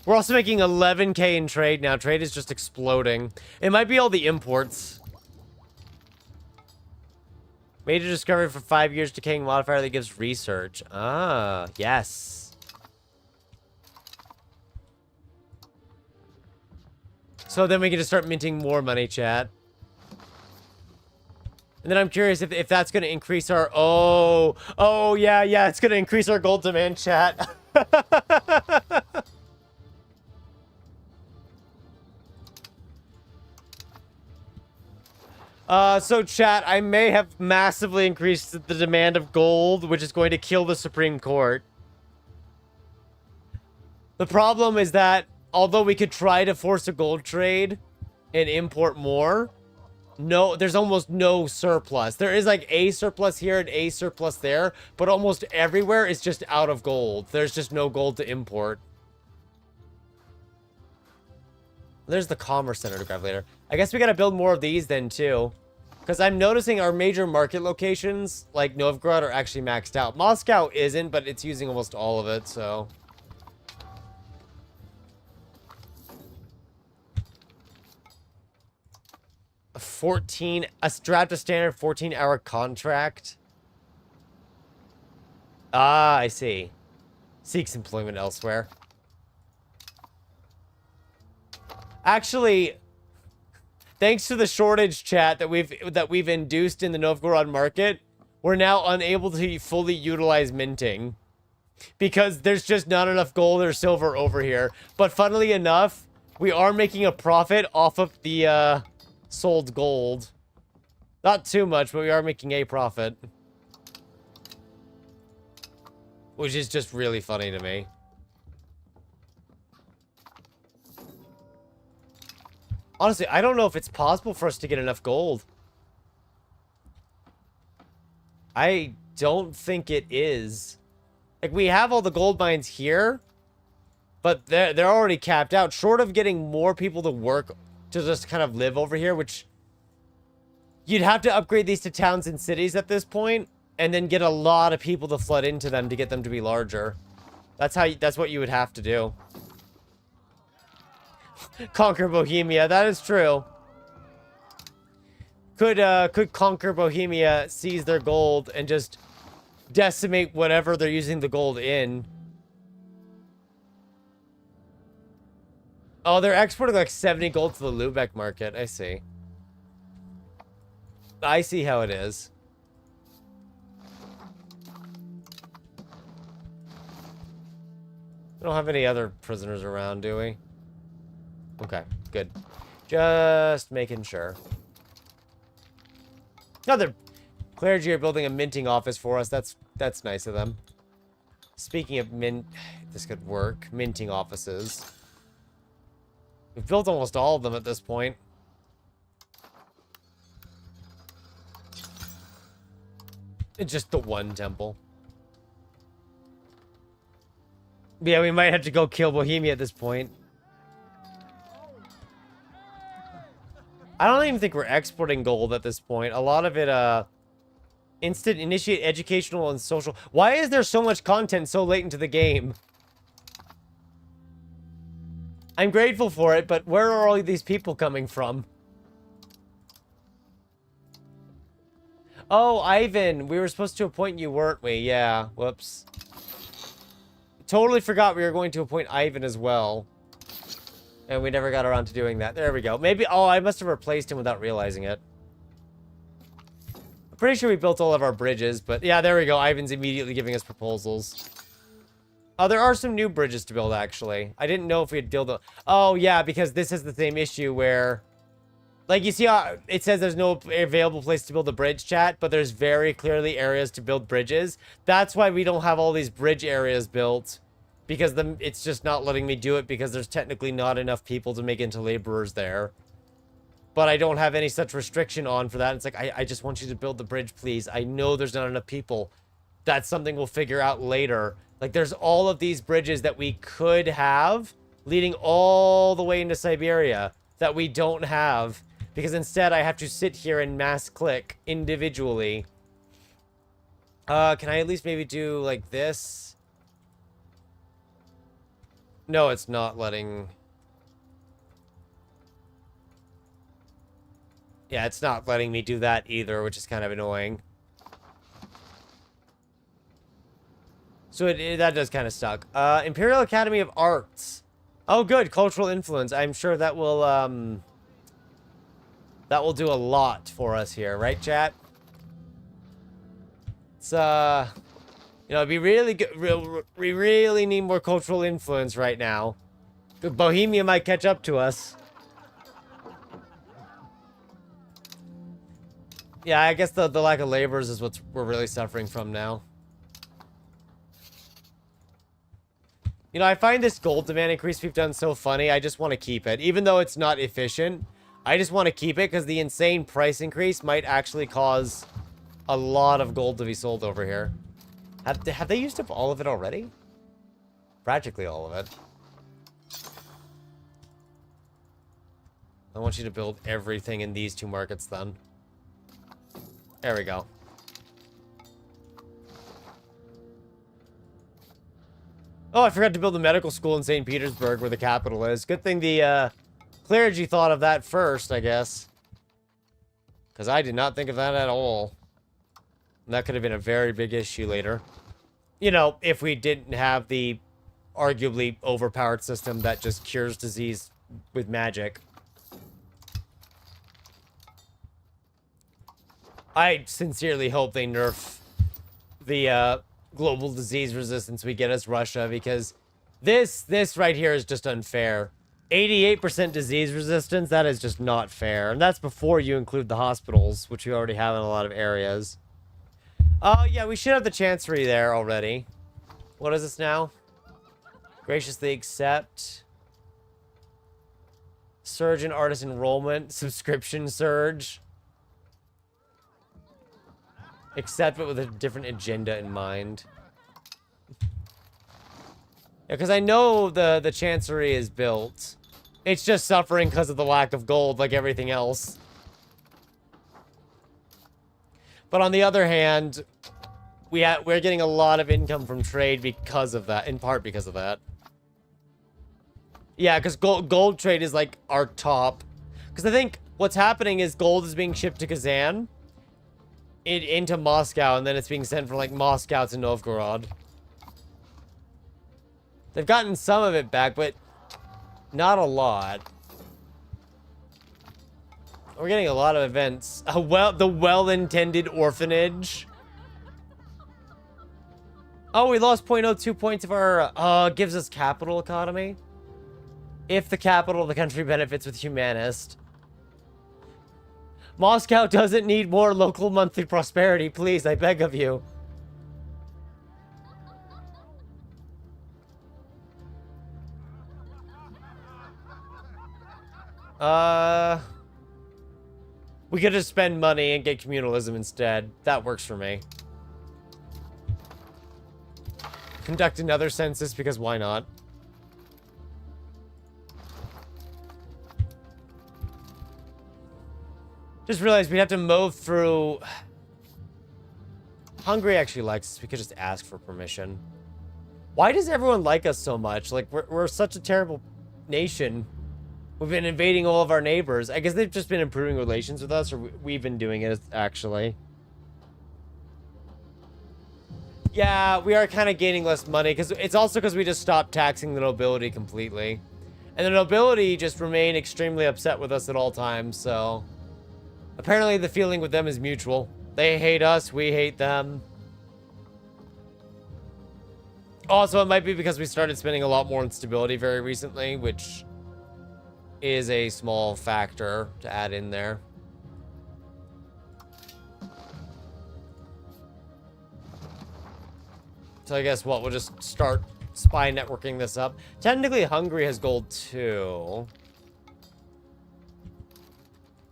We're also making 11k in trade now. Trade is just exploding. It might be all the imports. Major discovery for 5 years, decaying modifier that gives research. Ah, yes. So then we can just start minting more money, chat. And then I'm curious if that's going to increase our... Oh, yeah, it's going to increase our gold demand, chat. So chat, I may have massively increased the demand of gold, which is going to kill the Supreme Court. The problem is that, although we could try to force a gold trade and import more, no, there's almost no surplus. There is like a surplus here and a surplus there, but almost everywhere is just out of gold. There's just no gold to import. There's the Commerce Center to grab later. I guess we gotta build more of these then, too. Because I'm noticing our major market locations, like Novgorod, are actually maxed out. Moscow isn't, but it's using almost all of it, so... A draft a standard 14-hour contract? Ah, I see. Seeks employment elsewhere. Actually, thanks to the shortage, chat, that we've induced in the Novgorod market, we're now unable to fully utilize minting because there's just not enough gold or silver over here. But funnily enough, we are making a profit off of the sold gold. Not too much, but we are making a profit, which is just really funny to me. Honestly, I don't know if it's possible for us to get enough gold. I don't think it is. Like, we have all the gold mines here, but they're already capped out. Short of getting more people to work to just kind of live over here, which you'd have to upgrade these to towns and cities at this point, and then get a lot of people to flood into them to get them to be larger. That's what you would have to do. Conquer Bohemia, that is true. Could Conquer Bohemia seize their gold and just decimate whatever they're using the gold in? Oh, they're exporting like 70 gold to the Lubeck market. I see. I see how it is. We don't have any other prisoners around, do we? Okay, good. Just making sure. Another clergy are building a minting office for us. That's nice of them. Speaking of this could work. Minting offices. We've built almost all of them at this point. It's just the one temple. Yeah, we might have to go kill Bohemia at this point. I don't even think we're exporting gold at this point. A lot of it, instant initiate educational and social. Why is there so much content so late into the game? I'm grateful for it, but where are all these people coming from? Oh, Ivan, we were supposed to appoint you, weren't we? Yeah, whoops. Totally forgot we were going to appoint Ivan as well. And we never got around to doing that. There we go. Maybe, oh, I must have replaced him without realizing it. I'm pretty sure we built all of our bridges, but yeah, there we go. Ivan's immediately giving us proposals. Oh, there are some new bridges to build, actually. I didn't know if we had built them. Oh, yeah, because this is the same issue where... Like, you see how it says there's no available place to build a bridge, chat, but there's very clearly areas to build bridges. That's why we don't have all these bridge areas built. Because it's just not letting me do it because there's technically not enough people to make into laborers there. But I don't have any such restriction on for that. It's like, I just want you to build the bridge, please. I know there's not enough people. That's something we'll figure out later. Like, there's all of these bridges that we could have leading all the way into Siberia that we don't have. Because instead, I have to sit here and mass click individually. Can I at least maybe do like this? No, it's not letting... Yeah, it's not letting me do that either, which is kind of annoying. So that does kind of suck. Imperial Academy of Arts. Oh, good. Cultural influence. I'm sure that will, that will do a lot for us here, right, chat? It's, you know, it'd be really good. We really need more cultural influence right now. Bohemia might catch up to us. Yeah, I guess the lack of laborers is what we're really suffering from now. You know, I find this gold demand increase we've done so funny. I just want to keep it. Even though it's not efficient, I just want to keep it because the insane price increase might actually cause a lot of gold to be sold over here. Have they used up all of it already? Practically all of it. I want you to build everything in these two markets then. There we go. Oh, I forgot to build a medical school in St. Petersburg where the capital is. Good thing the clergy thought of that first, I guess. Because I did not think of that at all. And that could have been a very big issue later. You know, if we didn't have the arguably overpowered system that just cures disease with magic. I sincerely hope they nerf the global disease resistance we get as Russia, because this right here is just unfair. 88% disease resistance, that is just not fair. And that's before you include the hospitals, which we already have in a lot of areas. Oh, yeah, we should have the chancery there already. What is this now? Graciously accept. Surge in artist enrollment. Subscription surge. Accept it with a different agenda in mind. Yeah, because I know the chancery is built. It's just suffering because of the lack of gold like everything else. But on the other hand, we're getting a lot of income from trade because of that, in part because of that. Yeah, because gold trade is like our top. Because I think what's happening is gold is being shipped to Kazan, into Moscow, and then it's being sent from like Moscow to Novgorod. They've gotten some of it back, but not a lot. We're getting a lot of events. The well-intended orphanage. Oh, we lost 0.02 points of our, gives us capital economy. If the capital of the country benefits with humanist. Moscow doesn't need more local monthly prosperity, please, I beg of you. We could just spend money and get communalism instead. That works for me. conduct another census, because why not? Just realized we'd have to move through... Hungary actually likes us. We could just ask for permission. Why does everyone like us so much? Like, we're such a terrible nation. We've been invading all of our neighbors. I guess they've just been improving relations with us, or we've been doing it, actually. Yeah, we are kind of gaining less money, because it's also because we just stopped taxing the nobility completely. And the nobility just remain extremely upset with us at all times, so... Apparently the feeling with them is mutual. They hate us, we hate them. Also, it might be because we started spending a lot more on stability very recently, which is a small factor to add in there. So I guess what, we'll just start spy networking this up. Technically, Hungary has gold too.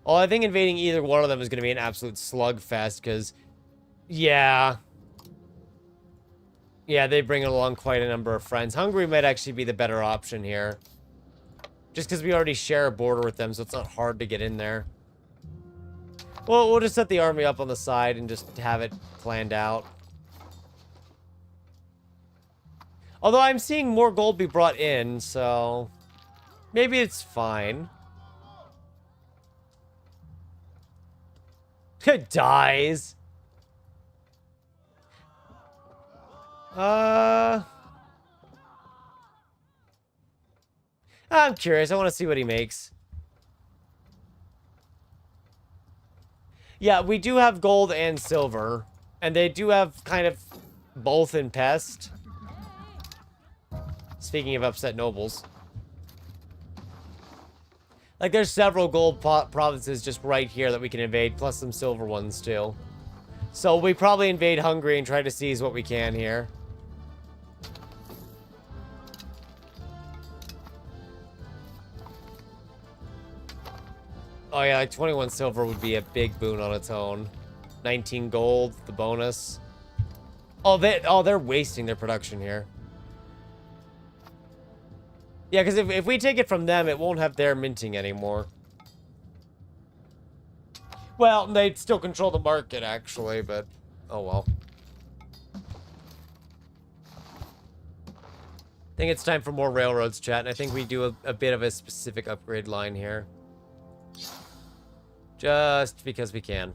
Well, I think invading either one of them is going to be an absolute slugfest, because, yeah. Yeah, they bring along quite a number of friends. Hungary might actually be the better option here. Just because we already share a border with them, so it's not hard to get in there. Well, we'll just set the army up on the side and just have it planned out. Although I'm seeing more gold be brought in, so... maybe it's fine. It dies. I'm curious. I want to see what he makes. Yeah, we do have gold and silver. And they do have kind of both in pest. Speaking of upset nobles. Like, there's several gold provinces just right here that we can invade, plus some silver ones, too. So, we probably invade Hungary and try to seize what we can here. Oh, yeah, like 21 silver would be a big boon on its own. 19 gold, the bonus. Oh, they're wasting their production here. Yeah, because if we take it from them, it won't have their minting anymore. Well, they'd still control the market, actually, but... oh, well. I think it's time for more railroads, chat, and I think we do a bit of a specific upgrade line here. Just because we can.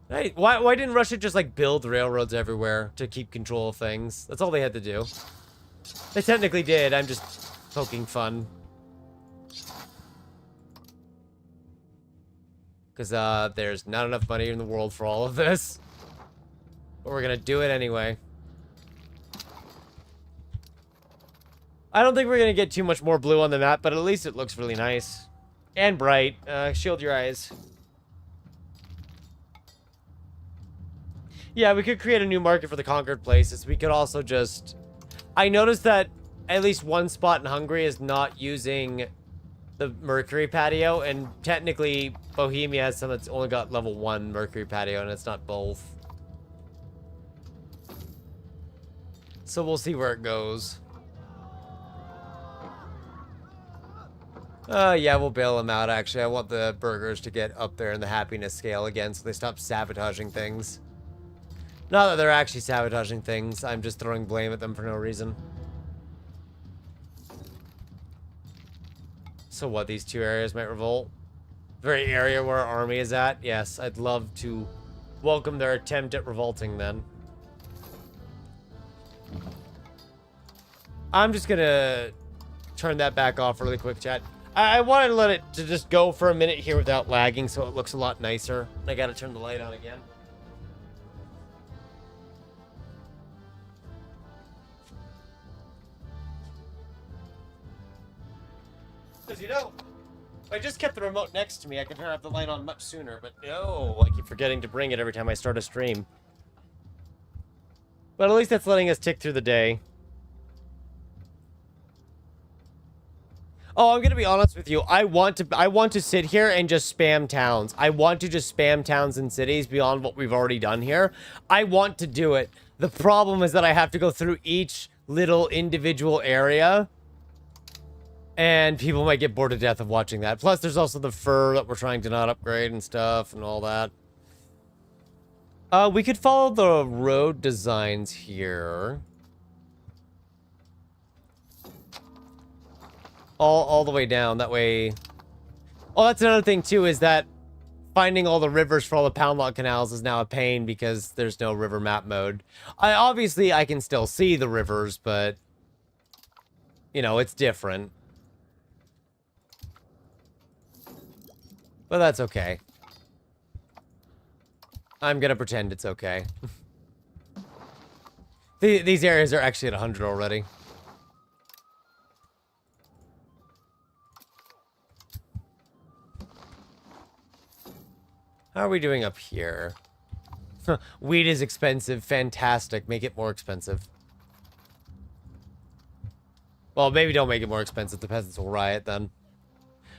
Hey, why didn't Russia just, like, build railroads everywhere to keep control of things? That's all they had to do. They technically did, I'm just poking fun. Because, there's not enough money in the world for all of this. But we're gonna do it anyway. I don't think we're gonna get too much more blue on the map, but at least it looks really nice. And bright. Shield your eyes. Yeah, we could create a new market for the conquered places. We could also just... I noticed that at least one spot in Hungary is not using the Mercury patio, and technically Bohemia has some that's only got level 1 Mercury patio, and it's not both. So we'll see where it goes. Yeah, we'll bail them out, actually. I want the burgers to get up there in the happiness scale again, so they stop sabotaging things. Not that they're actually sabotaging things, I'm just throwing blame at them for no reason. So what, these two areas might revolt? The very area where our army is at? Yes, I'd love to welcome their attempt at revolting then. I'm just gonna turn that back off really quick, chat. I wanted to let it to just go for a minute here without lagging so it looks a lot nicer. I gotta turn the light on again. Because, you know, if I just kept the remote next to me, I could have the light on much sooner, but no, I keep forgetting to bring it every time I start a stream. But at least that's letting us tick through the day. Oh, I'm gonna be honest with you. I want to sit here and just spam towns. I want to just spam towns and cities beyond what we've already done here. I want to do it. The problem is that I have to go through each little individual area. And people might get bored to death of watching that. Plus, there's also the fur that we're trying to not upgrade and stuff and all that. We could follow the road designs here. All the way down, that way... Oh, that's another thing, too, is that finding all the rivers for all the Pound Lock canals is now a pain because there's no river map mode. Obviously, I can still see the rivers, but... You know, it's different. But that's okay. I'm gonna pretend it's okay. These areas are actually at 100 already. How are we doing up here? Weed is expensive. Fantastic. Make it more expensive. Well, maybe don't make it more expensive. The peasants will riot then.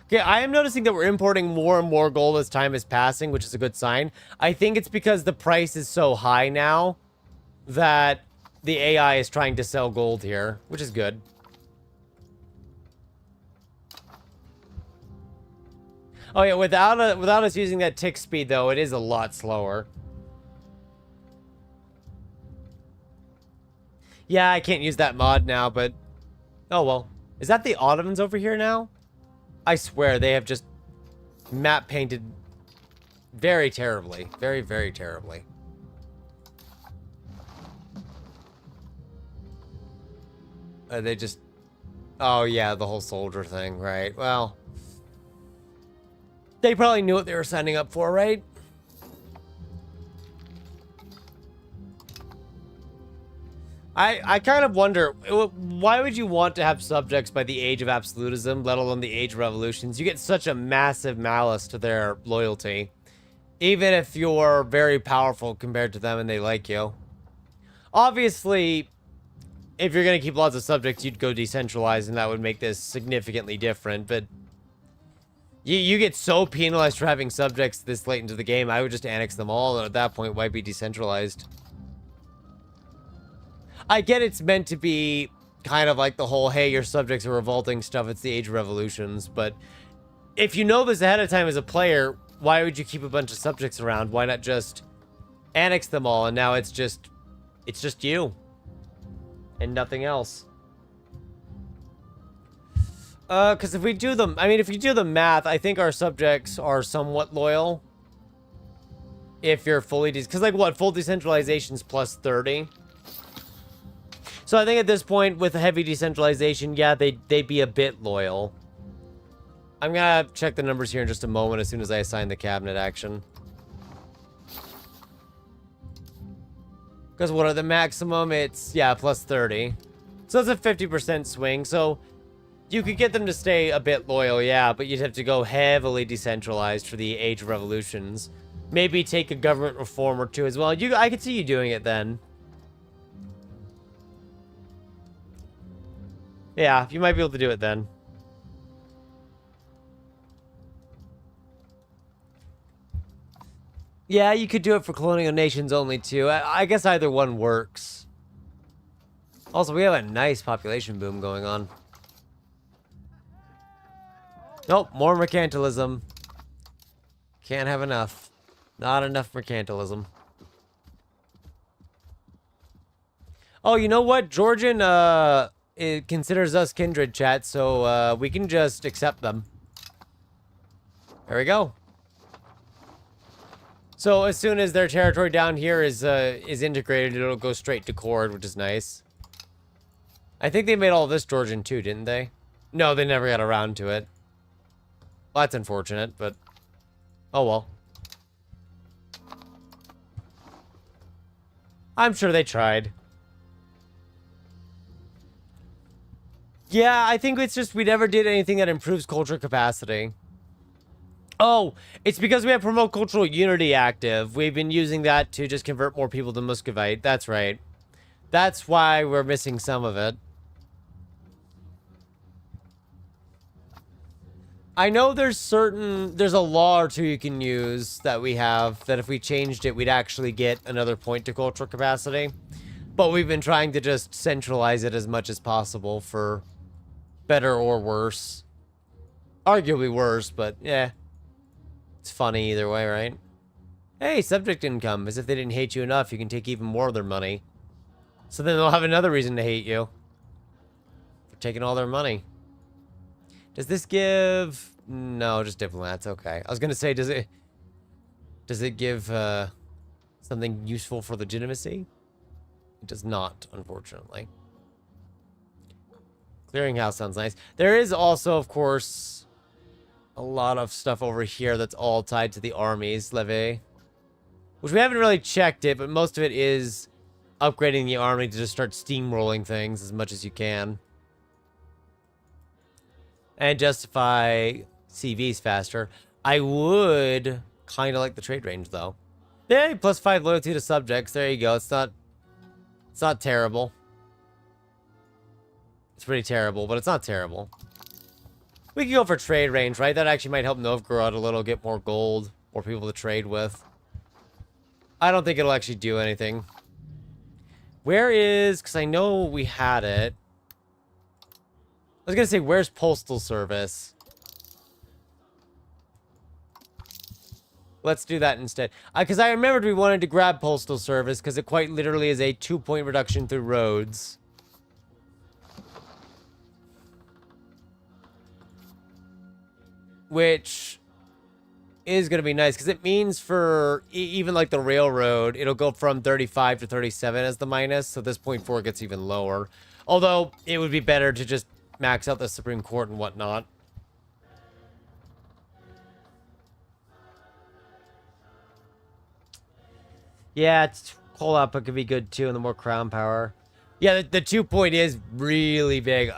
Okay, I am noticing that we're importing more and more gold as time is passing, which is a good sign. I think it's because the price is so high now that the AI is trying to sell gold here, which is good. Oh yeah, without us using that tick speed though, it is a lot slower. Yeah, I can't use that mod now, but oh well. Is that the Ottomans over here now? I swear they have just map painted very terribly. Very, very terribly. They just... Oh yeah, the whole soldier thing, right? Well... They probably knew what they were signing up for, right? I kind of wonder, why would you want to have subjects by the age of absolutism, let alone the age of revolutions? You get such a massive malice to their loyalty. Even if you're very powerful compared to them and they like you. Obviously, if you're going to keep lots of subjects, you'd go decentralized and that would make this significantly different, but... You get so penalized for having subjects this late into the game, I would just annex them all, and at that point, why be decentralized? I get it's meant to be kind of like the whole, hey, your subjects are revolting stuff, it's the age of revolutions, but if you know this ahead of time as a player, why would you keep a bunch of subjects around? Why not just annex them all, and now it's just you. And nothing else. Because if we do the... I mean, if you do the math, I think our subjects are somewhat loyal. If you're fully... Because, like, what? Full decentralization's plus 30. So I think at this point, with heavy decentralization, yeah, they'd be a bit loyal. I'm gonna check the numbers here in just a moment as soon as I assign the cabinet action. Because what are the maximum? It's, yeah, plus 30. So that's a 50% swing, so... You could get them to stay a bit loyal, yeah, but you'd have to go heavily decentralized for the Age of Revolutions. Maybe take a government reform or two as well. I could see you doing it then. Yeah, you might be able to do it then. Yeah, you could do it for colonial nations only too. I guess either one works. Also, we have a nice population boom going on. Nope, more mercantilism. Can't have enough. Not enough mercantilism. Oh, you know what? Georgian, it considers us kindred, chat, so, we can just accept them. There we go. So, as soon as their territory down here is integrated, it'll go straight to Cord, which is nice. I think they made all this Georgian, too, didn't they? No, they never got around to it. Well, that's unfortunate, but... Oh, well. I'm sure they tried. Yeah, I think it's just we never did anything that improves culture capacity. Oh, it's because we have Promote Cultural Unity active. We've been using that to just convert more people to Muscovite. That's right. That's why we're missing some of it. I know there's a law or two you can use that we have that if we changed it, we'd actually get another point to cultural capacity. But we've been trying to just centralize it as much as possible for better or worse. Arguably worse, but yeah. It's funny either way, right? Hey, subject income. As if they didn't hate you enough, you can take even more of their money. So then they'll have another reason to hate you. For taking all their money. Does this give... No, just diplomats. Okay. I was gonna say, does it give something useful for legitimacy? It does not, unfortunately. Clearinghouse sounds nice. There is also, of course, a lot of stuff over here that's all tied to the armies levy. Which we haven't really checked it, but most of it is upgrading the army to just start steamrolling things as much as you can. And justify CVs faster. I would kind of like the trade range, though. Yeah, +5 loyalty to subjects. There you go. It's not terrible. It's pretty terrible, but it's not terrible. We could go for trade range, right? That actually might help Novgorod a little, get more gold, more people to trade with. I don't think it'll actually do anything. Where is... Because I know we had it. I was going to say, where's Postal Service? Let's do that instead. Because I remembered we wanted to grab Postal Service because it quite literally is a 2-point reduction through roads. Which is going to be nice because it means for even like the railroad, it'll go from 35 to 37 as the minus. So this 0.4 gets even lower. Although it would be better to just max out the Supreme Court and whatnot. Yeah, it's coal output could be good too, and the more crown power. Yeah, the 2-point is really big.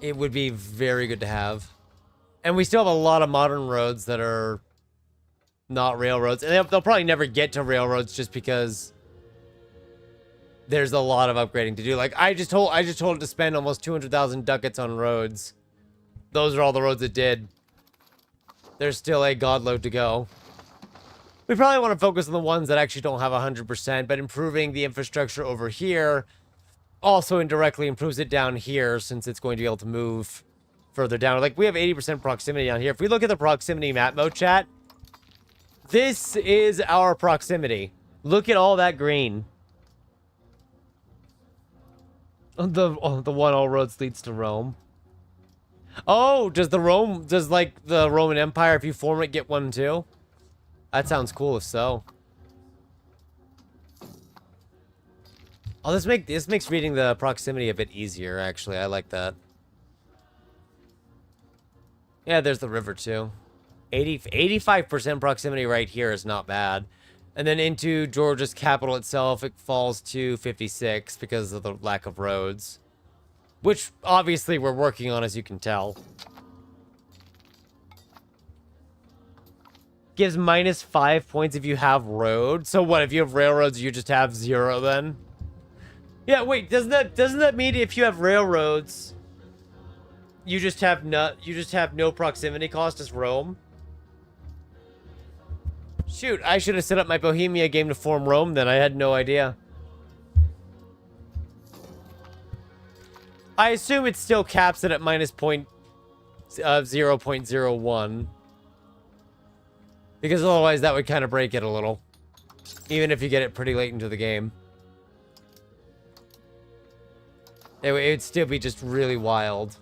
It would be very good to have. And we still have a lot of modern roads that are not railroads. And they'll probably never get to railroads just because there's a lot of upgrading to do. Like, I just told it to spend almost 200,000 ducats on roads. Those are all the roads it did. There's still a godload to go. We probably want to focus on the ones that actually don't have 100%, but improving the infrastructure over here also indirectly improves it down here since it's going to be able to move further down. Like, we have 80% proximity down here. If we look at the proximity map mode, chat, this is our proximity. Look at all that green. The one all roads leads to Rome. Oh, does the Roman Empire, if you form it, get one too? That sounds cool if so. Oh, this makes reading the proximity a bit easier, actually. I like that. Yeah, there's the river too. 85% proximity right here is not bad. And then into Georgia's capital itself, it falls to 56 because of the lack of roads. Which, obviously, we're working on, as you can tell. Gives -5 points if you have roads. So what, if you have railroads, you just have 0 then? Yeah, wait, doesn't that mean if you have railroads, you just have no proximity cost as Rome? Shoot, I should have set up my Bohemia game to form Rome then. I had no idea. I assume it still caps it at -0.01. Because otherwise that would kind of break it a little. Even if you get it pretty late into the game. It would still be just really wild.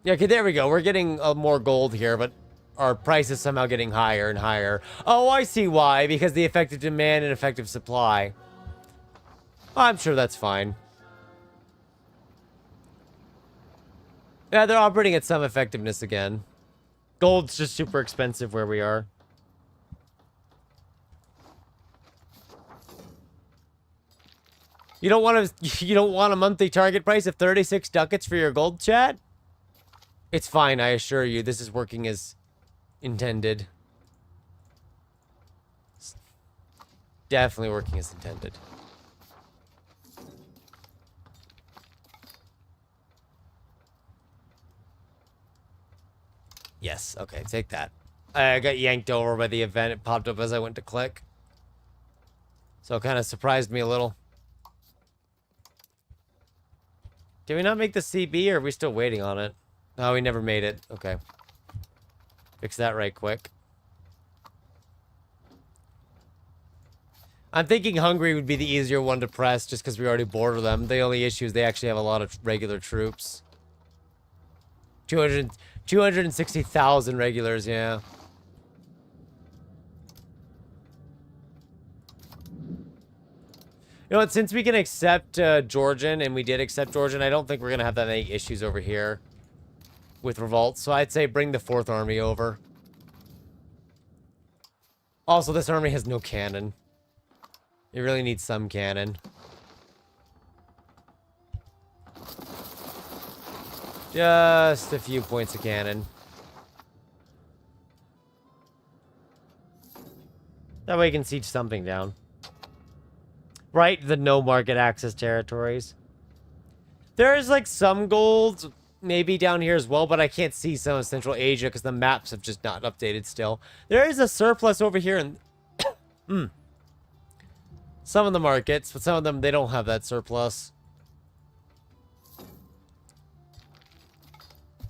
Yeah, okay, there we go. We're getting more gold here, but our price is somehow getting higher and higher. Oh, I see why. Because the effective demand and effective supply. I'm sure that's fine. Yeah, they're operating at some effectiveness again. Gold's just super expensive where we are. You don't want a monthly target price of 36 ducats for your gold, chat? It's fine, I assure you. This is working as intended. It's definitely working as intended. Yes, okay, take that. I got yanked over by the event. It popped up as I went to click. So it kind of surprised me a little. Did we not make the CB, or are we still waiting on it? No, we never made it. Okay. Fix that right quick. I'm thinking Hungary would be the easier one to press, just because we already border them. The only issue is they actually have a lot of regular troops. 260,000 regulars, yeah. You know what, since we can accept Georgian, and we did accept Georgian, I don't think we're going to have that many issues over here with revolt. So I'd say bring the 4th Army over. Also, this army has no cannon. It really needs some cannon. Just a few points of cannon. That way you can siege something down. Right, the no market access territories. There's like some gold maybe down here as well, but I can't see some in Central Asia because the maps have just not updated still. There is a surplus over here in some of the markets, but some of them, they don't have that surplus.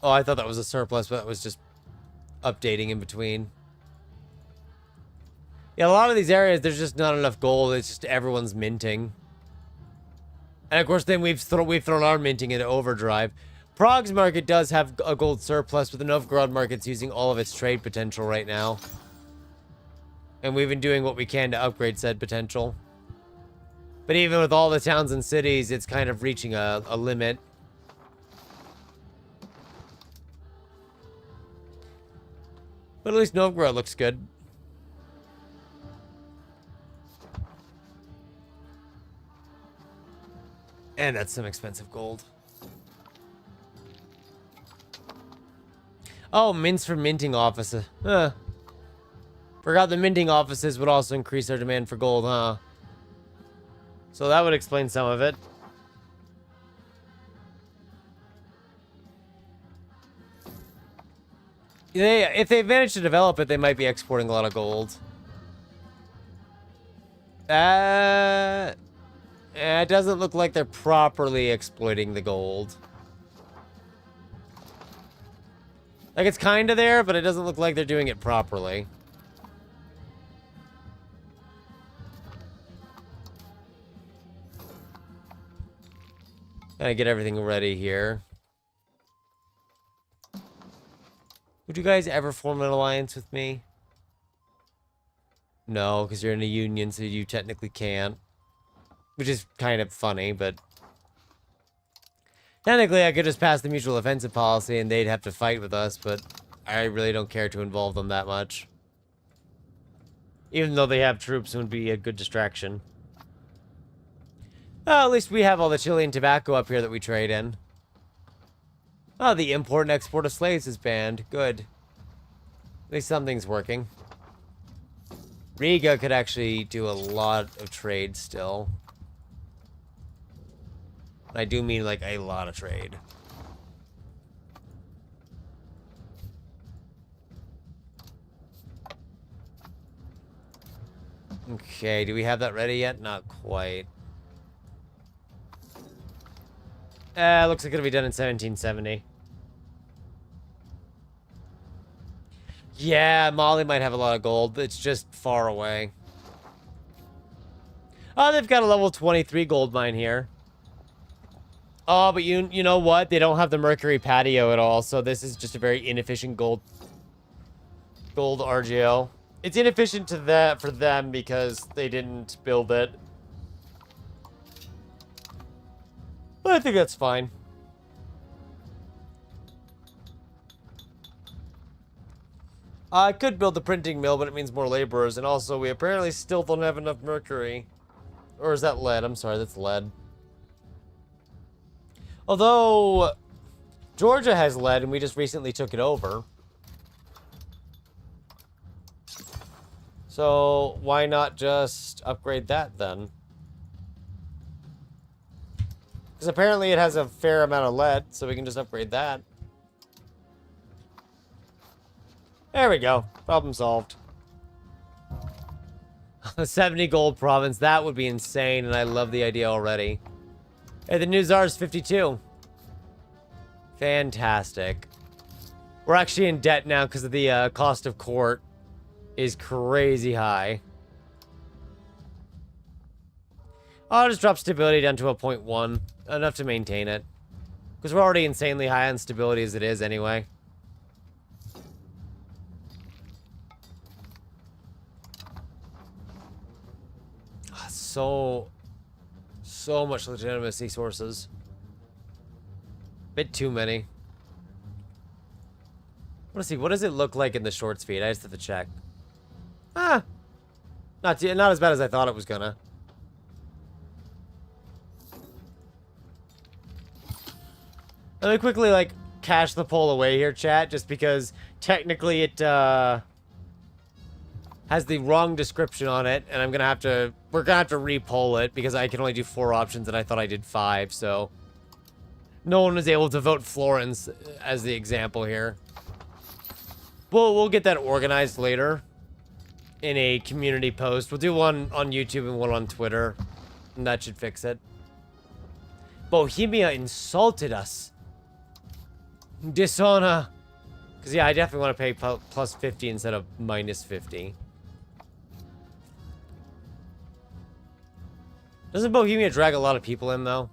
Oh, I thought that was a surplus, but that was just updating in between. Yeah, a lot of these areas, there's just not enough gold. It's just everyone's minting. And of course, then we've thrown our minting into overdrive. Prague's market does have a gold surplus, but the Novgorod market's using all of its trade potential right now. And we've been doing what we can to upgrade said potential. But even with all the towns and cities, it's kind of reaching a limit. But at least Novgorod looks good. And that's some expensive gold. Oh, mints for minting offices. Forgot the minting offices would also increase our demand for gold, huh? So that would explain some of it. If they manage to develop it, they might be exporting a lot of gold. It doesn't look like they're properly exploiting the gold. Like, it's kind of there, but it doesn't look like they're doing it properly. Gotta get everything ready here. Would you guys ever form an alliance with me? No, because you're in a union, so you technically can't. Which is kind of funny, but... Technically, I could just pass the mutual offensive policy and they'd have to fight with us, but I really don't care to involve them that much. Even though they have troops, it would be a good distraction. Oh, at least we have all the Chilean tobacco up here that we trade in. Oh, the import and export of slaves is banned. Good. At least something's working. Riga could actually do a lot of trade still. I do mean, like, a lot of trade. Okay, do we have that ready yet? Not quite. Looks like it'll be done in 1770. Yeah, Mali might have a lot of gold. It's just far away. Oh, they've got a level 23 gold mine here. Oh, but you know what? They don't have the Mercury patio at all, so this is just a very inefficient gold RGO. It's inefficient for them because they didn't build it. But I think that's fine. I could build the printing mill, but it means more laborers, and also we apparently still don't have enough mercury. Or is that lead? I'm sorry, that's lead. Although, Georgia has lead, and we just recently took it over. So, why not just upgrade that, then? Because apparently it has a fair amount of lead, so we can just upgrade that. There we go. Problem solved. 70 gold province. That would be insane, and I love the idea already. Hey, the new Tsar's 52. Fantastic. We're actually in debt now because of the cost of court is crazy high. I'll just drop stability down to a 0.1. Enough to maintain it. Because we're already insanely high on stability as it is anyway. So much legitimacy sources. Bit too many. I want to see, what does it look like in the short speed? I just have to check. Not as bad as I thought it was gonna. Let me quickly, like, cache the poll away here, chat, just because technically it, has the wrong description on it, and we're gonna have to re-poll it, because I can only do 4 options, and I thought I did 5, so... No one was able to vote Florence as the example here. We'll get that organized later in a community post. We'll do one on YouTube and one on Twitter, and that should fix it. Bohemia insulted us. Dishonor. Because, yeah, I definitely want to pay plus 50 instead of minus 50. Doesn't Bohemia drag a lot of people in, though?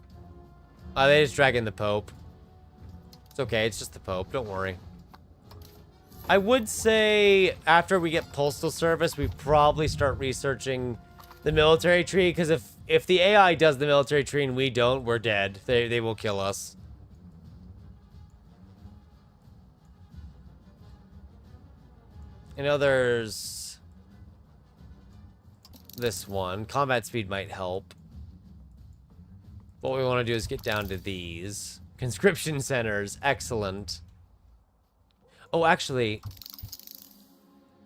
They just drag in the Pope. It's okay, it's just the Pope, don't worry. I would say after we get postal service, we probably start researching the military tree, because if the AI does the military tree and we don't, we're dead. They will kill us. You know, there's this one. Combat speed might help. What we want to do is get down to these. Conscription centers. Excellent. Oh, actually,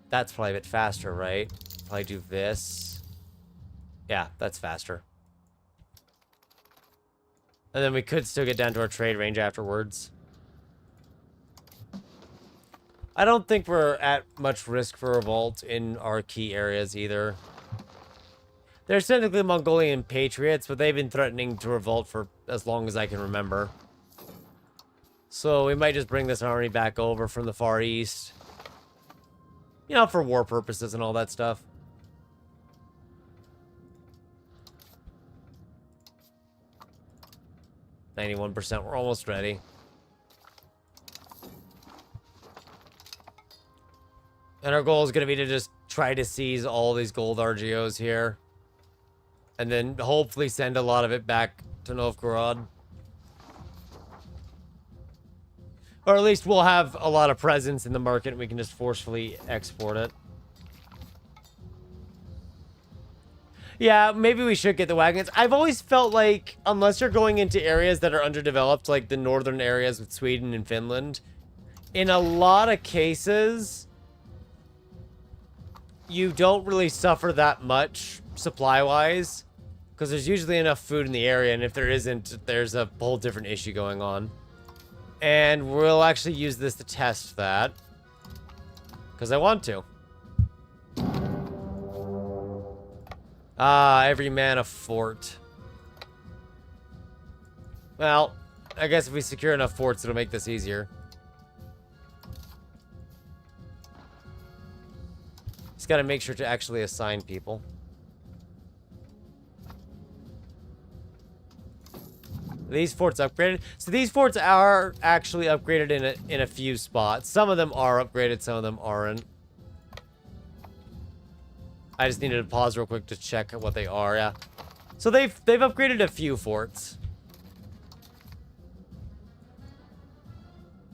that's probably a bit faster, right? Probably do this. Yeah, that's faster. And then we could still get down to our trade range afterwards. I don't think we're at much risk for revolt in our key areas either. There's technically Mongolian patriots, but they've been threatening to revolt for as long as I can remember. So we might just bring this army back over from the Far East. You know, for war purposes and all that stuff. %, we're almost ready. And our goal is going to be to just try to seize all these gold RGOs here. And then hopefully send a lot of it back to Novgorod. Or at least we'll have a lot of presence in the market and we can just forcefully export it. Yeah, maybe we should get the wagons. I've always felt like, unless you're going into areas that are underdeveloped, like the northern areas with Sweden and Finland, in a lot of cases, you don't really suffer that much supply-wise, because there's usually enough food in the area, and if there isn't, there's a whole different issue going on. And we'll actually use this to test that, because I want to. Ah, every man a fort. Well, I guess if we secure enough forts, it'll make this easier. Just gotta make sure to actually assign people. These forts upgraded. So these forts are actually upgraded in a few spots. Some of them are upgraded, some of them aren't. I just needed to pause real quick to check what they are, yeah. So they've upgraded a few forts.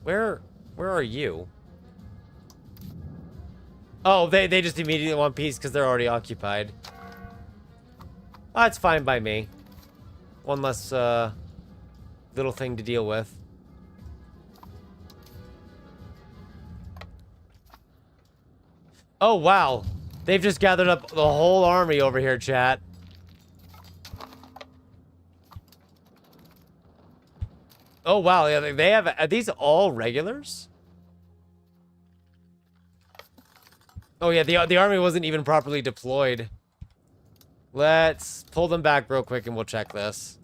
Where are you? Oh, they just immediately want peace because they're already occupied. Oh, it's fine by me. One less little thing to deal with. Oh, wow. They've just gathered up the whole army over here, chat. Oh, wow. Yeah, they have... Are these all regulars? Oh yeah, the army wasn't even properly deployed. Let's pull them back real quick and we'll check this.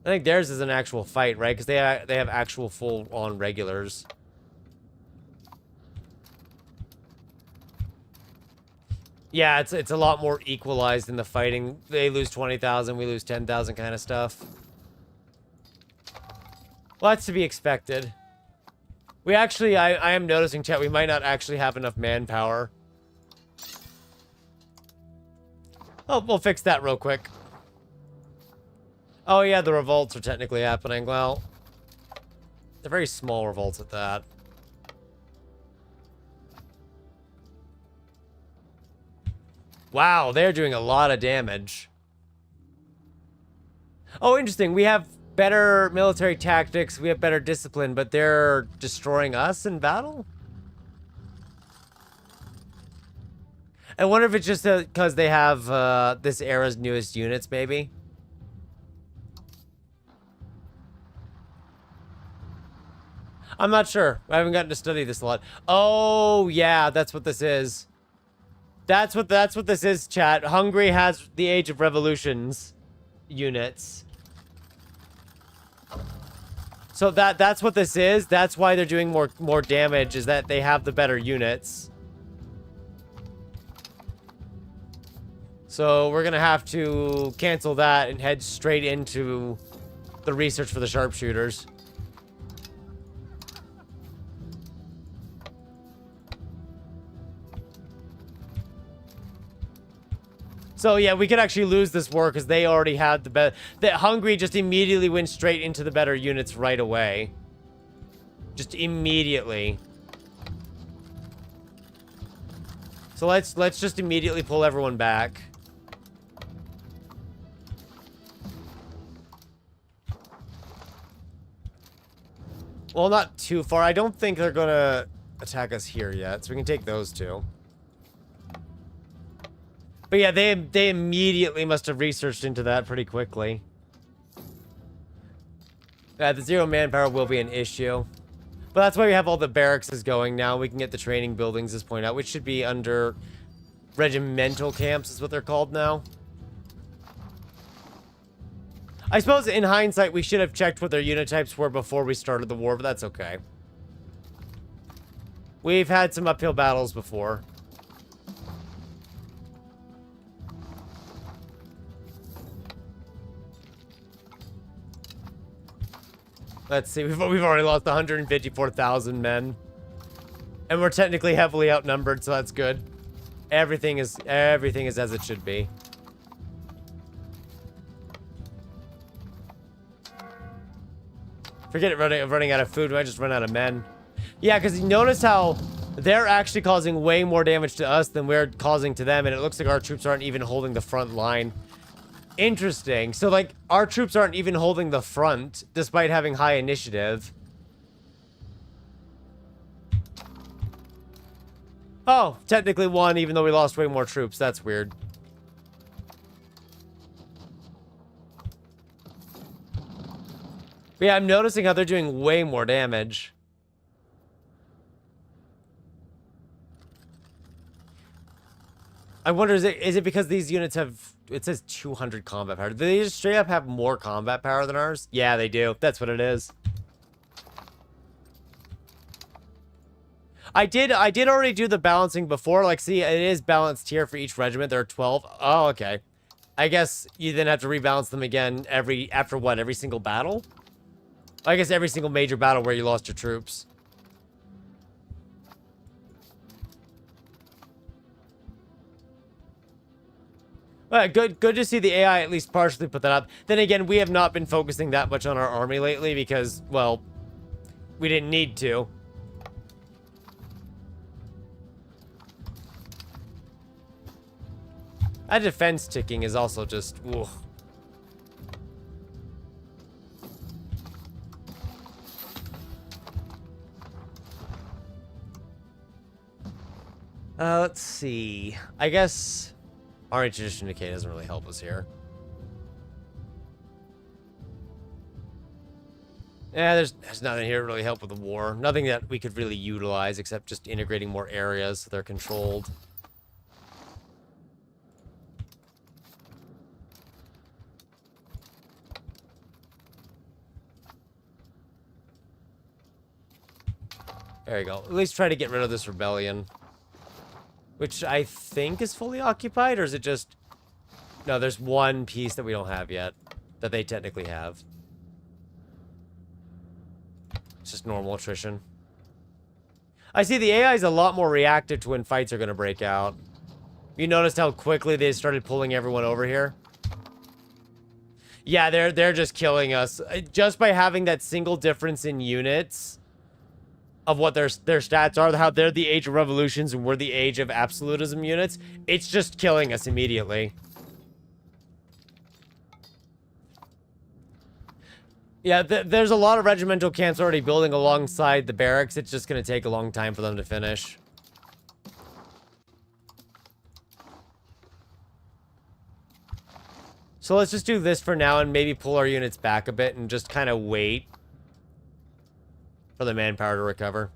I think theirs is an actual fight, right? Because they have actual full-on regulars. Yeah, it's a lot more equalized in the fighting. They lose 20,000, we lose 10,000 kind of stuff. Well, that's to be expected. We actually, I am noticing, chat, we might not actually have enough manpower. Oh, we'll fix that real quick. Oh yeah, the revolts are technically happening. Well, they're very small revolts at that. Wow, they're doing a lot of damage. Oh, interesting. We have better military tactics. We have better discipline, but they're destroying us in battle? I wonder if it's just because they have this era's newest units, maybe? I'm not sure. I haven't gotten to study this a lot. Oh, yeah, that's what this is. That's what this is, chat. Hungary has the Age of Revolutions units. So that's what this is. That's why they're doing more damage, is that they have the better units. So we're gonna have to cancel that and head straight into the research for the sharpshooters. So yeah, we could actually lose this war because they already had the better. That Hungary just immediately went straight into the better units right away. Just immediately. So let's just immediately pull everyone back. Well, not too far. I don't think they're gonna attack us here yet, so we can take those two. But yeah, they immediately must have researched into that pretty quickly. The zero manpower will be an issue. But that's why we have all the barracks going now. We can get the training buildings, as pointed out, which should be under regimental camps, is what they're called now. I suppose in hindsight, we should have checked what their unit types were before we started the war, but that's okay. We've had some uphill battles before. Let's see, we've already lost 154,000 men. And we're technically heavily outnumbered, so that's good. Everything is as it should be. Forget it running out of food, we might just run out of men. Yeah, because you notice how they're actually causing way more damage to us than we're causing to them, and it looks like our troops aren't even holding the front line. Interesting. So, like, our troops aren't even holding the front, despite having high initiative. Oh, technically won, even though we lost way more troops. That's weird. But yeah, I'm noticing how they're doing way more damage. I wonder, is it because these units have... It says 200 combat power. Do they just straight up have more combat power than ours? Yeah, they do. That's what it is. I did already do the balancing before. Like, see, it is balanced here for each regiment. There are 12. Oh, okay. I guess you then have to rebalance them again after what? Every single battle? I guess every single major battle where you lost your troops. Well, good to see the AI at least partially put that up. Then again, we have not been focusing that much on our army lately because, well, we didn't need to. That defense ticking is also just, ooh. Let's see. I guess Army Tradition Decay doesn't really help us here. Yeah, there's nothing here to really help with the war. Nothing that we could really utilize except just integrating more areas so they're controlled. There you go. At least try to get rid of this rebellion. Which I think is fully occupied, or is it just... No, there's one piece that we don't have yet. That they technically have. It's just normal attrition. I see the AI is a lot more reactive to when fights are going to break out. You noticed how quickly they started pulling everyone over here? Yeah, they're just killing us. Just by having that single difference in units of what their stats are, how they're the age of revolutions and we're the age of absolutism units, it's just killing us immediately. Yeah, there's a lot of regimental camps already building alongside the barracks. It's just going to take a long time for them to finish. So let's just do this for now and maybe pull our units back a bit and just kind of wait for the manpower to recover.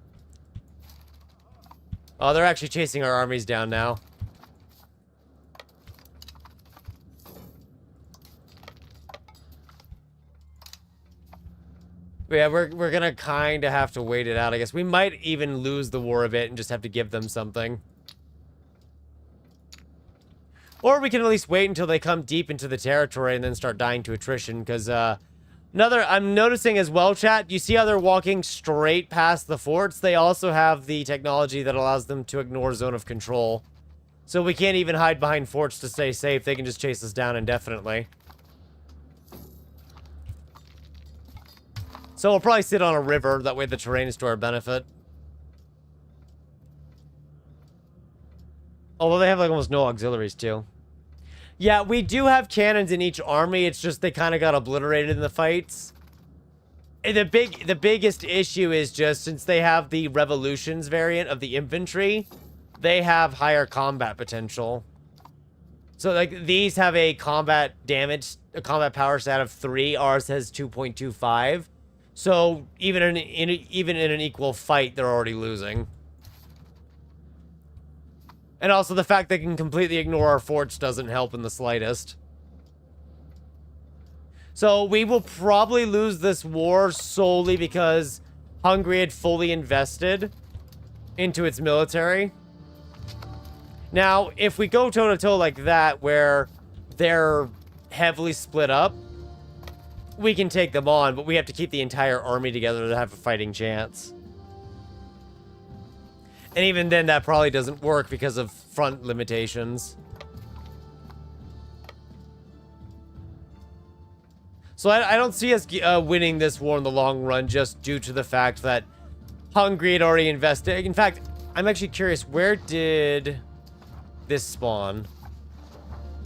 Oh, they're actually chasing our armies down now. Yeah, we're gonna kind of have to wait it out, I guess. We might even lose the war a bit and just have to give them something. Or we can at least wait until they come deep into the territory and then start dying to attrition, because, I'm noticing as well, chat, you see how they're walking straight past the forts? They also have the technology that allows them to ignore zone of control. So we can't even hide behind forts to stay safe. They can just chase us down indefinitely. So we'll probably sit on a river. That way the terrain is to our benefit. Although they have like almost no auxiliaries too. Yeah, we do have cannons in each army. It's just they kind of got obliterated in the fights. And the biggest issue is just since they have the revolutions variant of the infantry, they have higher combat potential. So like these have a combat power stat of 3. Ours has 2.25. So even in an equal fight, they're already losing. And also the fact they can completely ignore our forts doesn't help in the slightest. So we will probably lose this war solely because Hungary had fully invested into its military. Now, if we go toe-to-toe like that, where they're heavily split up, we can take them on, but we have to keep the entire army together to have a fighting chance. And even then, that probably doesn't work because of front limitations. So I don't see us winning this war in the long run just due to the fact that Hungary had already invested. In fact, I'm actually curious, where did this spawn?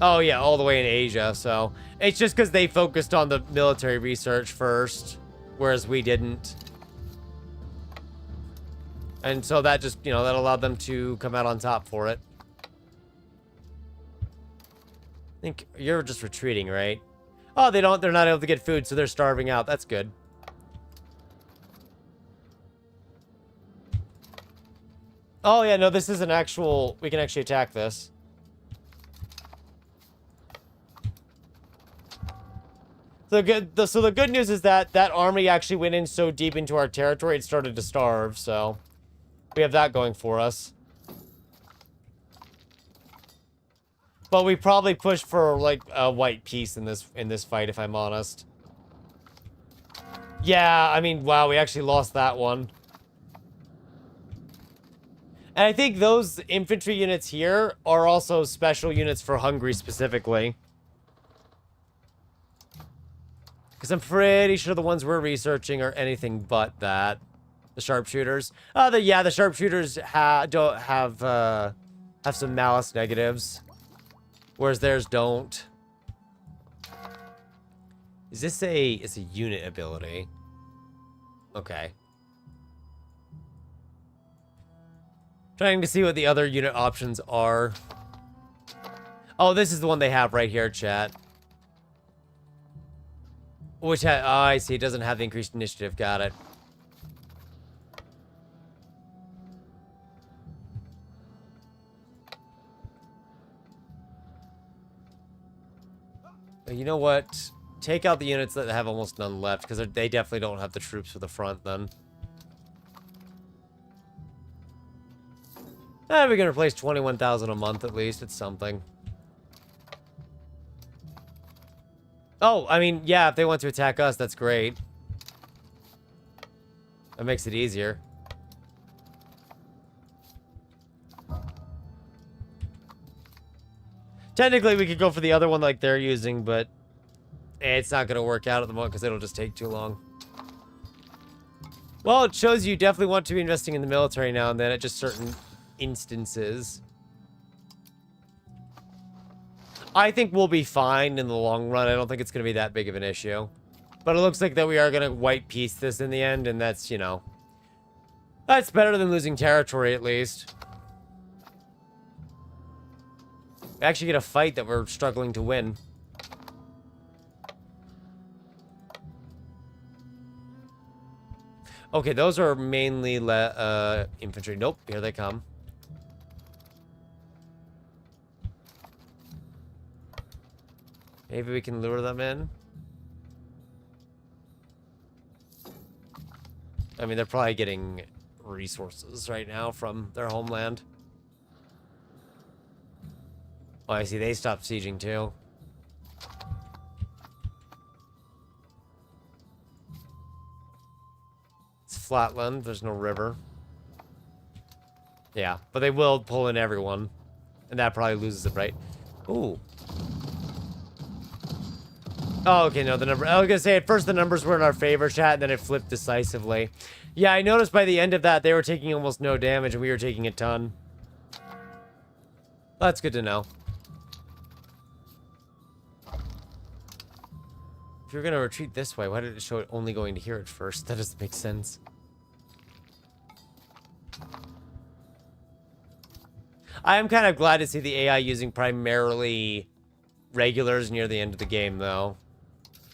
Oh yeah, all the way in Asia, so it's just because they focused on the military research first, whereas we didn't. And so that just, that allowed them to come out on top for it. I think you're just retreating, right? Oh, they're not able to get food, so they're starving out. That's good. Oh yeah, no, this is an actual, we can actually attack this. So the good news is that that army actually went in so deep into our territory, it started to starve, so we have that going for us. But we probably pushed for like a white peace in this fight, if I'm honest. Yeah, I mean, wow, we actually lost that one. And I think those infantry units here are also special units for Hungary specifically. Because I'm pretty sure the ones we're researching are anything but that. The sharpshooters. The sharpshooters don't have some malice negatives. Whereas theirs don't. Is this it's a unit ability? Okay. Trying to see what the other unit options are. Oh, this is the one they have right here, chat. Which, oh, I see. It doesn't have the increased initiative. Got it. You know what? Take out the units that have almost none left, because they definitely don't have the troops for the front, then. We can replace 21,000 a month, at least. It's something. Oh, I mean, yeah, if they want to attack us, that's great. That makes it easier. Technically, we could go for the other one like they're using, but it's not going to work out at the moment because it'll just take too long. Well, it shows you definitely want to be investing in the military now and then at just certain instances. I think we'll be fine in the long run. I don't think it's going to be that big of an issue. But it looks like that we are going to white peace this in the end, and that's, you know, that's better than losing territory, at least. We actually get a fight that we're struggling to win. Okay, those are mainly infantry. Nope, here they come. Maybe we can lure them in. I mean, they're probably getting resources right now from their homeland. Oh, I see. They stopped sieging, too. It's flatland. There's no river. Yeah, but they will pull in everyone. And that probably loses it, right? Ooh. Oh, okay, no, the number... I was gonna say, at first the numbers were in our favor, chat, and then it flipped decisively. Yeah, I noticed by the end of that, they were taking almost no damage, and we were taking a ton. That's good to know. If you're gonna retreat this way, why did it show it only going to here at first? That doesn't make sense. I am kind of glad to see the AI using primarily regulars near the end of the game, though.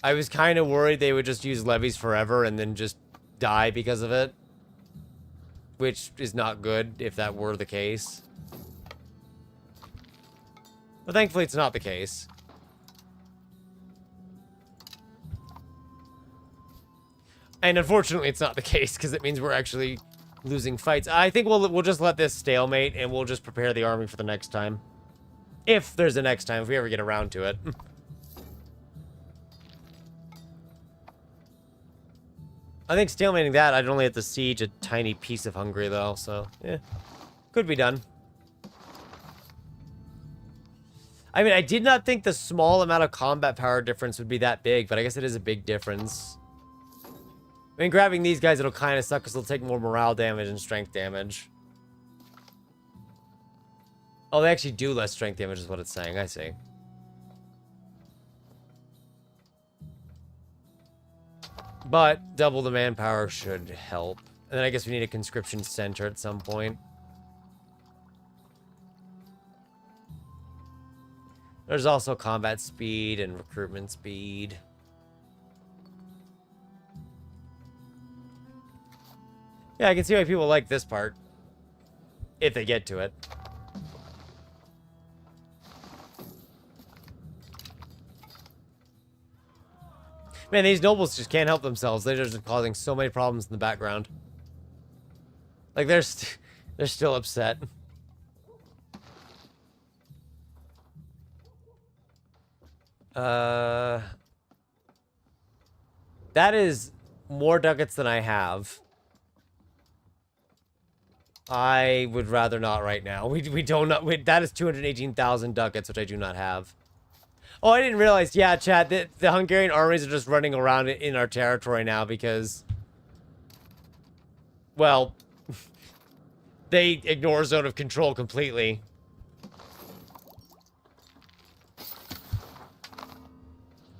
I was kind of worried they would just use levies forever and then just die because of it. Which is not good if that were the case. But thankfully it's not the case. And unfortunately it's not the case because it means we're actually losing fights. I think we'll just let this stalemate and we'll just prepare the army for the next time. If there's a next time, if we ever get around to it. I think stalemating that, I'd only have to siege a tiny piece of Hungary, though, so, yeah. Could be done. I mean, I did not think the small amount of combat power difference would be that big, but I guess it is a big difference. I mean, grabbing these guys, it'll kind of suck because they'll take more morale damage and strength damage. Oh, they actually do less strength damage is what it's saying. I see. But double the manpower should help. And then I guess we need a conscription center at some point. There's also combat speed and recruitment speed. Yeah, I can see why people like this part. If they get to it. Man, these nobles just can't help themselves. They're just causing so many problems in the background. Like, they're still upset. That is more ducats than I have. I would rather not right now. We don't know. That is 218,000 ducats, which I do not have. Oh, I didn't realize. Yeah, Chad, the Hungarian armies are just running around in our territory now because, well, they ignore zone of control completely.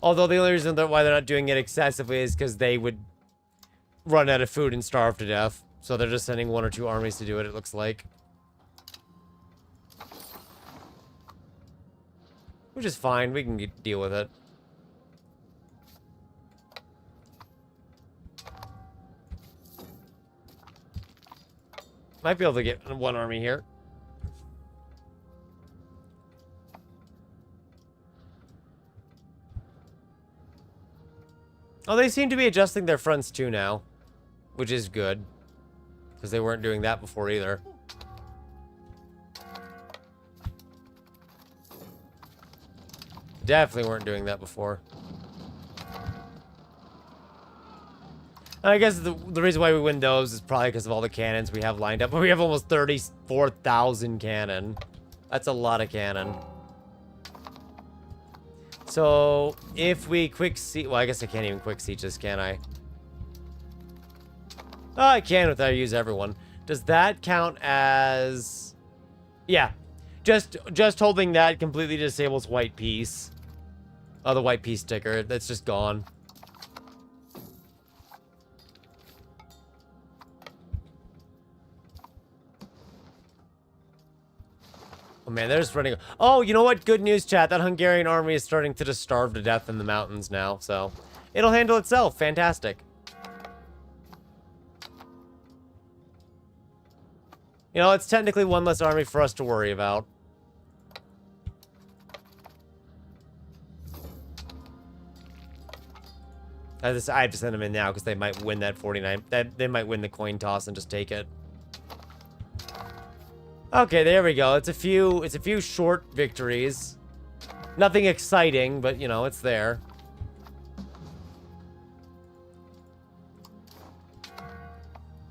Although the only reason why they're not doing it excessively is because they would run out of food and starve to death. So they're just sending 1 or 2 armies to do it, it looks like. Which is fine. We can deal with it. Might be able to get one army here. Oh, they seem to be adjusting their fronts too now, which is good, because they weren't doing that before either. Definitely weren't doing that before. And I guess the reason why we win those is probably because of all the cannons we have lined up. But we have almost 34,000 cannon. That's a lot of cannon. So, if we quick siege... Well, I guess I can't even quick siege this, can I? Oh, I can without I use everyone. Does that count as... Yeah. Just holding that completely disables white peace. Oh, the white peace sticker. That's just gone. Oh man, they're just running. Oh, you know what? Good news, chat. That Hungarian army is starting to just starve to death in the mountains now, so it'll handle itself. Fantastic. You know, it's technically one less army for us to worry about. I have to send them in now because they might win that 49. They might win the coin toss and just take it. Okay, there we go. It's a few short victories. Nothing exciting, but you know, it's there.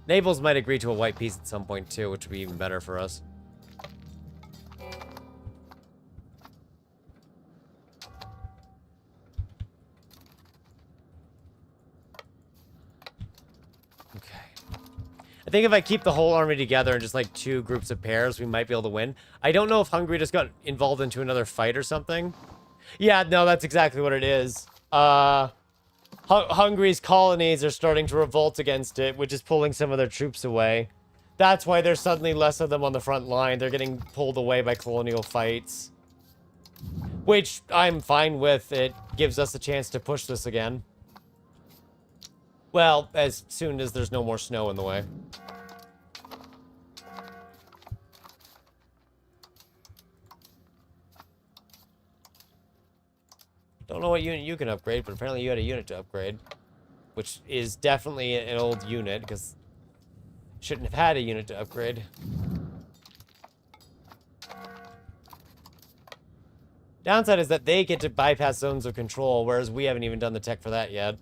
Naples might agree to a white peace at some point too, which would be even better for us. I think if I keep the whole army together in just like 2 groups of pairs, we might be able to win. I don't know if Hungary just got involved into another fight or something. Yeah, no, that's exactly what it is. Hungary's colonies are starting to revolt against it, which is pulling some of their troops away. That's why there's suddenly less of them on the front line. They're getting pulled away by colonial fights. Which I'm fine with. It gives us a chance to push this again. Well, as soon as there's no more snow in the way. Don't know what unit you can upgrade, but apparently you had a unit to upgrade. Which is definitely an old unit, because shouldn't have had a unit to upgrade. Downside is that they get to bypass zones of control, whereas we haven't even done the tech for that yet.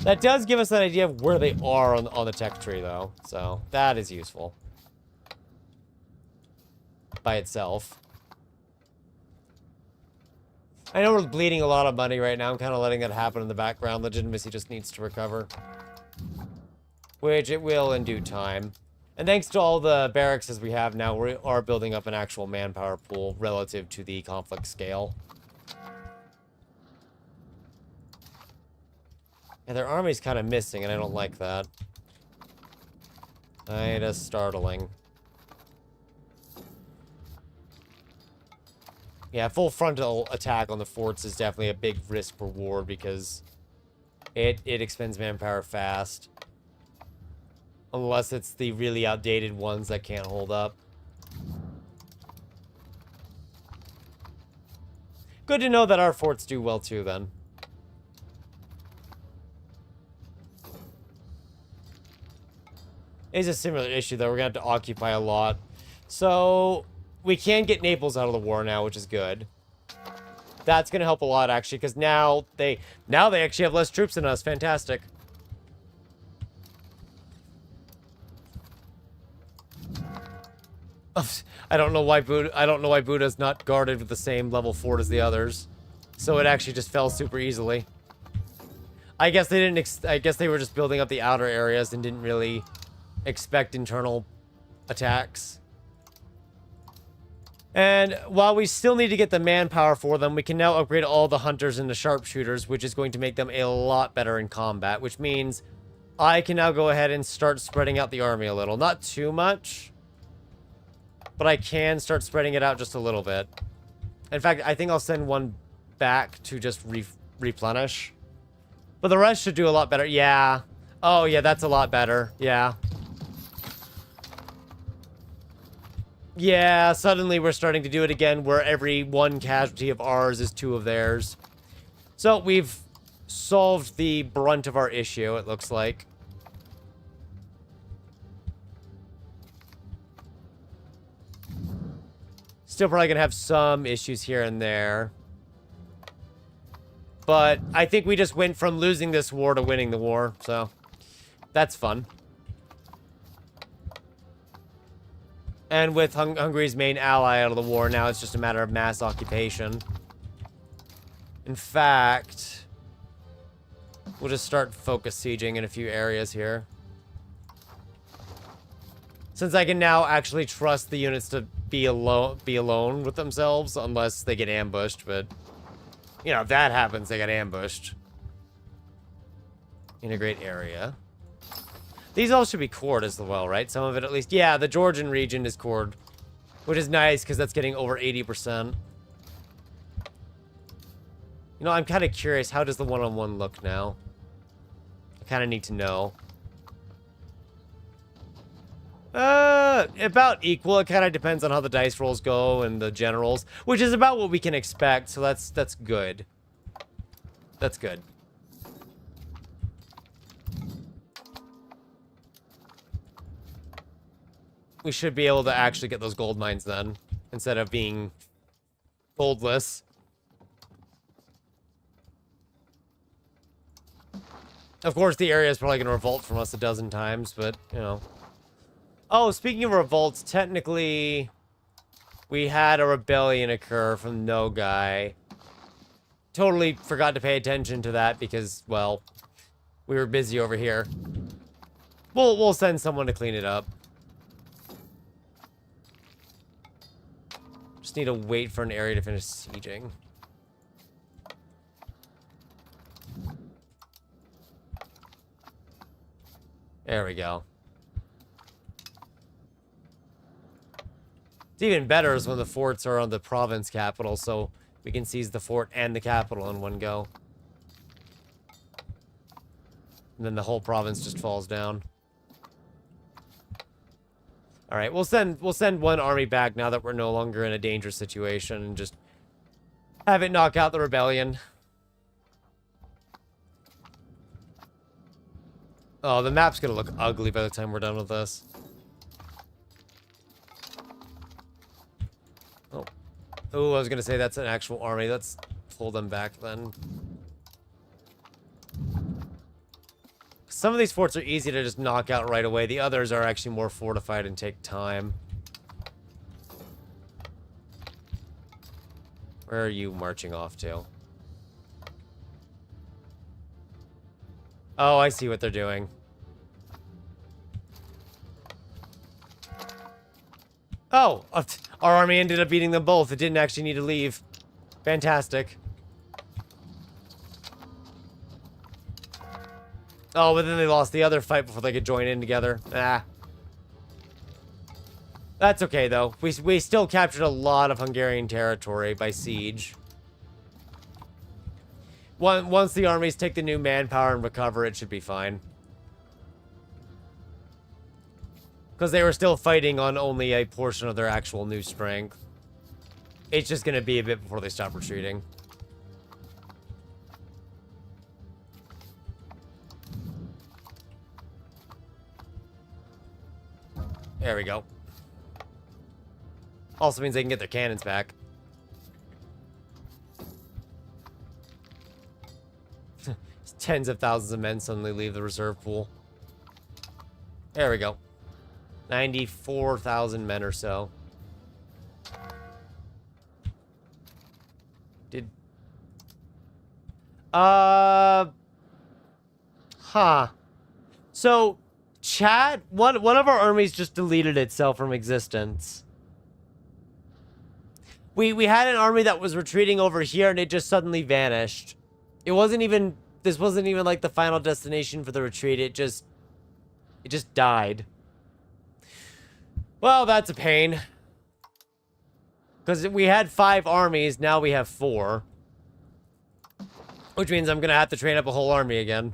That does give us an idea of where they are on the tech tree, though. So, that is useful. By itself. I know we're bleeding a lot of money right now. I'm kind of letting that happen in the background. Legitimacy just needs to recover. Which it will in due time. And thanks to all the barracks we have now, we are building up an actual manpower pool relative to the conflict scale. And their army's kind of missing, and I don't like that. It is startling. Yeah, full frontal attack on the forts is definitely a big risk reward because it expends manpower fast. Unless it's the really outdated ones that can't hold up. Good to know that our forts do well too, then. It is a similar issue, though. We're going to have to occupy a lot. So, we can get Naples out of the war now, which is good. That's going to help a lot, actually, because now they actually have less troops than us. Fantastic. I don't know why Buda's not guarded with the same level fort as the others. So it actually just fell super easily. I guess they didn't I guess they were just building up the outer areas and didn't really expect internal attacks. And while we still need to get the manpower for them, we can now upgrade all the hunters into sharpshooters, which is going to make them a lot better in combat, which means I can now go ahead and start spreading out the army a little. Not too much, but I can start spreading it out just a little bit. In fact, I think I'll send one back to just replenish. But the rest should do a lot better. Yeah. Oh, yeah, that's a lot better. Yeah. Yeah, suddenly we're starting to do it again, where every one casualty of ours is two of theirs. So we've solved the brunt of our issue, it looks like. Still probably gonna have some issues here and there. But I think we just went from losing this war to winning the war, so that's fun. And with Hungary's main ally out of the war, now it's just a matter of mass occupation. In fact, we'll just start focus sieging in a few areas here. Since I can now actually trust the units to be alone with themselves, unless they get ambushed, but... You know, if that happens, they get ambushed. Integrate area. These all should be cored as well, right? Some of it at least. Yeah, the Georgian region is cored. Which is nice, because that's getting over 80%. You know, I'm kind of curious. How does the one-on-one look now? I kind of need to know. About equal. It kind of depends on how the dice rolls go and the generals, which is about what we can expect, so that's good. That's good. We should be able to actually get those gold mines then, instead of being goldless. Of course, the area is probably going to revolt from us a dozen times, but, you know. Oh, speaking of revolts, technically, we had a rebellion occur from Nogai. Totally forgot to pay attention to that because, well, we were busy over here. We'll send someone to clean it up. Just need to wait for an area to finish sieging. There we go. It's even better is when the forts are on the province capital, so we can seize the fort and the capital in one go. And then the whole province just falls down. All right, we'll send one army back now that we're no longer in a dangerous situation and just have it knock out the rebellion. Oh, the map's gonna look ugly by the time we're done with this. Oh, I was gonna say that's an actual army. Let's pull them back then. Some of these forts are easy to just knock out right away. The others are actually more fortified and take time. Where are you marching off to? Oh, I see what they're doing. Oh, our army ended up beating them both. It didn't actually need to leave. Fantastic. Oh, but then they lost the other fight before they could join in together. Ah. That's okay, though. We still captured a lot of Hungarian territory by siege. Once the armies take the new manpower and recover, it should be fine. Because they were still fighting on only a portion of their actual new strength. It's just going to be a bit before they stop retreating. There we go. Also means they can get their cannons back. Tens of thousands of men suddenly leave the reserve pool. There we go. 94,000 men or so. So, chat, one of our armies just deleted itself from existence. We had an army that was retreating over here and it just suddenly vanished. This wasn't even like the final destination for the retreat. It just died. Well, that's a pain. Because we had 5 armies, now we have 4. Which means I'm gonna have to train up a whole army again.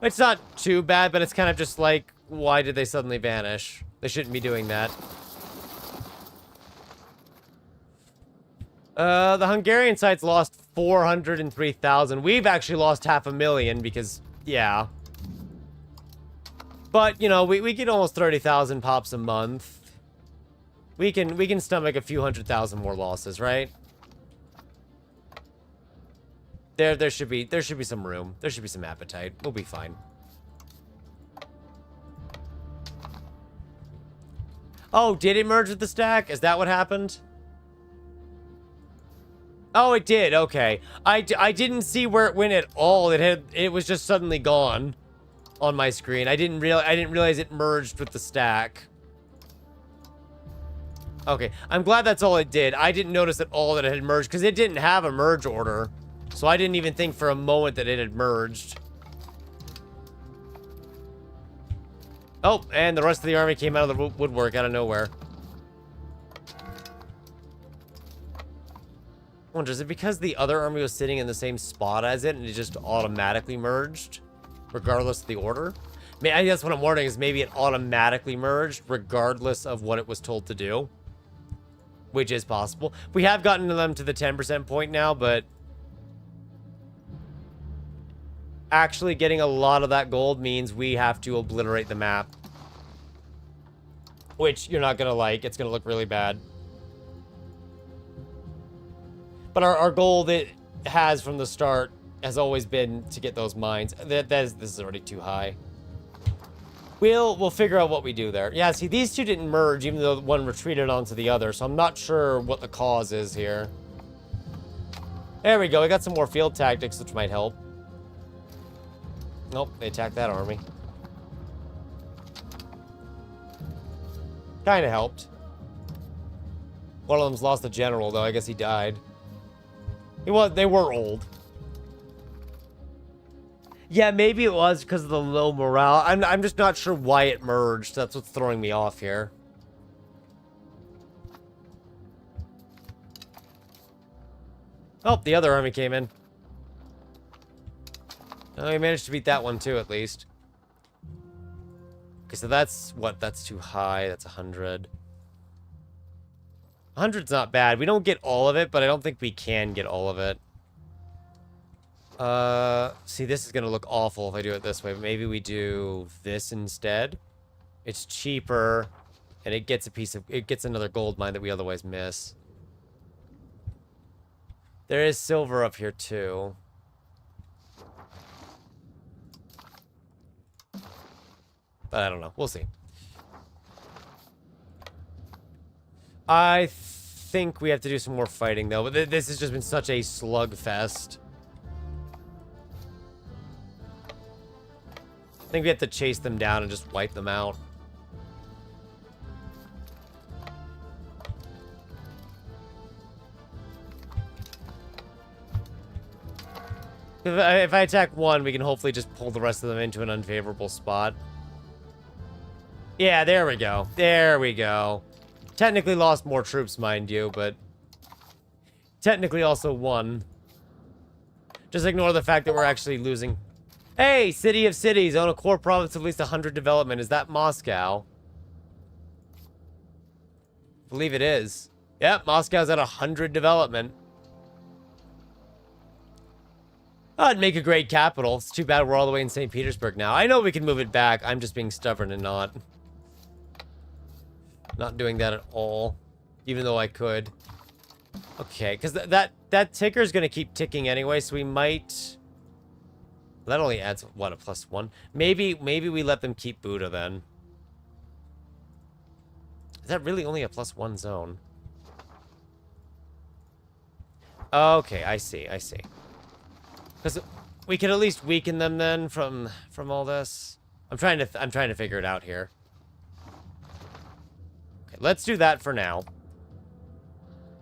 It's not too bad, but it's kind of just like why did they suddenly vanish? They shouldn't be doing that. The Hungarian side's lost 403,000. We've actually lost 500,000 because, yeah. But, you know, we get almost 30,000 pops a month. We can stomach a few 100,000 more losses, right? There should be some room. There should be some appetite. We'll be fine. Oh, did it merge with the stack? Is that what happened? Oh, it did. Okay. I didn't see where it went at all. It was just suddenly gone on my screen. I didn't realize it merged with the stack. Okay. I'm glad that's all it did. I didn't notice at all that it had merged because it didn't have a merge order. So I didn't even think for a moment that it had merged. Oh, and the rest of the army came out of the woodwork out of nowhere. I wonder, is it because the other army was sitting in the same spot as it and it just automatically merged? Regardless of the order? I mean, I guess what I'm wondering is maybe it automatically merged regardless of what it was told to do. Which is possible. We have gotten them to the 10% point now, but... actually getting a lot of that gold means we have to obliterate the map. Which you're not gonna like. It's gonna look really bad. But our goal that has from the start has always been to get those mines. This is already too high. We'll figure out what we do there. Yeah, see, these two didn't merge, even though one retreated onto the other, so I'm not sure what the cause is here. There we go. We got some more field tactics, which might help. Nope, they attacked that army. Kind of helped. One of them's lost a general, though. I guess he died. They were old. Yeah, maybe it was because of the low morale. I'm just not sure why it merged. That's what's throwing me off here. Oh, the other army came in. Oh, he managed to beat that one too, at least. Okay, so that's what? That's too high. That's 100. 100's not bad. We don't get all of it, but I don't think we can get all of it. See, this is gonna look awful if I do it this way, but maybe we do this instead. It's cheaper, and it gets another gold mine that we otherwise miss. There is silver up here too. But I don't know. We'll see. I think we have to do some more fighting, though. But this has just been such a slugfest. I think we have to chase them down and just wipe them out. If I attack one, we can hopefully just pull the rest of them into an unfavorable spot. Yeah, there we go. There we go. Technically lost more troops, mind you, but... technically also won. Just ignore the fact that we're actually losing... Hey, City of Cities, own a core province of at least 100 development. Is that Moscow? I believe it is. Yep, Moscow's at 100 development. Oh, it'd make a great capital. It's too bad we're all the way in St. Petersburg now. I know we can move it back. I'm just being stubborn and not doing that at all. Even though I could. Okay, because that ticker is going to keep ticking anyway, so we might... that only adds, what, a +1? Maybe we let them keep Buda then. Is that really only a +1 zone? Okay, I see. Because we could at least weaken them then from all this. I'm trying to figure it out here. Okay, let's do that for now.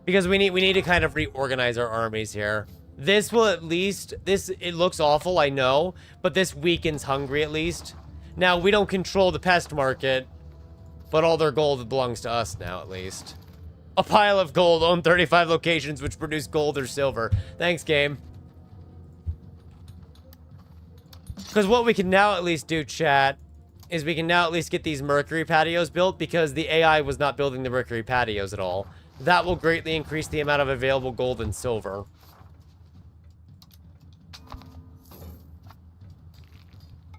Because we need to kind of reorganize our armies here. This will at least, it looks awful, I know, but this weakens Hungary at least. Now, we don't control the pest market, but all their gold belongs to us now at least. A pile of gold, own 35 locations which produce gold or silver. Thanks, game. Because what we can now at least do, chat, is we can now at least get these Mercury patios built because the AI was not building the Mercury patios at all. That will greatly increase the amount of available gold and silver.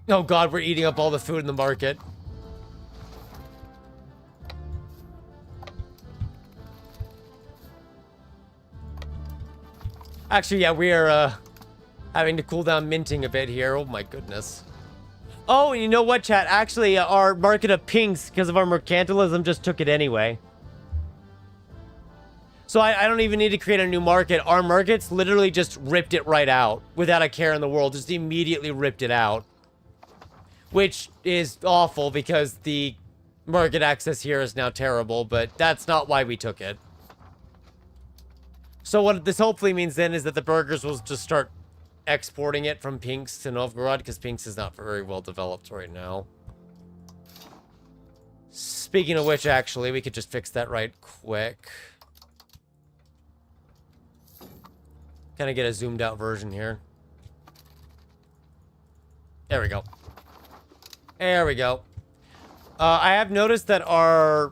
Oh god, we're eating up all the food in the market. Actually, yeah, we are having to cool down minting a bit here. Oh my goodness. Oh, you know what, chat? Actually, our market of pinks, because of our mercantilism, just took it anyway. So I don't even need to create a new market. Our markets literally just ripped it right out without a care in the world. Just immediately ripped it out. Which is awful because the market access here is now terrible, but that's not why we took it. So what this hopefully means then is that the burgers will just start exporting it from Pinks to Novgorod, because Pinks is not very well developed right now. Speaking of which, actually, we could just fix that right quick. Kind of get a zoomed out version here. There we go. There we go. I have noticed that our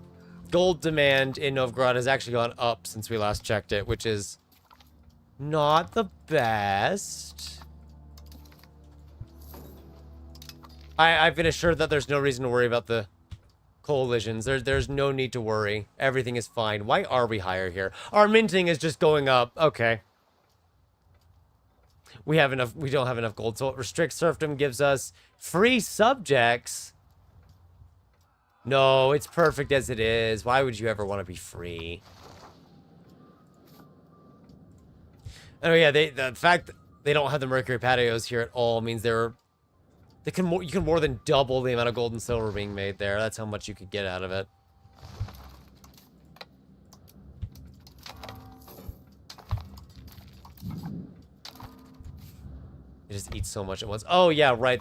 gold demand in Novgorod has actually gone up since we last checked it, which is not the best. I've been assured that there's no reason to worry about the coalitions. There's no need to worry. Everything is fine. Why are we higher here? Our minting is just going up. Okay. We don't have enough gold. So it restricts serfdom, gives us free subjects. No, it's perfect as it is. Why would you ever want to be free? Oh yeah, the fact that they don't have the Mercury patios here at all means you can more than double the amount of gold and silver being made there. That's how much you could get out of it. It just eats so much at once. Oh yeah, right.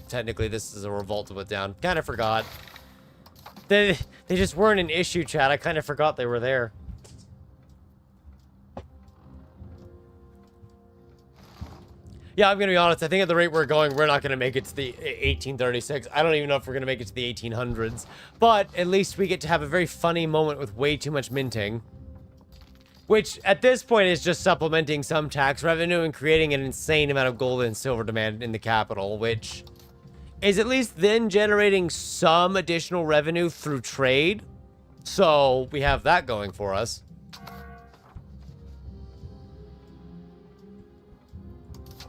Technically this is a revolt to put down. Kind of forgot. They just weren't an issue, chat. I kind of forgot they were there. Yeah, I'm going to be honest. I think at the rate we're going, we're not going to make it to the 1836. I don't even know if we're going to make it to the 1800s. But at least we get to have a very funny moment with way too much minting. Which, at this point, is just supplementing some tax revenue and creating an insane amount of gold and silver demand in the capital, which is at least then generating some additional revenue through trade. So we have that going for us.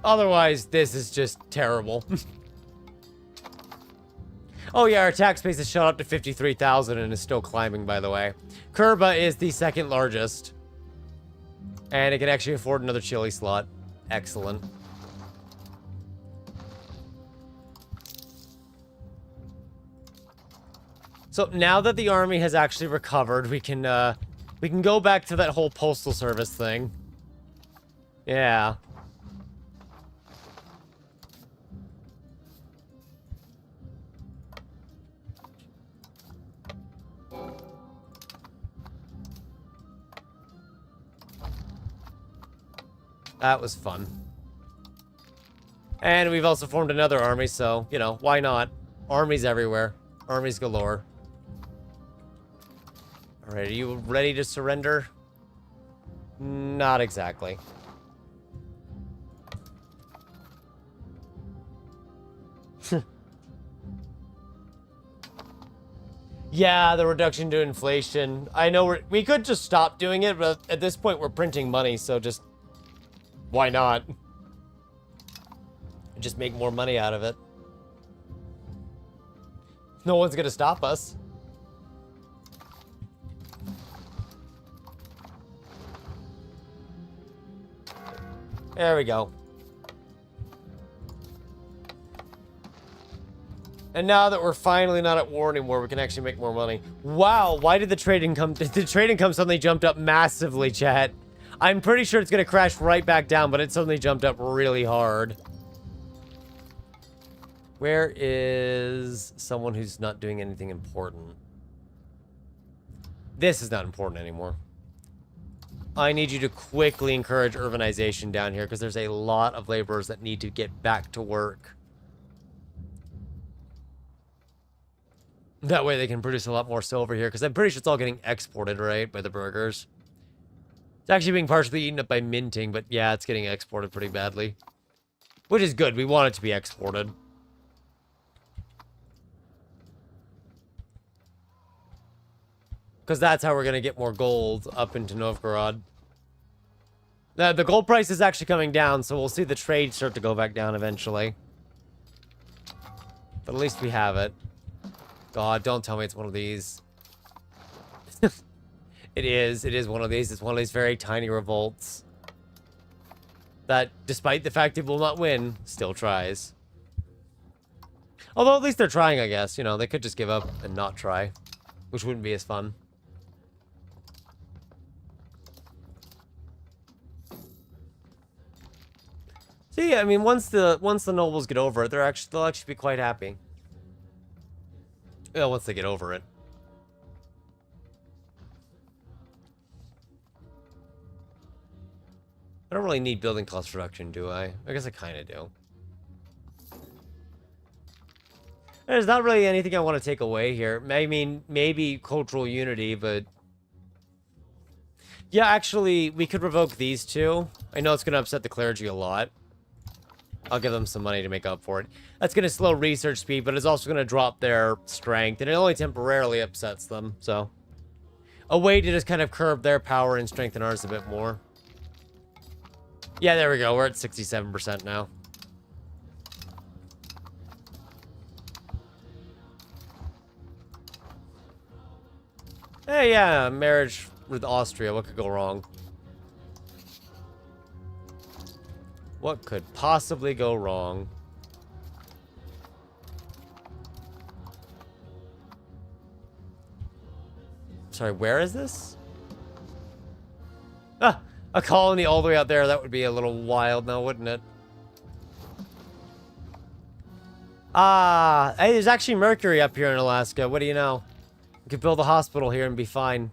Otherwise, this is just terrible. Oh yeah, our tax base has shot up to 53,000 and is still climbing, by the way. Kurba is the second largest. And it can actually afford another chili slot. Excellent. So now that the army has actually recovered, we can go back to that whole postal service thing. Yeah. That was fun. And we've also formed another army, so, you know, why not? Armies everywhere. Armies galore. Alright, are you ready to surrender? Not exactly. Yeah, the reduction to inflation. I know we could just stop doing it, but at this point we're printing money, so just... why not? Just make more money out of it. No one's gonna stop us. There we go. And now that we're finally not at war anymore, we can actually make more money. Wow, why did the trade income... the trade income suddenly jumped up massively, chat? I'm pretty sure it's going to crash right back down, but it suddenly jumped up really hard. Where is someone who's not doing anything important? This is not important anymore. I need you to quickly encourage urbanization down here because there's a lot of laborers that need to get back to work. That way they can produce a lot more silver here, because I'm pretty sure it's all getting exported, right, by the burgers. It's actually being partially eaten up by minting, but yeah, it's getting exported pretty badly. Which is good. We want it to be exported. Because that's how we're going to get more gold up into Novgorod. The gold price is actually coming down, so we'll see the trade start to go back down eventually. But at least we have it. God, don't tell me it's one of these. It is one of these. It's one of these very tiny revolts. That, despite the fact it will not win, still tries. Although at least they're trying, I guess. You know, they could just give up and not try. Which wouldn't be as fun. So yeah, I mean, once the nobles get over it, they'll actually be quite happy. Well, once they get over it. I don't really need building cost reduction, do I? I guess I kind of do. There's not really anything I want to take away here. I mean, maybe cultural unity, but... Yeah, actually, we could revoke these two. I know it's going to upset the clergy a lot. I'll give them some money to make up for it. That's going to slow research speed, but it's also going to drop their strength, and it only temporarily upsets them, so... A way to just kind of curb their power and strengthen ours a bit more. Yeah, there we go. We're at 67% now. Hey, yeah, marriage with Austria. What could go wrong? What could possibly go wrong? Sorry, where is this? Ah! A colony all the way out there, that would be a little wild now, wouldn't it? Ah, hey, there's actually mercury up here in Alaska. What do you know? We could build a hospital here and be fine.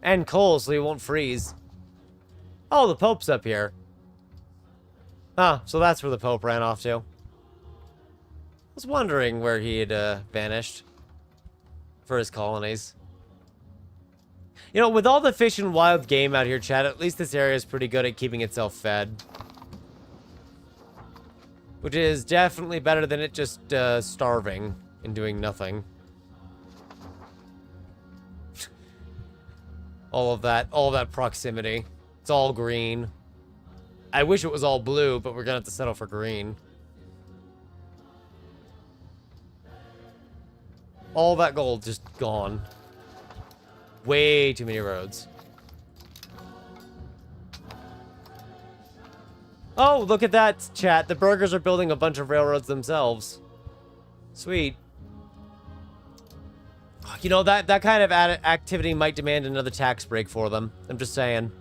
And coal, so you won't freeze. Oh, the Pope's up here. Ah, so that's where the Pope ran off to. I was wondering where he had vanished for his colonies. You know, with all the fish and wild game out here, chat, at least this area is pretty good at keeping itself fed. Which is definitely better than it just starving and doing nothing. all of that proximity. It's all green. I wish it was all blue, but we're gonna have to settle for green. All that gold just gone. Way too many roads. Oh, look at that, chat. The burgers are building a bunch of railroads themselves. Sweet. You know, that kind of activity might demand another tax break for them. I'm just saying.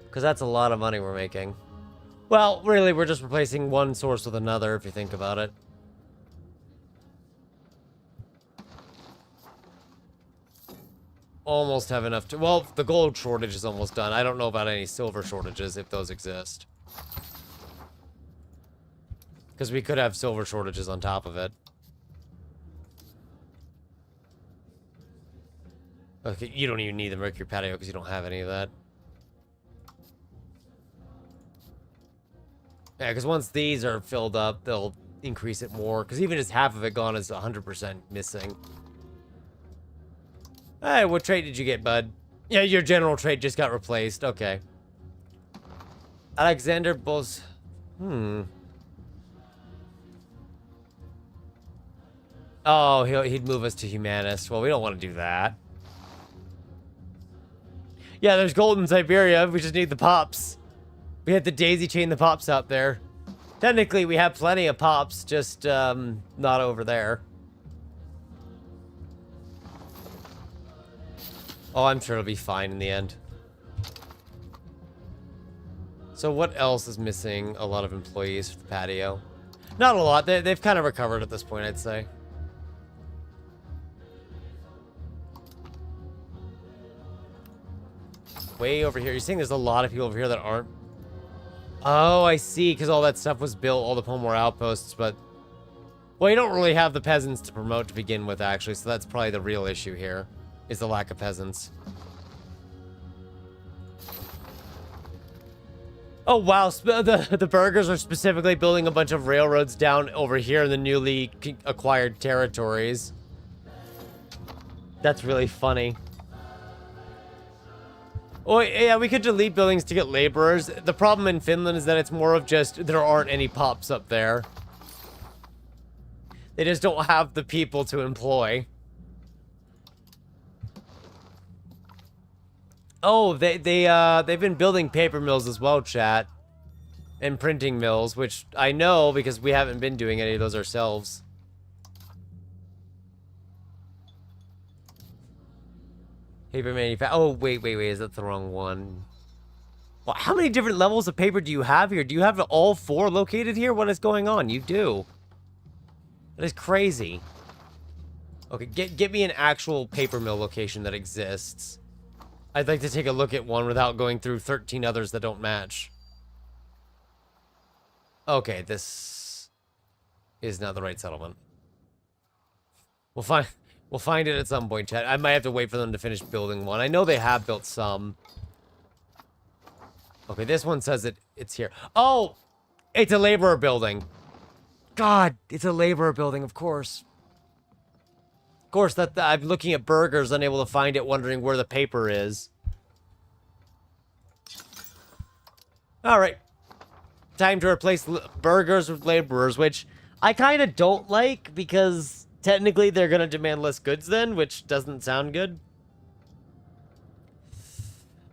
Because that's a lot of money we're making. Well, really, we're just replacing one source with another, if you think about it. Almost have enough to... Well, the gold shortage is almost done. I don't know about any silver shortages, if those exist. Because we could have silver shortages on top of it. Okay, you don't even need the mercury patio because you don't have any of that. Yeah, because once these are filled up, they'll increase it more. Because even just half of it gone is 100% missing. Hey, what trait did you get, bud? Yeah, your general trait just got replaced. Okay. Alexander Bos... Oh, he'd move us to humanist. Well, we don't want to do that. Yeah, there's gold in Siberia. We just need the pops. We have to daisy chain the pops out there. Technically, we have plenty of pops, just not over there. Oh, I'm sure it'll be fine in the end. So what else is missing? A lot of employees for the patio. Not a lot. They've kind of recovered at this point, I'd say. Way over here. You're saying there's a lot of people over here that aren't... Oh, I see. Because all that stuff was built, all the Pomor outposts, but... Well, you don't really have the peasants to promote to begin with, actually, so that's probably the real issue here, is the lack of peasants. Oh, wow. The burghers are specifically building a bunch of railroads down over here in the newly acquired territories. That's really funny. Oh, yeah, we could delete buildings to get laborers. The problem in Finland is that it's more of just there aren't any pops up there. They just don't have the people to employ. Oh, they've been building paper mills as well, chat. And printing mills, which I know because we haven't been doing any of those ourselves. Paper manufacturing. Oh, wait. Is that the wrong one? Well, how many different levels of paper do you have here? Do you have all 4 located here? What is going on? You do. That is crazy. Okay, get me an actual paper mill location that exists. I'd like to take a look at one without going through 13 others that don't match. Okay, this is not the right settlement. We'll find it at some point, chat. I might have to wait for them to finish building one. I know they have built some. Okay, this one says it's here. Oh, it's a laborer building. God, it's a laborer building, of course. Of course, I'm looking at burgers, unable to find it, wondering where the paper is. All right. Time to replace burgers with laborers, which I kind of don't like because technically they're going to demand less goods then, which doesn't sound good.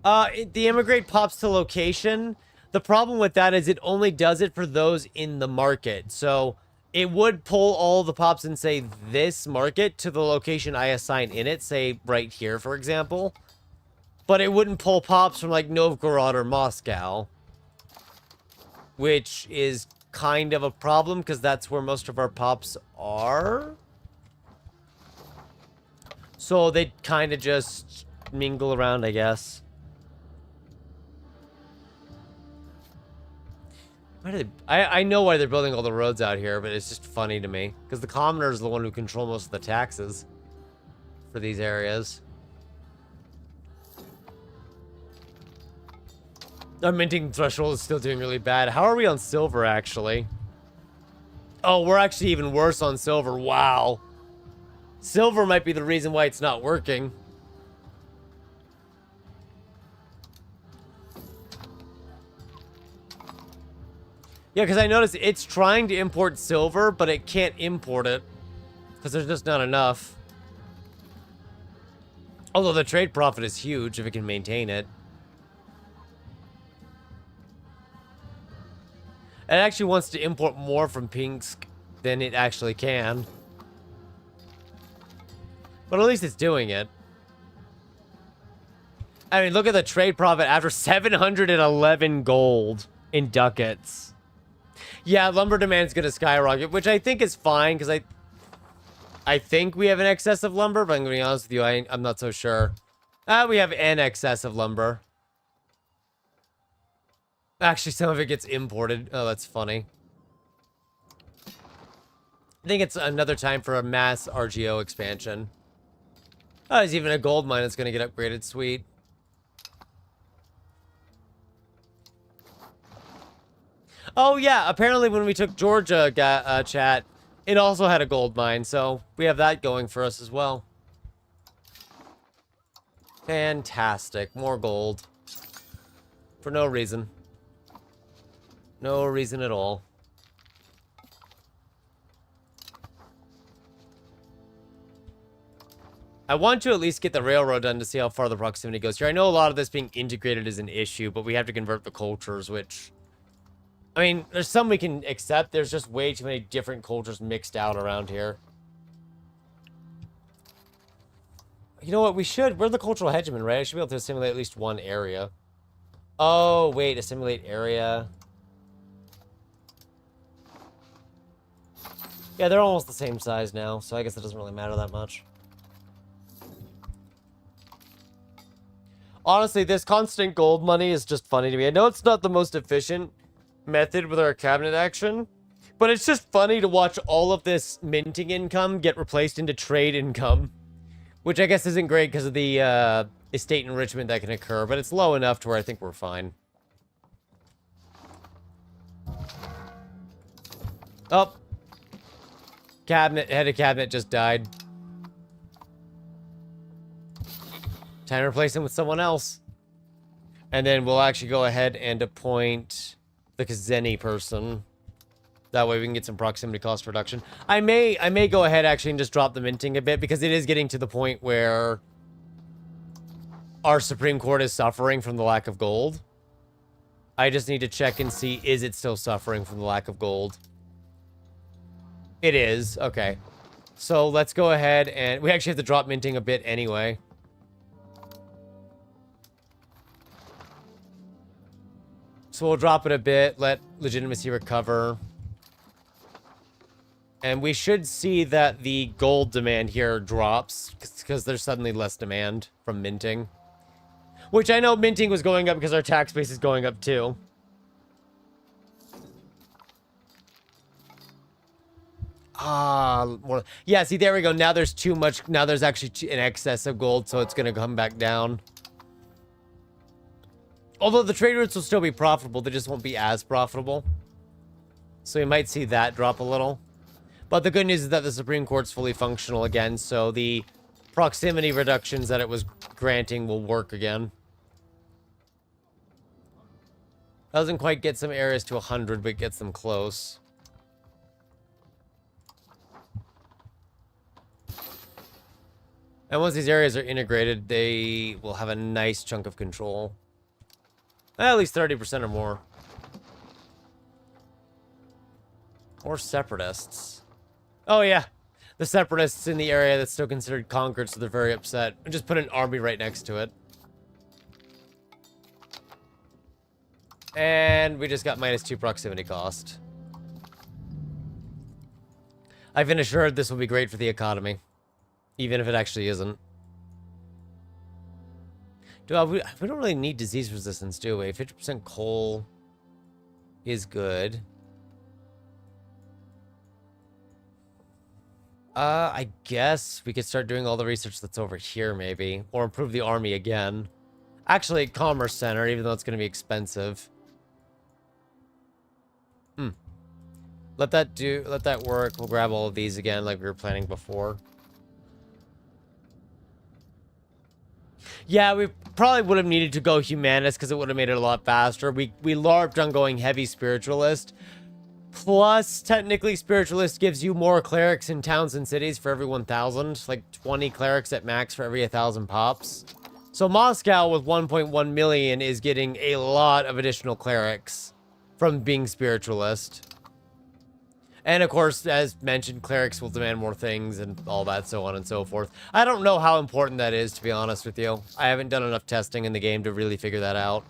The immigrate pops to location. The problem with that is it only does it for those in the market. So it would pull all the pops in, say, this market to the location I assign in it, say right here, for example. But it wouldn't pull pops from like Novgorod or Moscow, which is kind of a problem because that's where most of our pops are. So they kind of just mingle around, I guess. Why do they, I know why they're building all the roads out here, but it's just funny to me. Because the commoner is the one who control most of the taxes for these areas. Our minting threshold is still doing really bad. How are we on silver, actually? Oh, we're actually even worse on silver. Wow. Silver might be the reason why it's not working. Yeah, because I noticed it's trying to import silver, but it can't import it. Because there's just not enough. Although the trade profit is huge if it can maintain it. It actually wants to import more from Pinsk than it actually can. But at least it's doing it. I mean, look at the trade profit after 711 gold in ducats. Yeah, lumber demand's gonna skyrocket, which I think is fine, because I think we have an excess of lumber, but I'm gonna be honest with you, I'm not so sure. We have an excess of lumber. Actually, some of it gets imported. Oh, that's funny. I think it's another time for a mass RGO expansion. Oh, there's even a gold mine that's gonna get upgraded. Sweet. Oh, yeah, apparently when we took Georgia, chat, it also had a gold mine, so we have that going for us as well. Fantastic. More gold. For no reason. No reason at all. I want to at least get the railroad done to see how far the proximity goes here. I know a lot of this being integrated is an issue, but we have to convert the cultures, which... I mean, there's some we can accept. There's just way too many different cultures mixed out around here. You know what? We're the cultural hegemon, right? I should be able to assimilate at least one area. Oh, wait. Assimilate area. Yeah, they're almost the same size now, so I guess it doesn't really matter that much. Honestly, this constant gold money is just funny to me. I know it's not the most efficient method with our cabinet action, But it's just funny to watch all of this minting income get replaced into trade income. Which I guess isn't great because of the estate enrichment that can occur. But it's low enough to where I think we're fine. Oh. Head of cabinet just died. Time to replace him with someone else. And then we'll actually go ahead and appoint the Kazeni person. That way we can get some proximity cost reduction. I may go ahead actually and just drop the minting a bit because it is getting to the point where our Supreme Court is suffering from the lack of gold. I just need to check and see, is it still suffering from the lack of gold? It is. Okay. So let's go ahead and... We actually have to drop minting a bit anyway. So we'll drop it a bit, let legitimacy recover. And we should see that the gold demand here drops because there's suddenly less demand from minting. Which I know minting was going up because our tax base is going up too. Yeah, see, there we go. Now there's too much. Now there's actually an excess of gold, so it's going to come back down. Although the trade routes will still be profitable, they just won't be as profitable. So we might see that drop a little. But the good news is that the Supreme Court's fully functional again, so the proximity reductions that it was granting will work again. Doesn't quite get some areas to 100, but gets them close. And once these areas are integrated, they will have a nice chunk of control. At least 30% or more. Or separatists. Oh, yeah. The separatists in the area that's still considered conquered, so they're very upset. And just put an army right next to it. And we just got -2 proximity cost. I've been assured this will be great for the economy. Even if it actually isn't. We don't really need disease resistance, do we? 50% coal is good. I guess we could start doing all the research that's over here, maybe. Or improve the army again. Actually, Commerce Center, even though it's going to be expensive. Let that work. We'll grab all of these again like we were planning before. Yeah, we probably would have needed to go humanist because it would have made it a lot faster. We larped on going heavy spiritualist. Plus, technically, spiritualist gives you more clerics in towns and cities for every 1,000. Like 20 clerics at max for every 1,000 pops. So Moscow with 1.1 million is getting a lot of additional clerics from being spiritualist. And of course, as mentioned, clerics will demand more things and all that, so on and so forth. I don't know how important that is, to be honest with you. I haven't done enough testing in the game to really figure that out.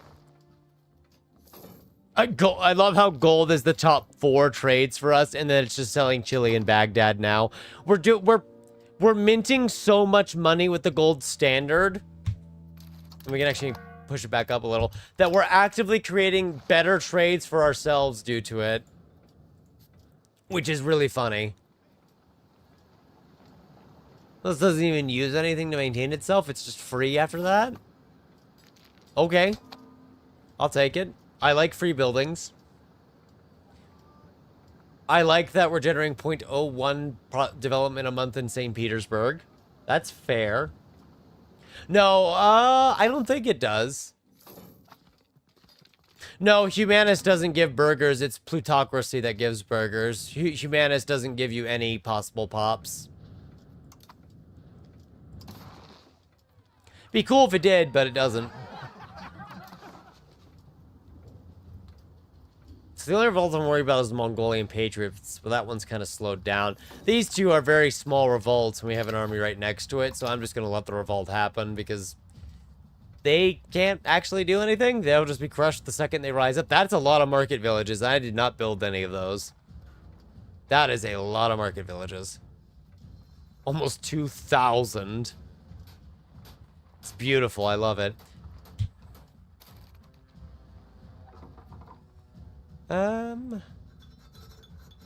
I love how gold is the top 4 trades for us, and then it's just selling Chile and Baghdad now. We're minting so much money with the gold standard, and we can actually push it back up a little, that we're actively creating better trades for ourselves due to it. Which is really funny. This doesn't even use anything to maintain itself. It's just free after that. Okay. I'll take it. I like free buildings. I like that we're generating 0.01 development a month in St. Petersburg. That's fair. No, I don't think it does. No, Humanist doesn't give burgers. It's plutocracy that gives burgers. Humanist doesn't give you any possible pops. Be cool if it did, but it doesn't. So the only revolt I'm worried about is the Mongolian Patriots, but that one's kind of slowed down. These two are very small revolts, and we have an army right next to it, so I'm just going to let the revolt happen, because they can't actually do anything. They'll just be crushed the second they rise up. That's a lot of market villages. I did not build any of those. That is a lot of market villages. Almost 2,000. It's beautiful. I love it.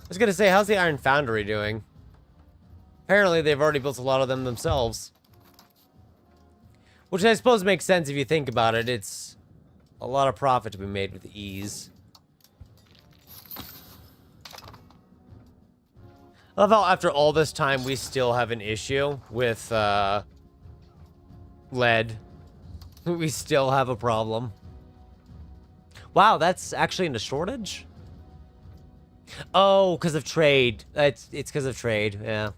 was gonna say, how's the Iron Foundry doing? Apparently, they've already built a lot of them themselves. Which I suppose makes sense if you think about it. It's a lot of profit to be made with ease. I love how after all this time, we still have an issue with lead. We still have a problem. Wow, that's actually in a shortage? Oh, because of trade. It's because of trade, yeah.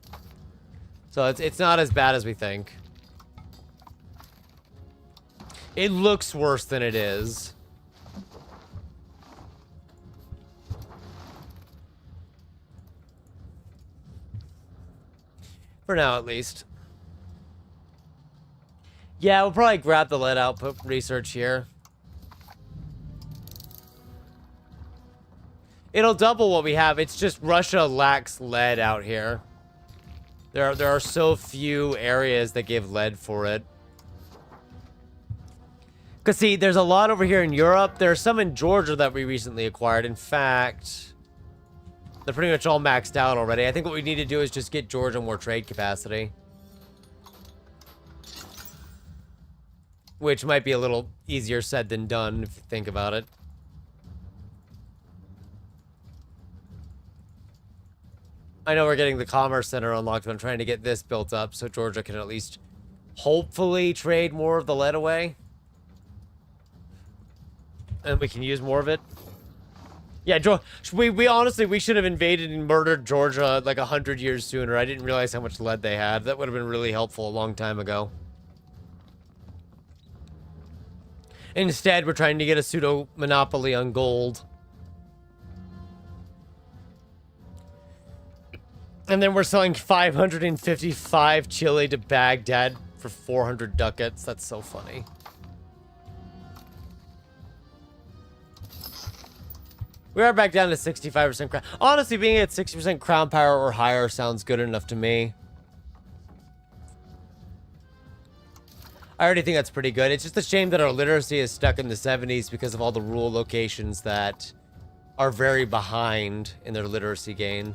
So it's not as bad as we think. It looks worse than it is. For now, at least. Yeah, we'll probably grab the lead output research here. It'll double what we have. It's just Russia lacks lead out here. There are so few areas that give lead for it. Because, see, there's a lot over here in Europe. There's some in Georgia that we recently acquired. In fact, they're pretty much all maxed out already. I think what we need to do is just get Georgia more trade capacity. Which might be a little easier said than done, if you think about it. I know we're getting the Commerce Center unlocked, but I'm trying to get this built up so Georgia can at least hopefully trade more of the lead away. And we can use more of it. Yeah, we honestly, we should have invaded and murdered Georgia like 100 years sooner. I didn't realize how much lead they had. That would have been really helpful a long time ago. Instead, we're trying to get a pseudo-monopoly on gold. And then we're selling 555 Chile to Baghdad for 400 ducats. That's so funny. We are back down to 65% crown. Honestly, being at 60% crown power or higher sounds good enough to me. I already think that's pretty good. It's just a shame that our literacy is stuck in the 70s because of all the rural locations that are very behind in their literacy gain.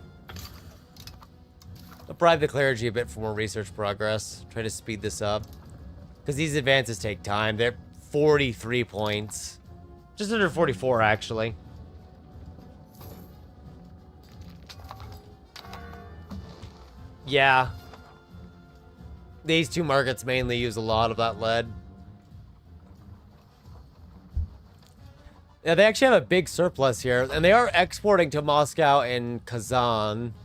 I'll bribe the clergy a bit for more research progress. Try to speed this up. Because these advances take time. They're 43 points. Just under 44, actually. Yeah. These two markets mainly use a lot of that lead. Yeah, they actually have a big surplus here. And they are exporting to Moscow and Kazan.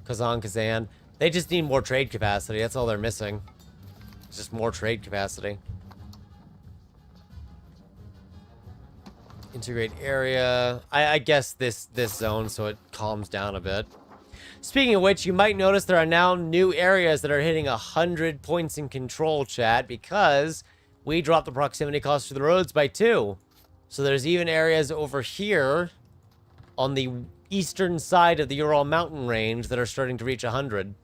Kazan. They just need more trade capacity. That's all they're missing. It's just more trade capacity. Integrate area. I guess this zone so it calms down a bit. Speaking of which, you might notice there are now new areas that are hitting 100 points in control, chat, because we dropped the proximity cost to the roads by 2. So there's even areas over here on the eastern side of the Ural mountain range that are starting to reach 100.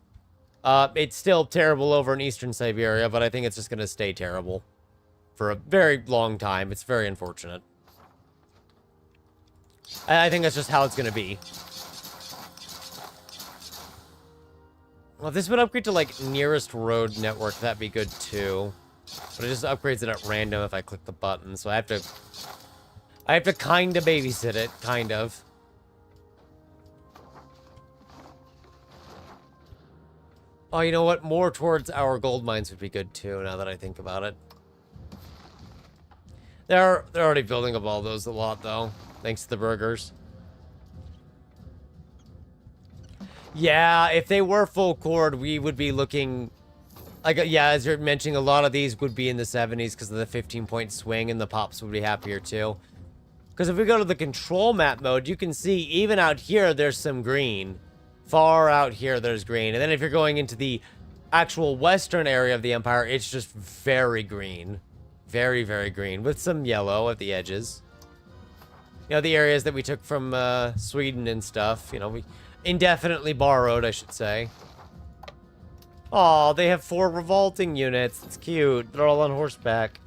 It's still terrible over in eastern Siberia, but I think it's just going to stay terrible for a very long time. It's very unfortunate. I think that's just how it's going to be. Well, if this would upgrade to, like, nearest road network, that'd be good, too. But it just upgrades it at random if I click the button, so I have to kind of babysit it, kind of. Oh, you know what? More towards our gold mines would be good, too, now that I think about it. They're already building up all those a lot, though, thanks to the burgers. Yeah, if they were full chord, we would be looking... Like, yeah, as you're mentioning, a lot of these would be in the 70s because of the 15-point swing, and the pops would be happier, too. Because if we go to the control map mode, you can see, even out here, there's some green. Far out here, there's green. And then if you're going into the actual western area of the Empire, it's just very green. Very, very green, with some yellow at the edges. You know, the areas that we took from Sweden and stuff, you know, we... Indefinitely borrowed, I should say. Aw, they have 4 revolting units. It's cute. They're all on horseback.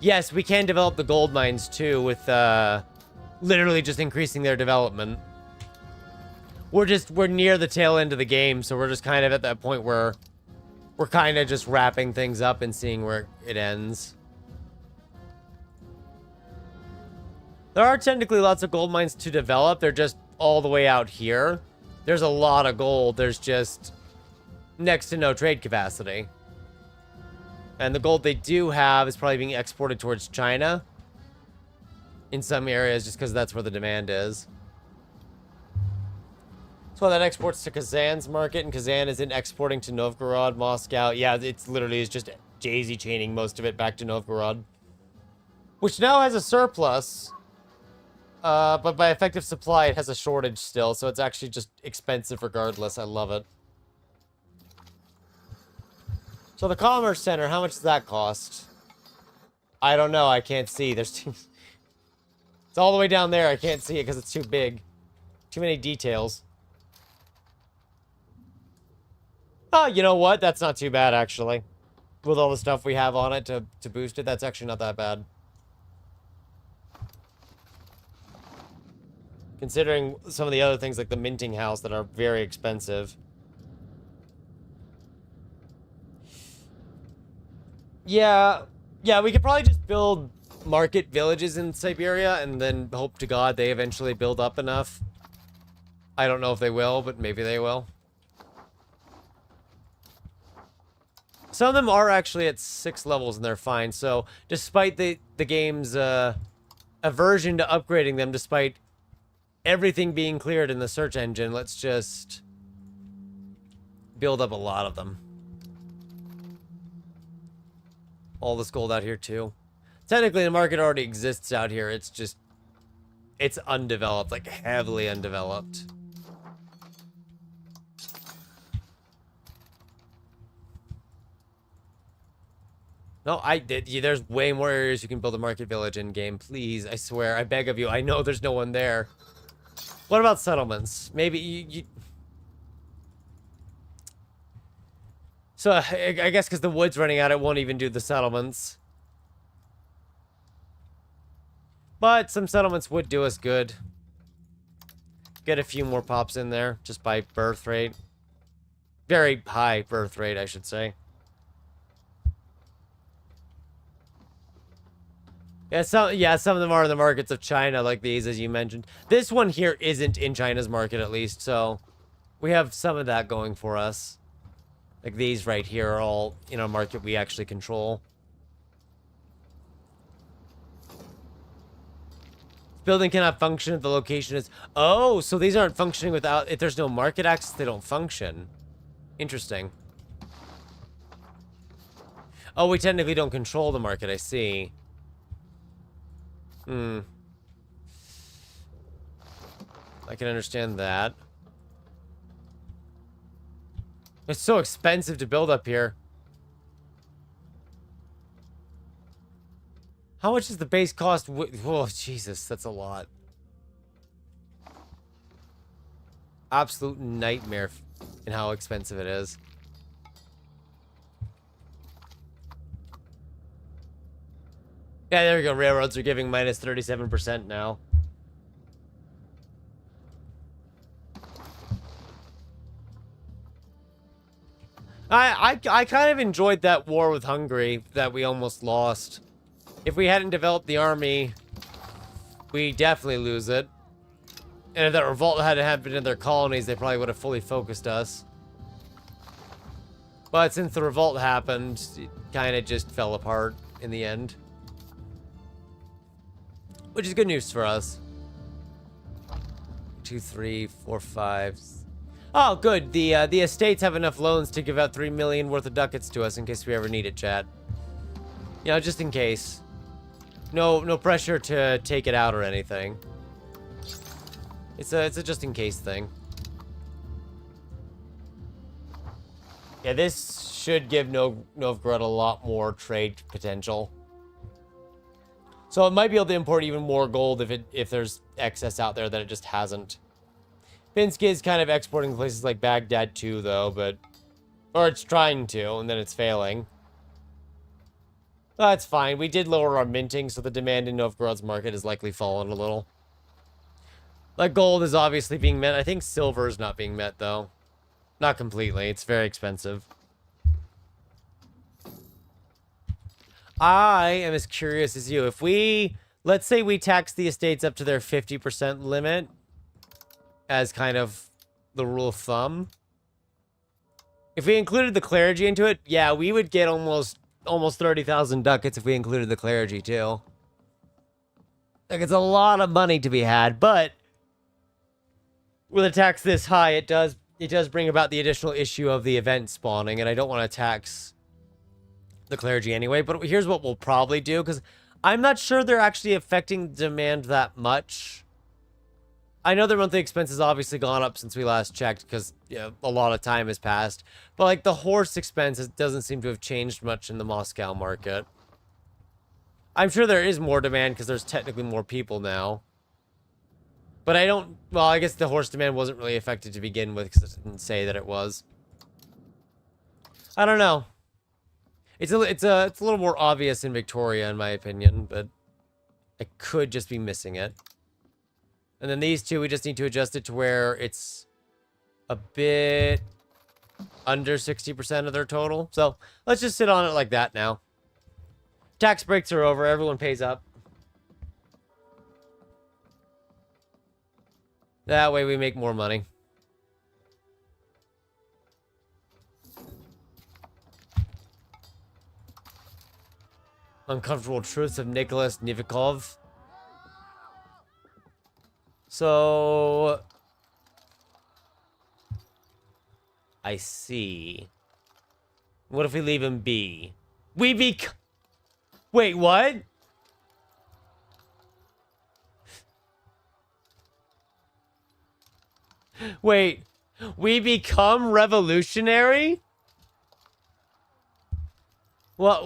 Yes, we can develop the gold mines, too, with literally just increasing their development. We're near the tail end of the game, so we're just kind of at that point where we're kind of just wrapping things up and seeing where it ends. There are technically lots of gold mines to develop. They're just all the way out here. There's a lot of gold. There's just next to no trade capacity. And the gold they do have is probably being exported towards China in some areas just because that's where the demand is. So that exports to Kazan's market, and Kazan isn't exporting to Novgorod, Moscow. Yeah, it's literally is just daisy chaining most of it back to Novgorod, which now has a surplus. But by effective supply, it has a shortage still, so it's actually just expensive regardless. I love it. So the Commerce Center, how much does that cost? I don't know. I can't see. There's too... It's all the way down there. I can't see it because it's too big. Too many details. Oh, you know what? That's not too bad, actually. With all the stuff we have on it to boost it, that's actually not that bad. Considering some of the other things like the minting house that are very expensive. Yeah, we could probably just build market villages in Siberia and then hope to God they eventually build up enough. I don't know if they will, but maybe they will. Some of them are actually at 6 levels and they're fine. So despite the game's aversion to upgrading them, despite everything being cleared in the search engine, let's just build up a lot of them. All this gold out here too. Technically the market already exists out here. It's just, it's undeveloped, like heavily undeveloped. No, I did. Yeah, there's way more areas you can build a market village in game. Please, I swear, I beg of you. I know there's no one there. What about settlements? Maybe you... So, I guess because the wood's running out, it won't even do the settlements. But some settlements would do us good. Get a few more pops in there, just by birth rate. Very high birth rate, I should say. Yeah, some of them are in the markets of China, like these, as you mentioned. This one here isn't in China's market, at least, so we have some of that going for us. Like these right here are all in a market we actually control. Building cannot function if the location is... Oh, so these aren't functioning without... If there's no market access, they don't function. Interesting. Oh, we technically don't control the market, I see. I can understand that. It's so expensive to build up here. How much is the base cost? Oh, Jesus, that's a lot. Absolute nightmare in how expensive it is. Yeah, there we go. Railroads are giving minus 37% now. I kind of enjoyed that war with Hungary that we almost lost. If we hadn't developed the army, we definitely lose it. And if that revolt had happened in their colonies, they probably would have fully focused us. But since the revolt happened, it kind of just fell apart in the end. Which is good news for us. 2, 3, 4, 5. Oh, good. The estates have enough loans to give out 3 million worth of ducats to us in case we ever need it, chat. You know, just in case. No pressure to take it out or anything. It's a just in case thing. Yeah, this should give Novgorod a lot more trade potential. So it might be able to import even more gold if there's excess out there that it just hasn't. Pinsk is kind of exporting to places like Baghdad too, though, or it's trying to, and then it's failing. That's fine. We did lower our minting, so the demand in Novgorod's market has likely fallen a little. Like, gold is obviously being met. I think silver is not being met, though. Not completely. It's very expensive. I am as curious as you. If we, let's say we tax the estates up to their 50% limit as kind of the rule of thumb. If we included the clergy into it, yeah, we would get almost 30,000 ducats if we included the clergy too. Like, it's a lot of money to be had, but with a tax this high, it does bring about the additional issue of the event spawning, and I don't want to tax the clergy anyway. But here's what we'll probably do, because I'm not sure they're actually affecting demand that much. I know their monthly expense has obviously gone up since we last checked, because a lot of time has passed. But like the horse expense doesn't seem to have changed much in the Moscow market. I'm sure there is more demand because there's technically more people now. But I don't... Well, I guess the horse demand wasn't really affected to begin with because it didn't say that it was. I don't know. It's a little more obvious in Victoria, in my opinion, but I could just be missing it. And then these two, we just need to adjust it to where it's a bit under 60% of their total. So let's just sit on it like that now. Tax breaks are over. Everyone pays up. That way we make more money. Uncomfortable truths of Nicholas Nivikov. So... I see. What if we leave him be? Wait, what? Wait, we become revolutionary? What?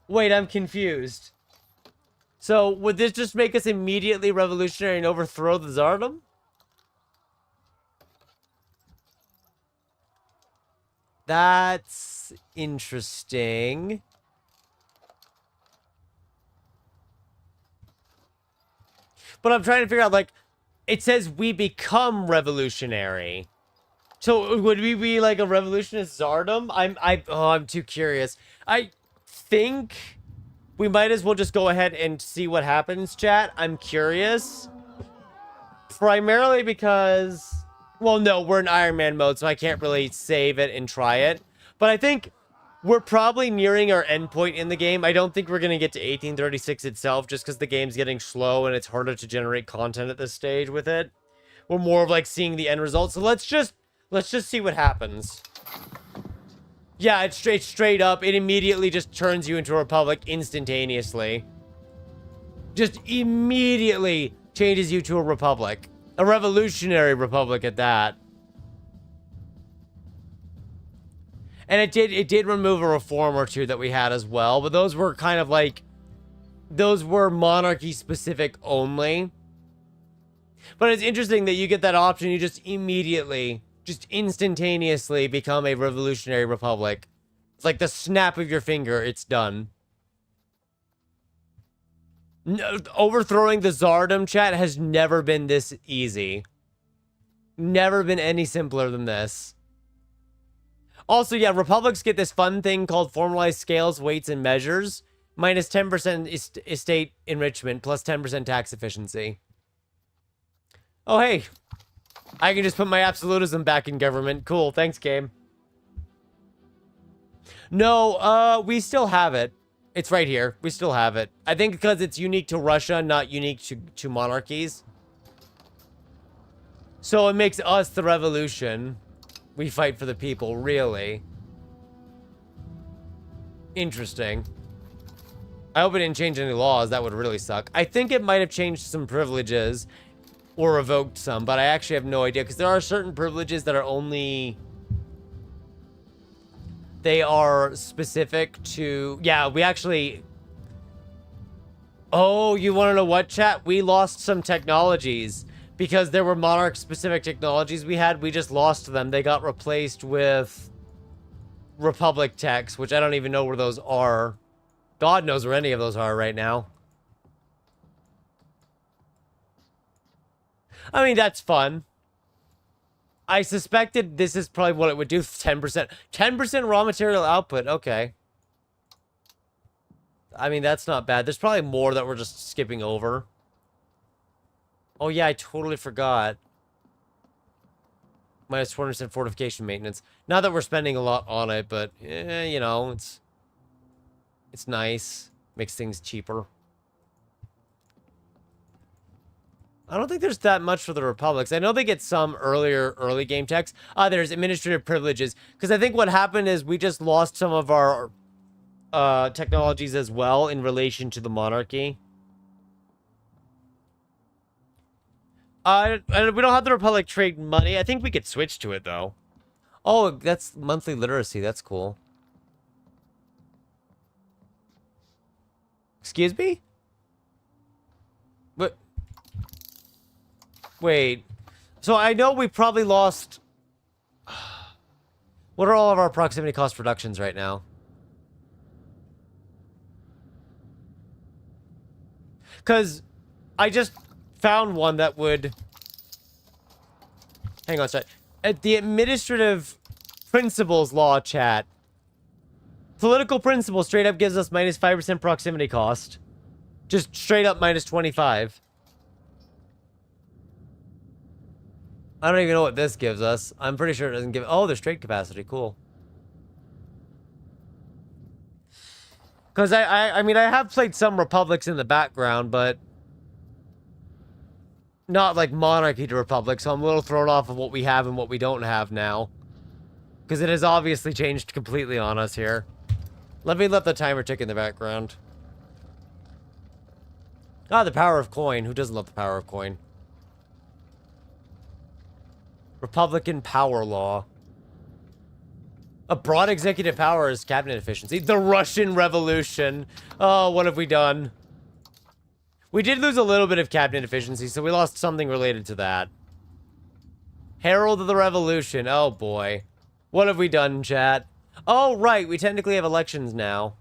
Wait, I'm confused. So, would this just make us immediately revolutionary and overthrow the Tsardom? That's interesting. But I'm trying to figure out, like, it says we become revolutionary. So would we be like a revolutionist Tsardom? I'm too curious. I think we might as well just go ahead and see what happens, chat. I'm curious. Primarily because, well, no, we're in Ironman mode, so I can't really save it and try it. But I think we're probably nearing our endpoint in the game. I don't think we're going to get to 1836 itself, just because the game's getting slow and it's harder to generate content at this stage with it. We're more of like seeing the end result. So let's just see what happens. Yeah, it's straight up. It immediately just turns you into a republic instantaneously. Just immediately changes you to a republic. A revolutionary republic at that. And it did remove a reform or two that we had as well, but those were kind of like, those were monarchy specific only. But it's interesting that you get that option, you just immediately, just instantaneously become a revolutionary republic. It's like the snap of your finger, it's done. No, overthrowing the Tsardom, chat, has never been this easy. Never been any simpler than this. Also, yeah, republics get this fun thing called formalized scales, weights, and measures. Minus 10% estate enrichment, plus 10% tax efficiency. Oh, hey. I can just put my absolutism back in government. Cool, thanks, game. No, we still have it. It's right here. We still have it. I think because it's unique to Russia, not unique to monarchies. So it makes us the revolution. We fight for the people, really. Interesting. I hope it didn't change any laws. That would really suck. I think it might have changed some privileges or revoked some, but I actually have no idea because there are certain privileges that are only... They are specific to... Yeah, we actually... Oh, you want to know what, chat? We lost some technologies. Because there were monarch-specific technologies we had, we just lost them. They got replaced with Republic techs, which I don't even know where those are. God knows where any of those are right now. I mean, that's fun. I suspected this is probably what it would do. 10%. 10% raw material output. Okay. I mean, that's not bad. There's probably more that we're just skipping over. Oh, yeah, I totally forgot. Minus 20% fortification maintenance. Not that we're spending a lot on it, but, you know, it's nice. Makes things cheaper. I don't think there's that much for the Republics. I know they get some early game techs. There's administrative privileges. Because I think what happened is we just lost some of our technologies as well in relation to the monarchy. And we don't have the Republic trade money. I think we could switch to it, though. Oh, that's monthly literacy. That's cool. Excuse me? What? Wait. So I know we probably lost... What are all of our proximity cost reductions right now? Because I just found one that would... Hang on a sec. At the administrative principles law chat, political principle straight up gives us minus 5% proximity cost. Just straight up minus 25. I don't even know what this gives us. I'm pretty sure it doesn't give... Oh, there's trade capacity. Cool. Because I mean, I have played some Republics in the background, but... Not like monarchy to Republic, so I'm a little thrown off of what we have and what we don't have now. Because it has obviously changed completely on us here. Let me let the timer tick in the background. Ah, the power of coin. Who doesn't love the power of coin? Republican power law. A broad executive power is cabinet efficiency. The Russian Revolution. Oh, what have we done? We did lose a little bit of cabinet efficiency, so we lost something related to that. Herald of the Revolution. Oh, boy. What have we done, chat? Oh, right. We technically have elections now.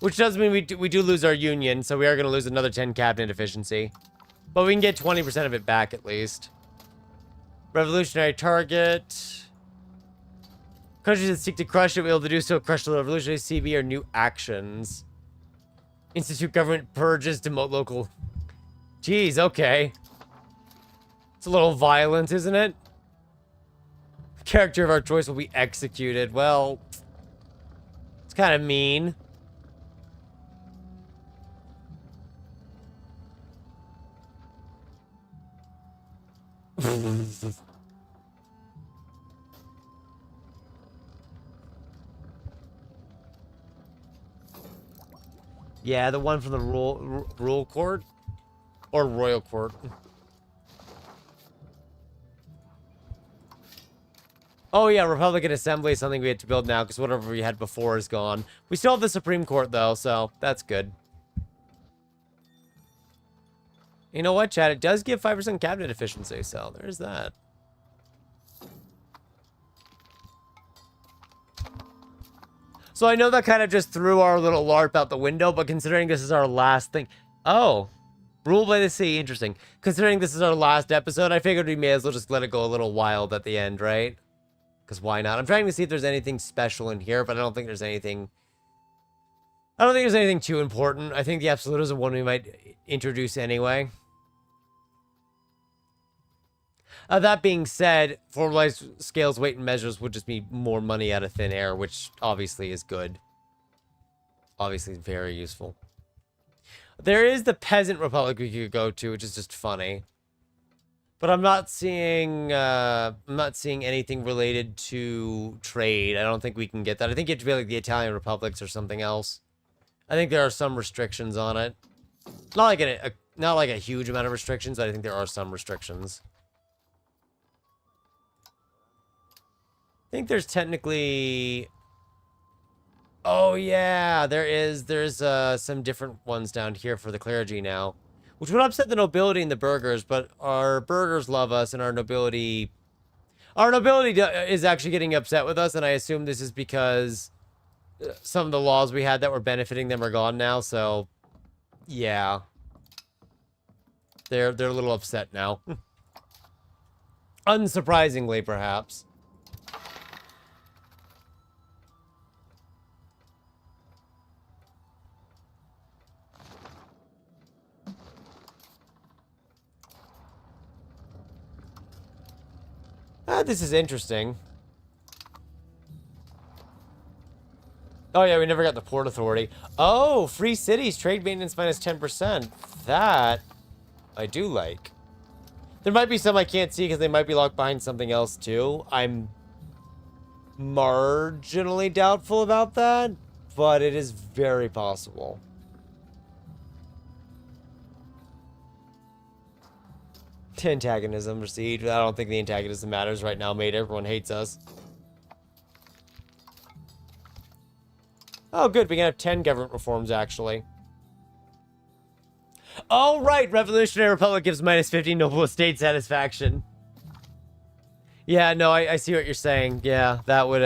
Which does mean we do lose our union, so we are going to lose another 10 cabinet efficiency. But we can get 20% of it back, at least. Revolutionary target. Countries that seek to crush it will be able to do so. Crush the revolutionary CB or new actions. Institute government purges, demote local. Jeez, okay. It's a little violent, isn't it? Character of our choice will be executed. Well, it's kind of mean. Yeah, the one from the rule court or royal court. Oh yeah, Republican Assembly is something we had to build now because whatever we had before is gone. We still have the Supreme Court though, so that's good. You know what, chat? It does give 5% cabinet efficiency, so there's that. So I know that kind of just threw our little LARP out the window, but considering this is our last thing... Oh, rule by the sea, interesting. Considering this is our last episode, I figured we may as well just let it go a little wild at the end, right? Because why not? I'm trying to see if there's anything special in here, but I don't think there's anything... I don't think there's anything too important. I think the Absolute is the one we might introduce anyway. That being said, formalized scales, weight, and measures would just be more money out of thin air, which obviously is good. Obviously very useful. There is the Peasant Republic we could go to, which is just funny. But I'm not seeing anything related to trade. I don't think we can get that. I think you have to be like the Italian Republics or something else. I think there are some restrictions on it. Not like a huge amount of restrictions, but I think there are some restrictions. I think there's technically... Oh, yeah, there's some different ones down here for the clergy now. Which would upset the nobility and the burghers, but our burghers love us and our nobility... Our nobility is actually getting upset with us, and I assume this is because some of the laws we had that were benefiting them are gone now, so yeah. They're a little upset now. Unsurprisingly, perhaps. This is interesting. Oh yeah, we never got the Port Authority. Oh, free cities, trade maintenance minus 10%. That I do like. There might be some I can't see because they might be locked behind something else too. I'm marginally doubtful about that, but it is very possible. Antagonism received. I don't think the antagonism matters right now, mate. Everyone hates us. Oh, good. We can have 10 government reforms, actually. Oh, right. Revolutionary Republic gives minus 50 noble estate satisfaction. Yeah, no, I see what you're saying. Yeah, that would,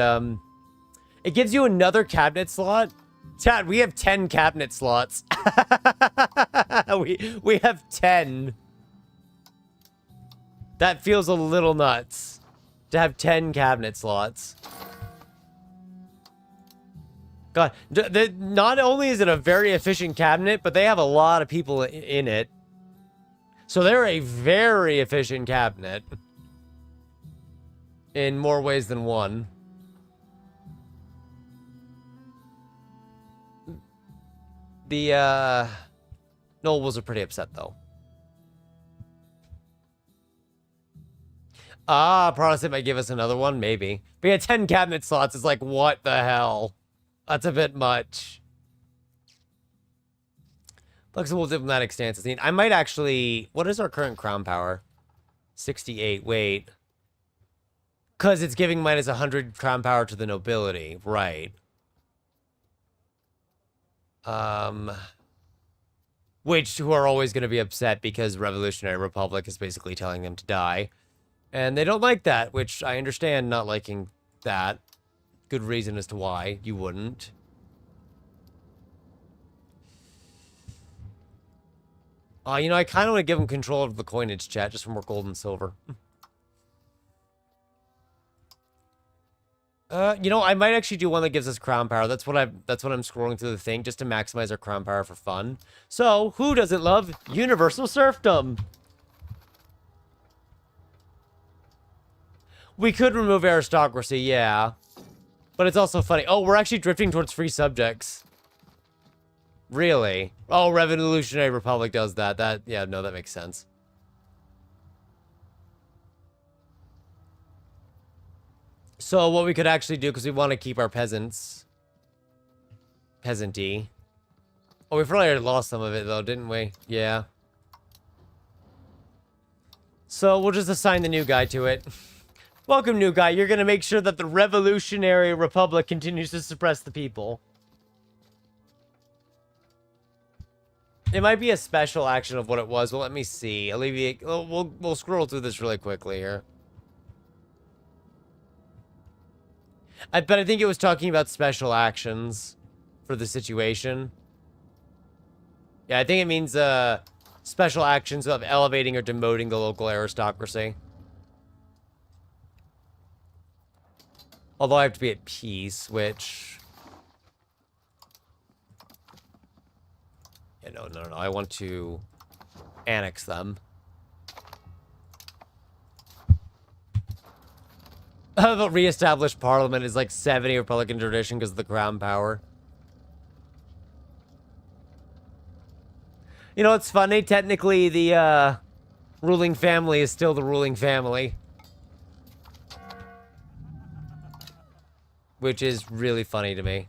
It gives you another cabinet slot. Chad, we have 10 cabinet slots. we have 10. That feels a little nuts. To have 10 cabinet slots. God, not only is it a very efficient cabinet, but they have a lot of people in it. So they're a very efficient cabinet. In more ways than one. The, nobles are pretty upset, though. Ah, Protestant might give us another one, maybe. But yeah, 10 cabinet slots is like, what the hell? That's a bit much. Flexible diplomatic stances. I might actually... What is our current crown power? 68. Wait. Because it's giving minus 100 crown power to the nobility. Right. Which, who are always going to be upset because Revolutionary Republic is basically telling them to die. And they don't like that, which I understand not liking that. Good reason as to why you wouldn't. You know, I kind of want to give them control of the coinage, chat, just for more gold and silver. You know, I might actually do one that gives us crown power. That's what I'm scrolling through the thing, just to maximize our crown power for fun. So, who doesn't love universal serfdom? We could remove aristocracy, yeah. But it's also funny. Oh, we're actually drifting towards free subjects. Really? Oh, Revolutionary Republic does that. Yeah, no, that makes sense. So what we could actually do, because we want to keep our peasants. Peasanty. Oh, we probably already lost some of it, though, didn't we? Yeah. So we'll just assign the new guy to it. Welcome, new guy. You're going to make sure that the Revolutionary Republic continues to suppress the people. It might be a special action of what it was. Well, let me see. Alleviate. We'll scroll through this really quickly here. But I think it was talking about special actions for the situation. Yeah, I think it means special actions of elevating or demoting the local aristocracy. Although I have to be at peace, which... Yeah, no. I want to annex them. The re-established parliament is like 70 Republican tradition because of the crown power. You know, it's funny. Technically, the ruling family is still the ruling family. Which is really funny to me.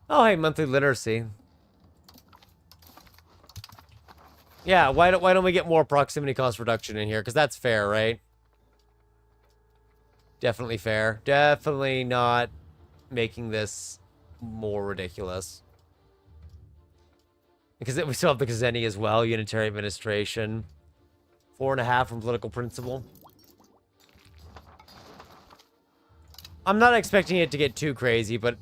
Oh, hey, monthly literacy. Yeah, why don't we get more proximity cost reduction in here? Because that's fair, right? Definitely fair. Definitely not making this more ridiculous. Because we still have the Kazeni as well, unitary administration. 4.5 from political principle. I'm not expecting it to get too crazy, but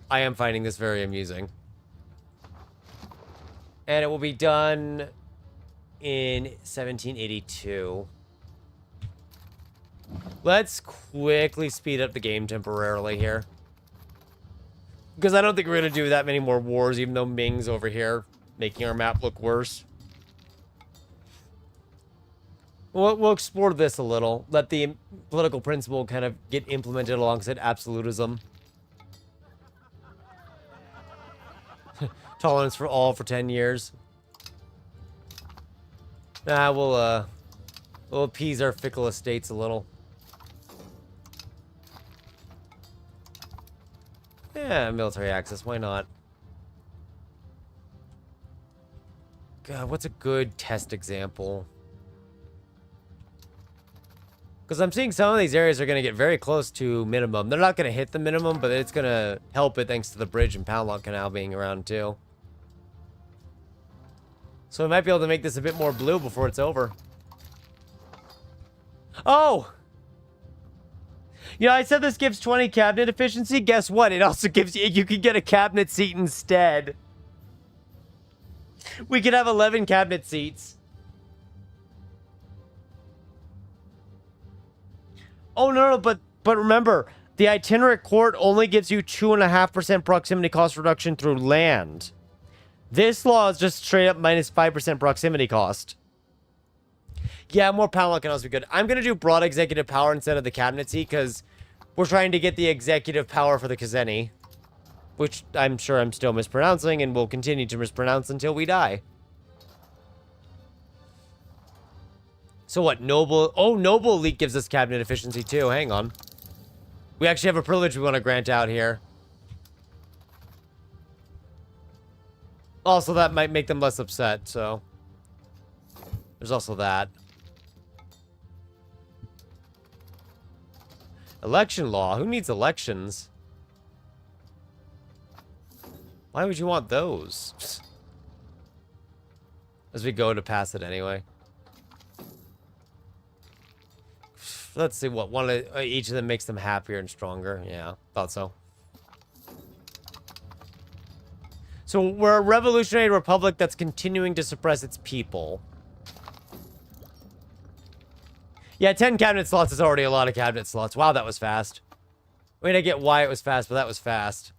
I am finding this very amusing. And it will be done in 1782. Let's quickly speed up the game temporarily here. Because I don't think we're going to do that many more wars, even though Ming's over here making our map look worse. We'll explore this a little. Let the political principle kind of get implemented alongside absolutism. Tolerance for all for 10 years. Nah, we'll appease our fickle estates a little. Yeah, military access, why not? God, what's a good test example? Because I'm seeing some of these areas are going to get very close to minimum. They're not going to hit the minimum, but it's going to help it thanks to the bridge and Poundlock Canal being around too. So we might be able to make this a bit more blue before it's over. Oh! Yeah, I said this gives 20 cabinet efficiency. Guess what? It also gives you can get a cabinet seat instead. We could have 11 cabinet seats. Oh, no, but remember, the itinerant court only gives you 2.5% proximity cost reduction through land. This law is just straight up minus 5% proximity cost. Yeah, more Poundlock can also be good. I'm going to do broad executive power instead of the cabinet seat because we're trying to get the executive power for the Kazeni. Which I'm sure I'm still mispronouncing and will continue to mispronounce until we die. So what, noble? Oh, noble elite gives us cabinet efficiency too. Hang on. We actually have a privilege we want to grant out here. Also, that might make them less upset, so. There's also that. Election law? Who needs elections? Why would you want those? As we go to pass it anyway. Let's see what one of each of them makes them happier and stronger. Yeah, thought so. So we're a revolutionary republic that's continuing to suppress its people. Yeah, 10 cabinet slots is already a lot of cabinet slots. Wow, that was fast. I mean, I get why it was fast, but that was fast.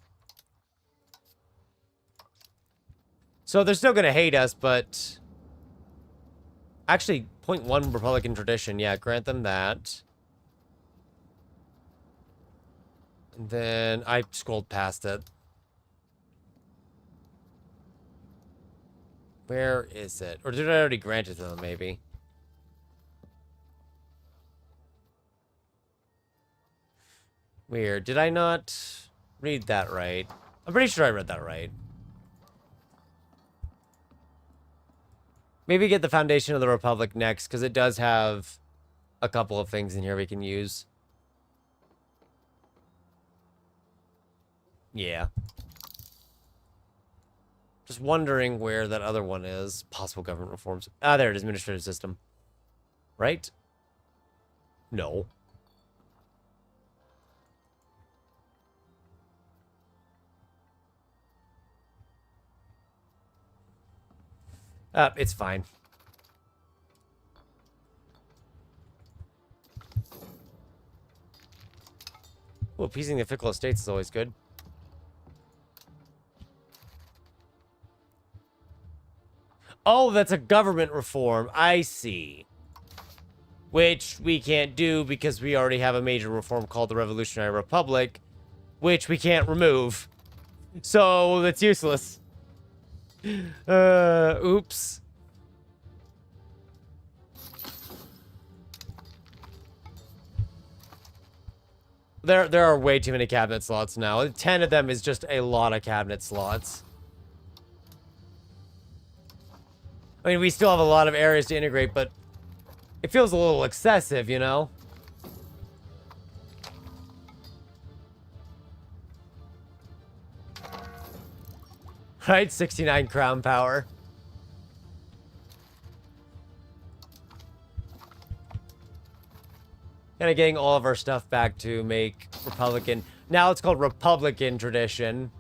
So they're still gonna hate us, but... Actually, 0.1 Republican tradition. Yeah, grant them that. And then I scrolled past it. Where is it? Or did I already grant it to them, maybe? Weird. Did I not read that right? I'm pretty sure I read that right. Maybe get the Foundation of the Republic next, because it does have a couple of things in here we can use. Yeah. Just wondering where that other one is. Possible government reforms. Ah, there it is. Administrative system. Right? No. It's fine. Oh, appeasing the fickle estates is always good. Oh, that's a government reform. I see. Which we can't do because we already have a major reform called the Revolutionary Republic, which we can't remove. So, that's useless. Oops. There are way too many cabinet slots now. 10 of them is just a lot of cabinet slots. I mean, we still have a lot of areas to integrate, but it feels a little excessive, you know? Right? 69 crown power. Kind of getting all of our stuff back to make Republican. Now it's called Republican tradition.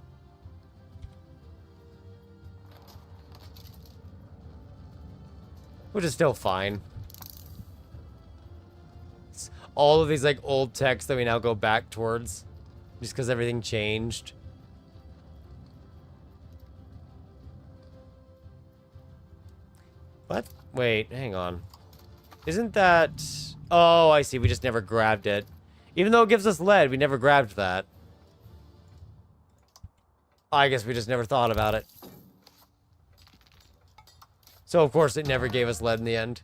Which is still fine. It's all of these like old texts that we now go back towards. Just because everything changed. What? Wait, hang on. Isn't that... Oh, I see. We just never grabbed it. Even though it gives us lead, we never grabbed that. I guess we just never thought about it. So, of course, it never gave us lead in the end.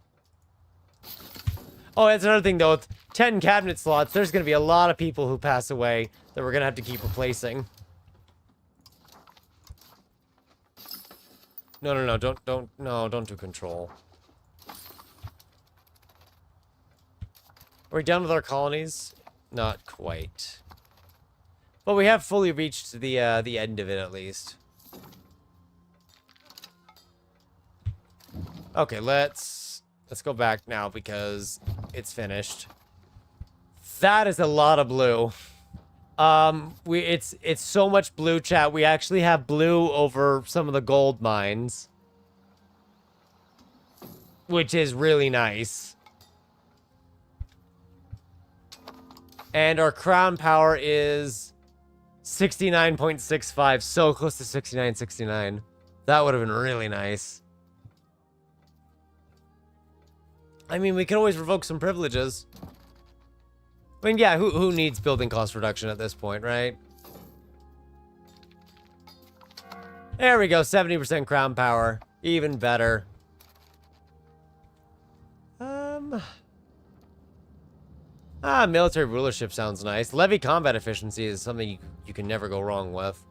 Oh, that's another thing, though. With 10 cabinet slots, there's going to be a lot of people who pass away that we're going to have to keep replacing. No, don't do control. Are we done with our colonies? Not quite. But we have fully reached the end of it, at least. Okay, let's go back now because it's finished. That is a lot of blue. It's so much blue, chat. We actually have blue over some of the gold mines, which is really nice. And our crown power is 69.65, so close to 69.69. That would have been really nice. I mean, we could always revoke some privileges. I mean, yeah, who needs building cost reduction at this point, right? There we go, 70% crown power. Even better. Military rulership sounds nice. Levy combat efficiency is something you can never go wrong with.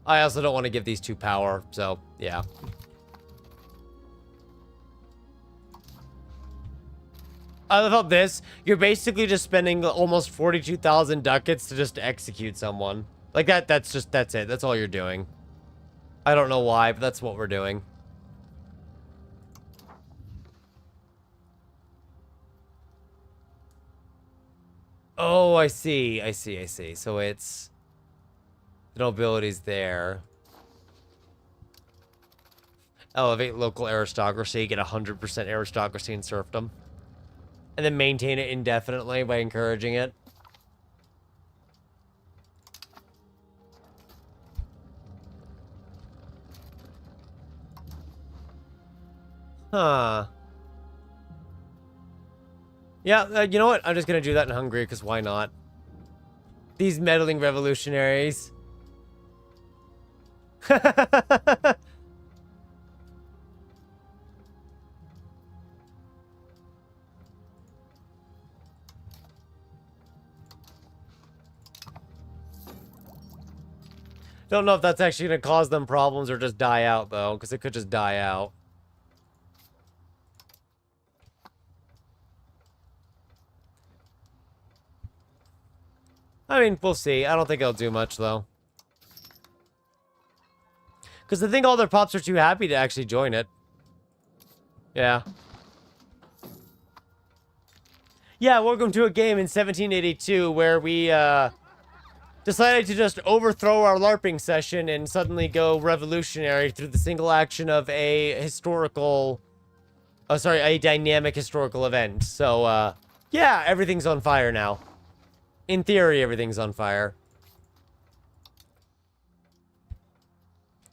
I also don't want to give these two power, so, yeah. I love this. You're basically just spending almost 42,000 ducats to just execute someone. Like that's it. That's all you're doing. I don't know why, but that's what we're doing. Oh, I see. So it's... the nobility's there. Elevate local aristocracy. Get 100% aristocracy and serfdom. And then maintain it indefinitely by encouraging it. Huh. Yeah, you know what? I'm just gonna do that in Hungary, because why not? These meddling revolutionaries. Don't know if that's actually gonna cause them problems or just die out, though, because it could just die out. I mean, we'll see. I don't think it'll do much, though. Because I think all their pops are too happy to actually join it. Yeah. Yeah, welcome to a game in 1782 where we, decided to just overthrow our LARPing session and suddenly go revolutionary through the single action of a historical... oh, sorry, a dynamic historical event. So, yeah, everything's on fire now. In theory, everything's on fire.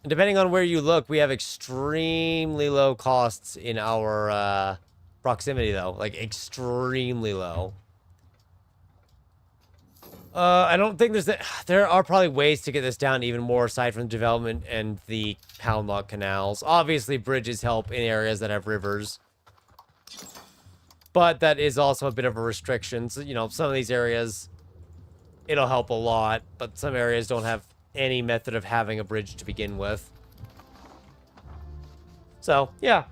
And depending on where you look, we have extrememely low costs in our, proximity, though. Like, extremely low. I don't think there are probably ways to get this down even more aside from development and the pound lock canals. Obviously, bridges help in areas that have rivers. But that is also a bit of a restriction. So, you know, some of these areas, it'll help a lot, but some areas don't have any method of having a bridge to begin with. So, yeah.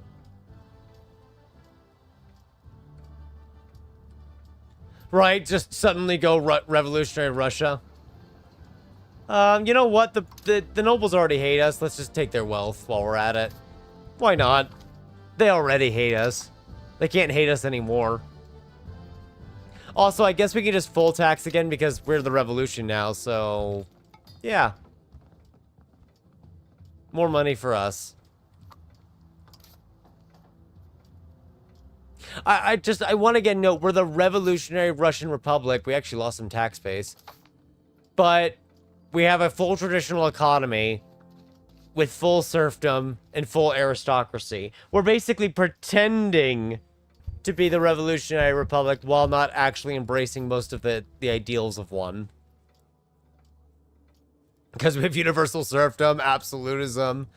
Right, just suddenly go revolutionary Russia. You know what? The nobles already hate us. Let's just take their wealth while we're at it. Why not? They already hate us. They can't hate us anymore. Also, I guess we can just full tax again because we're the revolution now, so... Yeah. More money for us. I want to again note, we're the revolutionary Russian Republic. We actually lost some tax base. But we have a full traditional economy with full serfdom and full aristocracy. We're basically pretending to be the revolutionary republic while not actually embracing most of the ideals of one. Because we have universal serfdom, absolutism.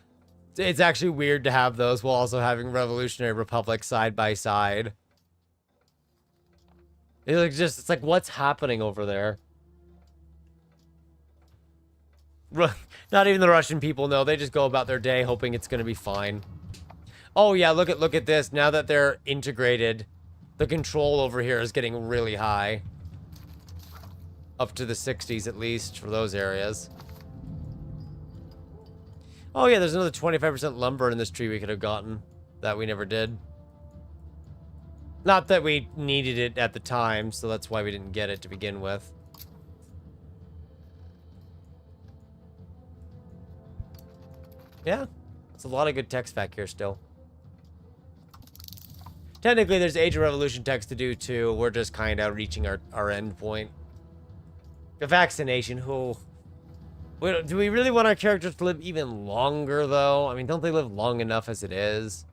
It's actually weird to have those while also having revolutionary republic side by side. It's like, what's happening over there? Not even the Russian people know. They just go about their day hoping it's going to be fine. Oh yeah, look at this. Now that they're integrated, the control over here is getting really high. Up to the 60s at least for those areas. Oh yeah, there's another 25% lumber in this tree we could have gotten that we never did. Not that we needed it at the time, so that's why we didn't get it to begin with. Yeah, it's a lot of good text back here still. Technically, there's Age of Revolution text to do too. We're just kind of reaching our end point. The vaccination, who... Do we really want our characters to live even longer, though? I mean, don't they live long enough as it is?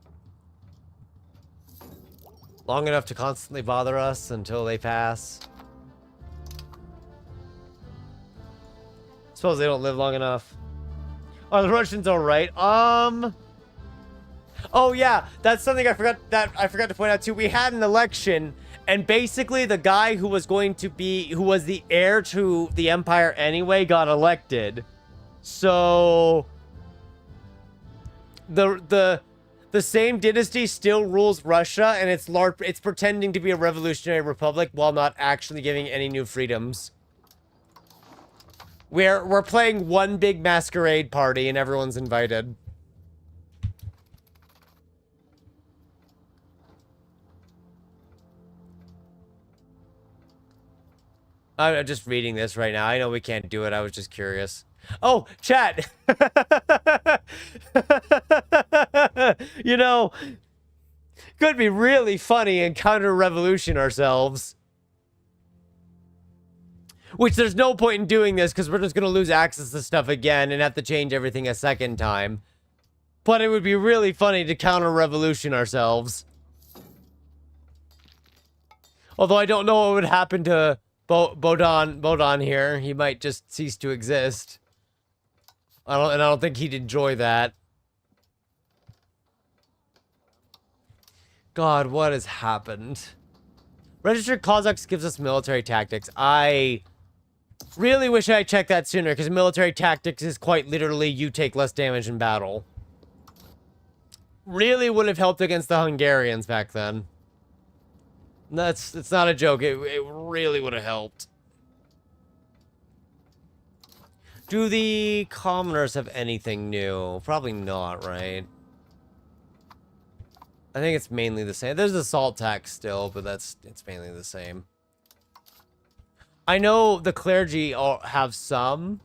Long enough to constantly bother us until they pass? Suppose they don't live long enough. Are the Russians alright? Oh yeah, that's something I forgot to point out too. We had an election, and basically the guy who was the heir to the empire anyway got elected. So the same dynasty still rules Russia, and it's pretending to be a revolutionary republic while not actually giving any new freedoms. We're playing one big masquerade party and everyone's invited. I'm just reading this right now. I know we can't do it. I was just curious. Oh, chat. You know, could be really funny and counter-revolution ourselves. Which there's no point in doing this because we're just going to lose access to stuff again and have to change everything a second time. But it would be really funny to counter-revolution ourselves. Although I don't know what would happen to Bodon here. He might just cease to exist. I don't think he'd enjoy that. God, what has happened? Registered Cossacks gives us military tactics. I really wish I had checked that sooner, because military tactics is quite literally you take less damage in battle. Really would have helped against the Hungarians back then. It's not a joke. It really would have helped. Do the commoners have anything new? Probably not, right? I think it's mainly the same. There's the salt tax still, but it's mainly the same. I know the clergy have some.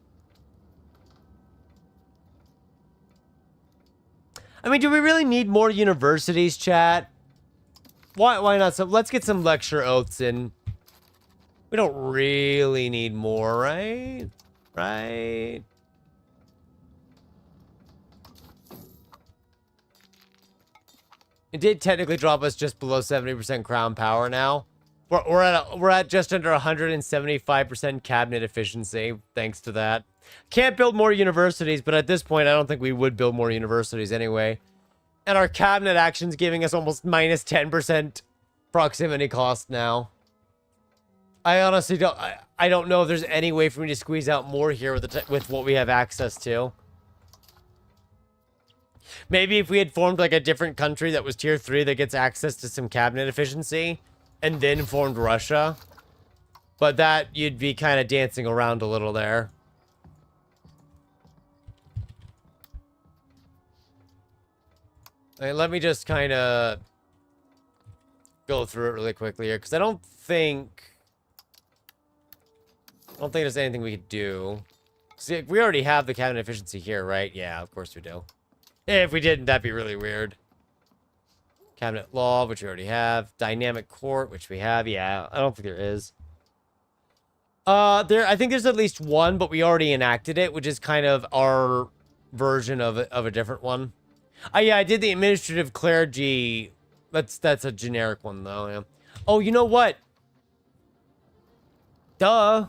I mean, do we really need more universities, chat? Why not? So let's get some lecture oaths in. We don't really need more, right? Right? It did technically drop us just below 70% crown power now. We're at just under 175% cabinet efficiency, thanks to that. Can't build more universities, but at this point, I don't think we would build more universities anyway. And our cabinet action's giving us almost minus 10% proximity cost now. I honestly don't. I don't know if there's any way for me to squeeze out more here with what we have access to. Maybe if we had formed like a different country that was tier 3 that gets access to some cabinet efficiency, and then formed Russia. But that you'd be kind of dancing around a little there. Let me just kind of go through it really quickly here, because I don't think I don't think there's anything we could do. See, we already have the cabinet efficiency here, right? Yeah, of course we do. If we didn't, that'd be really weird. Cabinet law, which we already have. Dynamic court, which we have. Yeah, I don't think there is. I think there's at least one, but we already enacted it, which is kind of our version of a different one. Yeah, I did the administrative clergy. That's a generic one, though. Yeah. Oh, you know what? Duh.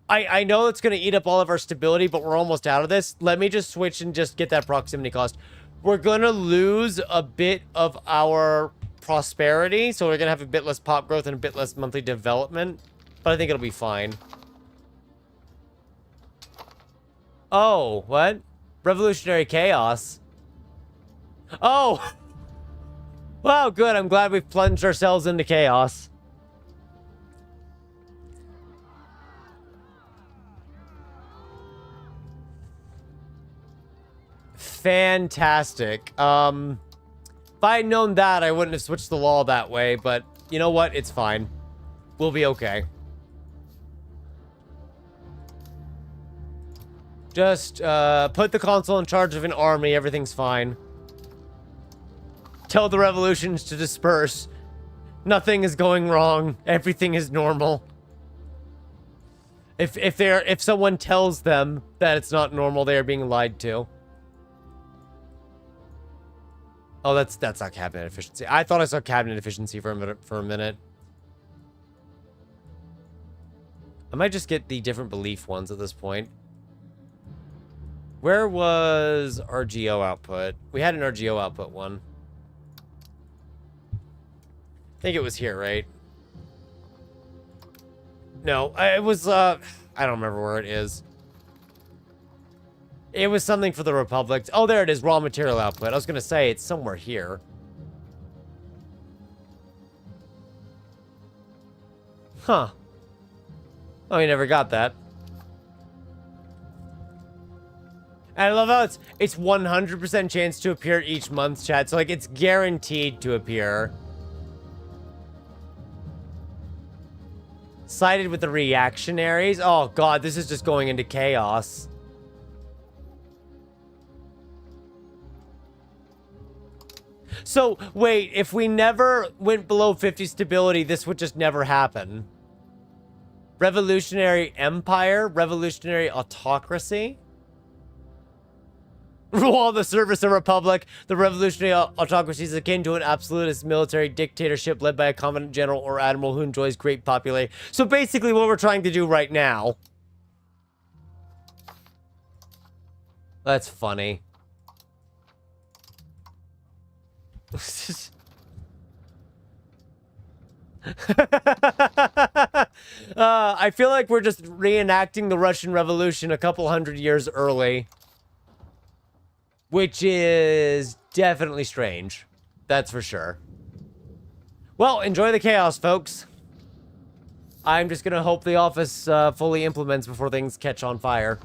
I know it's going to eat up all of our stability, but we're almost out of this. Let me just switch and just get that proximity cost. We're going to lose a bit of our prosperity, so we're going to have a bit less pop growth and a bit less monthly development, but I think it'll be fine. Oh, what? Revolutionary chaos. Oh! Wow, good. I'm glad we've plunged ourselves into chaos. Fantastic. If I had known that, I wouldn't have switched the law that way, but you know what? It's fine. We'll be okay. Just, put the consul in charge of an army. Everything's fine. Tell the revolutions to disperse. Nothing is going wrong. Everything is normal. If someone tells them that it's not normal, they are being lied to. Oh, that's not cabinet efficiency. I thought I saw cabinet efficiency for a minute. I might just get the different belief ones at this point. Where was RGO output? We had an RGO output one. I think it was here, right? No, it was, I don't remember where it is. It was something for the Republic. Oh, there it is, raw material output. I was going to say, it's somewhere here. Huh. Oh, you never got that. And I love how it's 100% chance to appear each month, chat. So, like, it's guaranteed to appear. Sided with the reactionaries. Oh, God, this is just going into chaos. So, wait, if we never went below 50 stability, this would just never happen. Revolutionary empire? Revolutionary autocracy? While the service of republic, the revolutionary autocracy is akin to an absolutist military dictatorship led by a commandant general or admiral who enjoys great popularity. So basically what we're trying to do right now. That's funny. I feel like we're just reenacting the Russian Revolution a couple hundred years early. Which is definitely strange. That's for sure. Well, enjoy the chaos, folks. I'm just gonna hope the office fully implements before things catch on fire.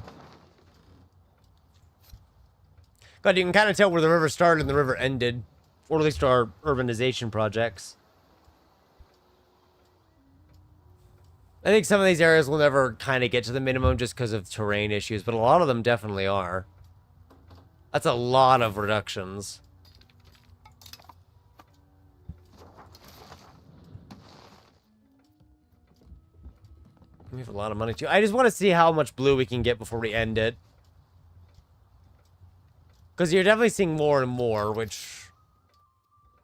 God, you can kind of tell where the river started and the river ended. Or at least our urbanization projects. I think some of these areas will never kind of get to the minimum just because of terrain issues, but a lot of them definitely are. That's a lot of reductions. We have a lot of money too. I just want to see how much blue we can get before we end it. Because you're definitely seeing more and more, which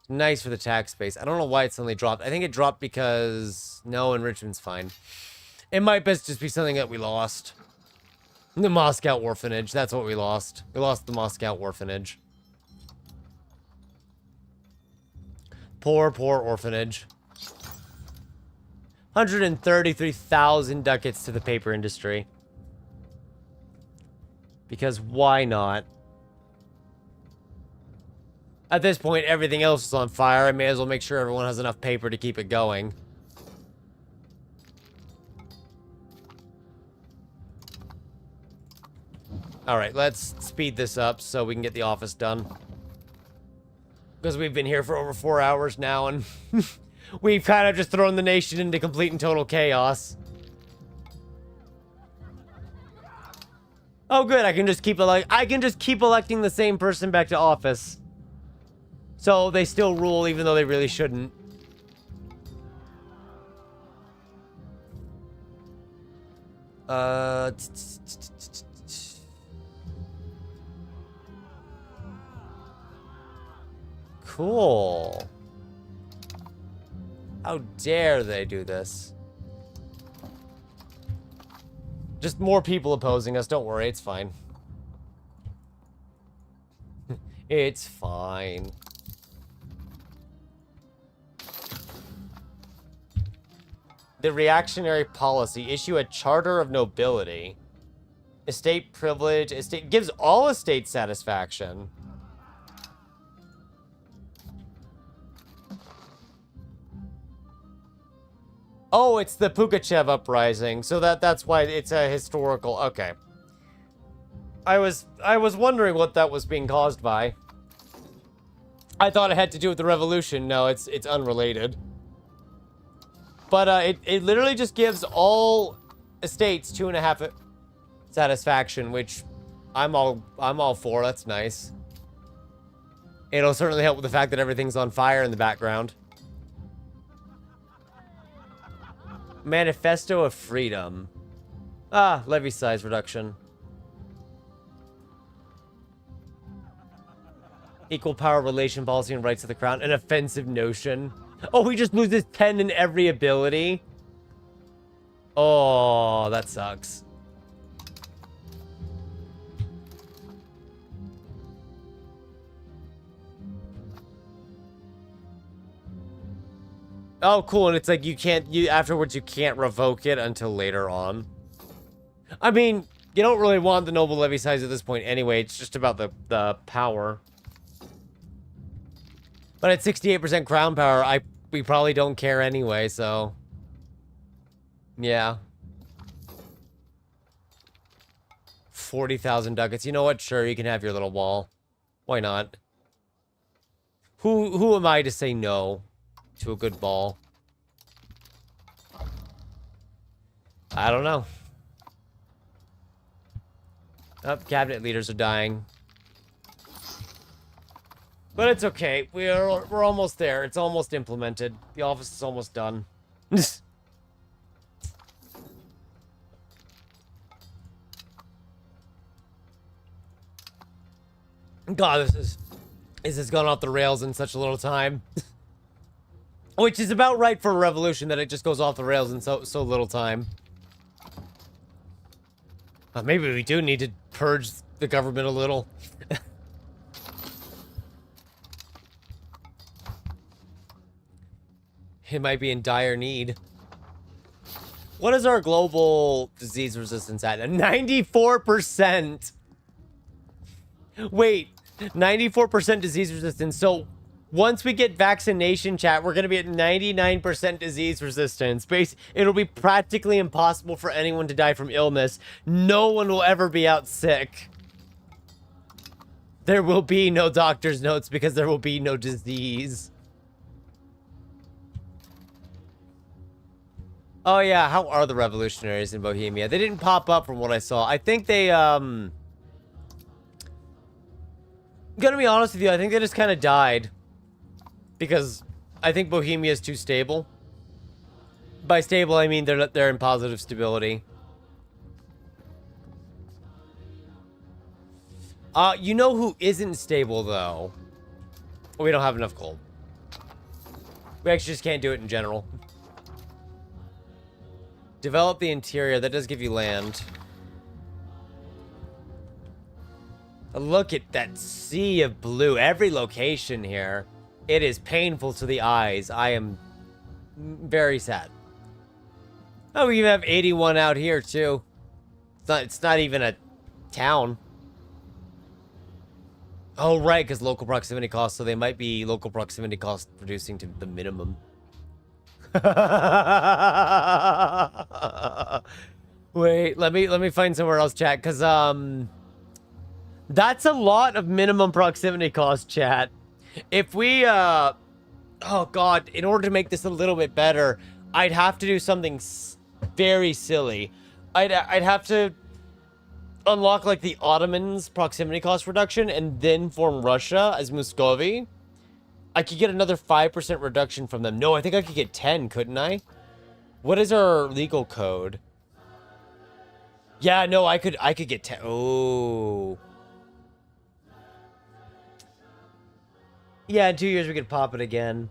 is nice for the tax base. I don't know why it suddenly dropped. I think it dropped because... No, enrichment's fine. It might best just be something that we lost. The Moscow orphanage. That's what we lost. We lost the Moscow orphanage. Poor, poor orphanage. 133,000 ducats to the paper industry. Because why not? At this point, everything else is on fire. I may as well make sure everyone has enough paper to keep it going. Alright, let's speed this up so we can get the office done. Because we've been here for over 4 hours now, and we've kind of just thrown the nation into complete and total chaos. Oh, good. I can just keep electing the same person back to office. So they still rule even though they really shouldn't. Cool. How dare they do this? Just more people opposing us. Don't worry, it's fine. It's fine. The reactionary policy. Issue a charter of nobility. Estate privilege. Estate gives all estate satisfaction. Oh, it's the Pugachev uprising. So that's why it's a historical. Okay. I was wondering what that was being caused by. I thought it had to do with the revolution. No, it's unrelated. But it literally just gives all estates 2.5 satisfaction, which I'm all for. That's nice. It'll certainly help with the fact that everything's on fire in the background. Manifesto of Freedom. Ah, levy size reduction. Equal power relation policy and rights of the crown. An offensive notion. Oh, he just loses 10 in every ability? Oh, that sucks. Oh, cool, and it's like afterwards you can't revoke it until later on. I mean, you don't really want the noble levy size at this point anyway, it's just about the power. But at 68% crown power, we probably don't care anyway, so... Yeah. 40,000 ducats. You know what? Sure, you can have your little wall. Why not? Who am I to say no to a good ball? I don't know. Oh, cabinet leaders are dying. But it's okay. We're almost there. It's almost implemented. The office is almost done. God, this has gone off the rails in such a little time. Which is about right for a revolution, that it just goes off the rails in so little time. Maybe we do need to purge the government a little. It might be in dire need. What is our global disease resistance at? 94%! Wait, 94% disease resistance. So once we get vaccination, chat, we're going to be at 99% disease resistance. It'll be practically impossible for anyone to die from illness. No one will ever be out sick. There will be no doctor's notes because there will be no disease. Oh yeah, how are the revolutionaries in Bohemia? They didn't pop up from what I saw. I think they, I'm gonna be honest with you, I think they just kind of died. Because I think Bohemia is too stable. By stable, I mean they're in positive stability. You know who isn't stable, though? We don't have enough coal. We actually just can't do it in general. Develop the interior. That does give you land. Look at that sea of blue. Every location here. It is painful to the eyes. I am very sad. Oh, we even have 81 out here, too. It's not even a town. Oh, right, because local proximity costs, so they might be local proximity costs reducing to the minimum. Wait, let me find somewhere else, chat, because that's a lot of minimum proximity cost, chat. If we oh god, in order to make this a little bit better, I'd have to do something very silly. I'd have to unlock like the Ottomans' proximity cost reduction and then form Russia as Muscovy, I could get another 5% reduction from them. No, I think I could get 10, couldn't I? What is our legal code? Yeah, no, I could get 10. Oh. Yeah, in 2 years we could pop it again.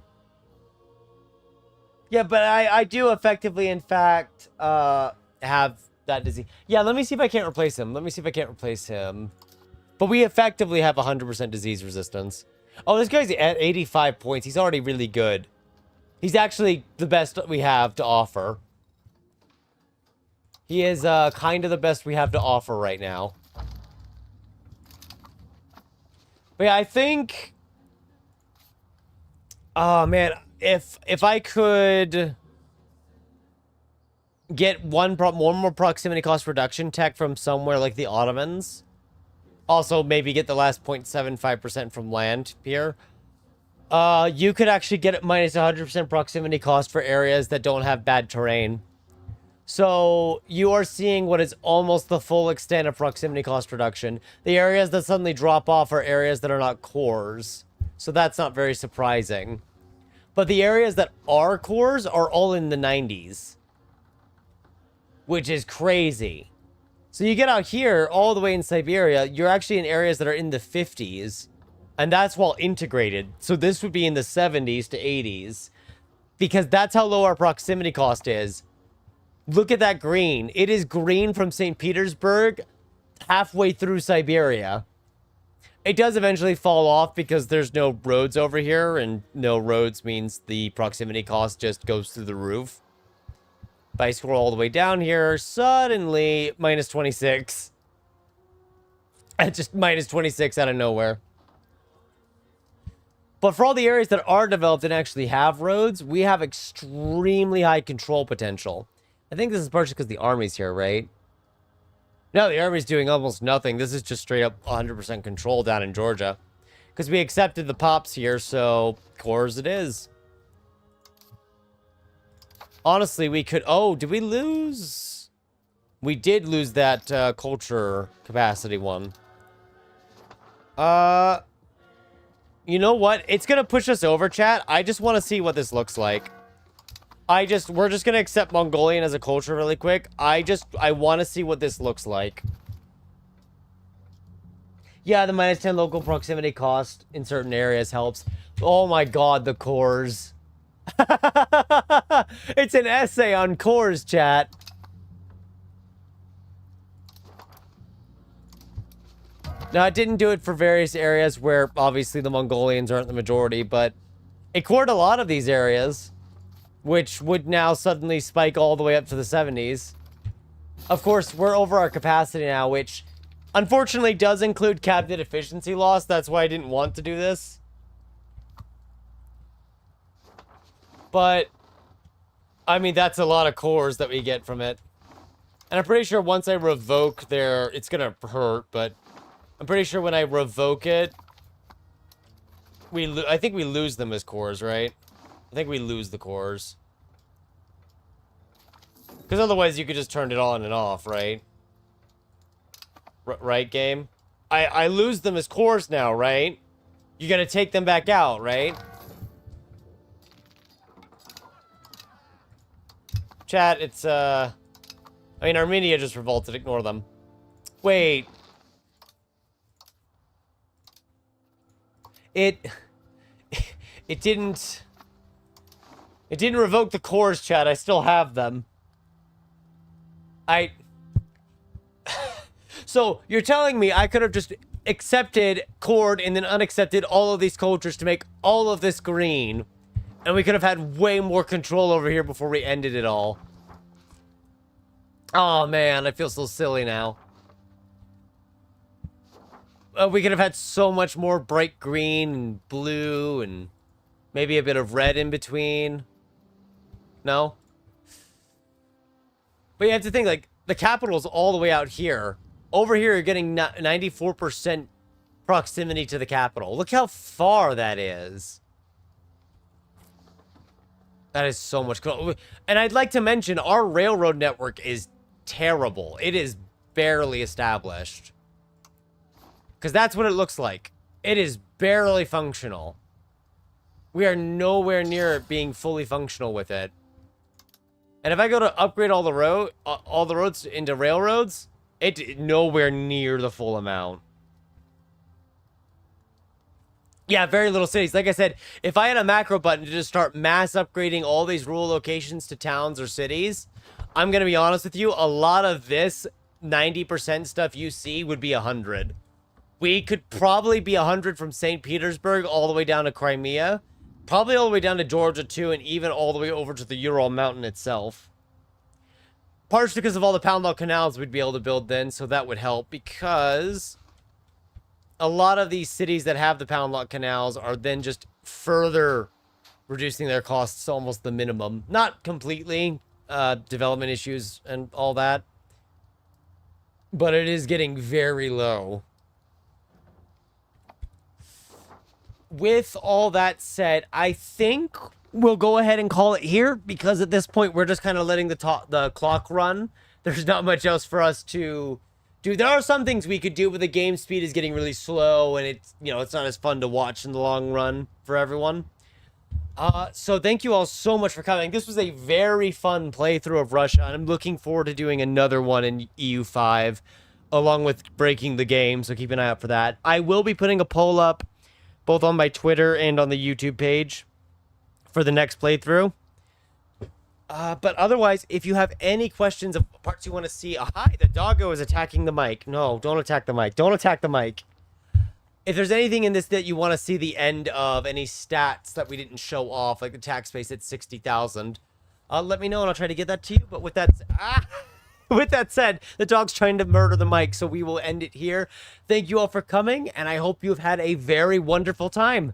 Yeah, but I do effectively, in fact, have that disease. Yeah, let me see if I can't replace him. Let me see if I can't replace him. But we effectively have 100% disease resistance. Oh, this guy's at 85 points. He's already really good. He's actually the best we have to offer. He is kind of the best we have to offer right now. But yeah, I think... Oh, man. If I could get one more proximity cost reduction tech from somewhere like the Ottomans... Also, maybe get the last 0.75% from land here. You could actually get it minus 100% proximity cost for areas that don't have bad terrain. So, you are seeing what is almost the full extent of proximity cost reduction. The areas that suddenly drop off are areas that are not cores. So that's not very surprising. But the areas that are cores are all in the 90s. Which is crazy. So you get out here, all the way in Siberia, you're actually in areas that are in the 50s. And that's while integrated. So this would be in the 70s to 80s. Because that's how low our proximity cost is. Look at that green. It is green from St. Petersburg halfway through Siberia. It does eventually fall off because there's no roads over here. And no roads means the proximity cost just goes through the roof. If I scroll all the way down here, suddenly, minus 26. And just minus 26 out of nowhere. But for all the areas that are developed and actually have roads, we have extremely high control potential. I think this is partially because the army's here, right? No, the army's doing almost nothing. This is just straight up 100% control down in Georgia. Because we accepted the pops here, so cores it is. Honestly, we could... Oh, did we lose? We did lose that culture capacity one. You know what? It's going to push us over, chat. I just want to see what this looks like. We're just going to accept Mongolian as a culture really quick. I want to see what this looks like. Yeah, the minus 10 local proximity cost in certain areas helps. Oh my god, the cores. It's an essay on cores, chat. Now, it didn't do it for various areas where obviously the Mongolians aren't the majority, but it cored a lot of these areas, which would now suddenly spike all the way up to the 70s. Of course, we're over our capacity now, which unfortunately does include cabinet efficiency loss. That's why I didn't want to do this. But, I mean, that's a lot of cores that we get from it. And I'm pretty sure once I revoke their... It's gonna hurt, but... I'm pretty sure when I revoke it... I think we lose them as cores, right? I think we lose the cores. Because otherwise you could just turn it on and off, right? Right, game? I lose them as cores now, right? You gotta take them back out, right? Chat, it's, I mean, Armenia just revolted. Ignore them. Wait. It didn't revoke the cores, chat. I still have them. So, you're telling me I could have just accepted, cored, and then unaccepted all of these cultures to make all of this green. And we could have had way more control over here before we ended it all. Oh, man. I feel so silly now. We could have had so much more bright green and blue and maybe a bit of red in between. No? But you have to think, like, the capital's all the way out here. Over here, you're getting 94% proximity to the capital. Look how far that is. That is so much cool. And I'd like to mention, our railroad network is terrible. It is barely established. Because that's what it looks like. It is barely functional. We are nowhere near it being fully functional with it. And if I go to upgrade all the roads into railroads, it's nowhere near the full amount. Yeah, very little cities. Like I said, if I had a macro button to just start mass upgrading all these rural locations to towns or cities, I'm going to be honest with you, a lot of this 90% stuff you see would be 100. We could probably be 100 from St. Petersburg all the way down to Crimea. Probably all the way down to Georgia, too, and even all the way over to the Ural Mountain itself. Partially because of all the pound log canals we'd be able to build then, so that would help. Because a lot of these cities that have the pound log canals are then just further reducing their costs to almost the minimum. Not completely, development issues and all that. But it is getting very low. With all that said, I think we'll go ahead and call it here, because at this point we're just kind of letting the clock run. There's not much else for us to do. There are some things we could do, but the game speed is getting really slow, and it's, you know, it's not as fun to watch in the long run for everyone. So thank you all so much for coming. This was a very fun playthrough of Russia, and I'm looking forward to doing another one in EU5, along with breaking the game, so keep an eye out for that. I will be putting a poll up both on my Twitter and on the YouTube page for the next playthrough. But otherwise, if you have any questions of parts you want to see... hi, the doggo is attacking the mic. No, don't attack the mic. Don't attack the mic. If there's anything in this that you want to see the end of, any stats that we didn't show off, like the tax base at 60,000, let me know and I'll try to get that to you. But with that... with that said, the dog's trying to murder the mic, so we will end it here. Thank you all for coming, and I hope you've had a very wonderful time.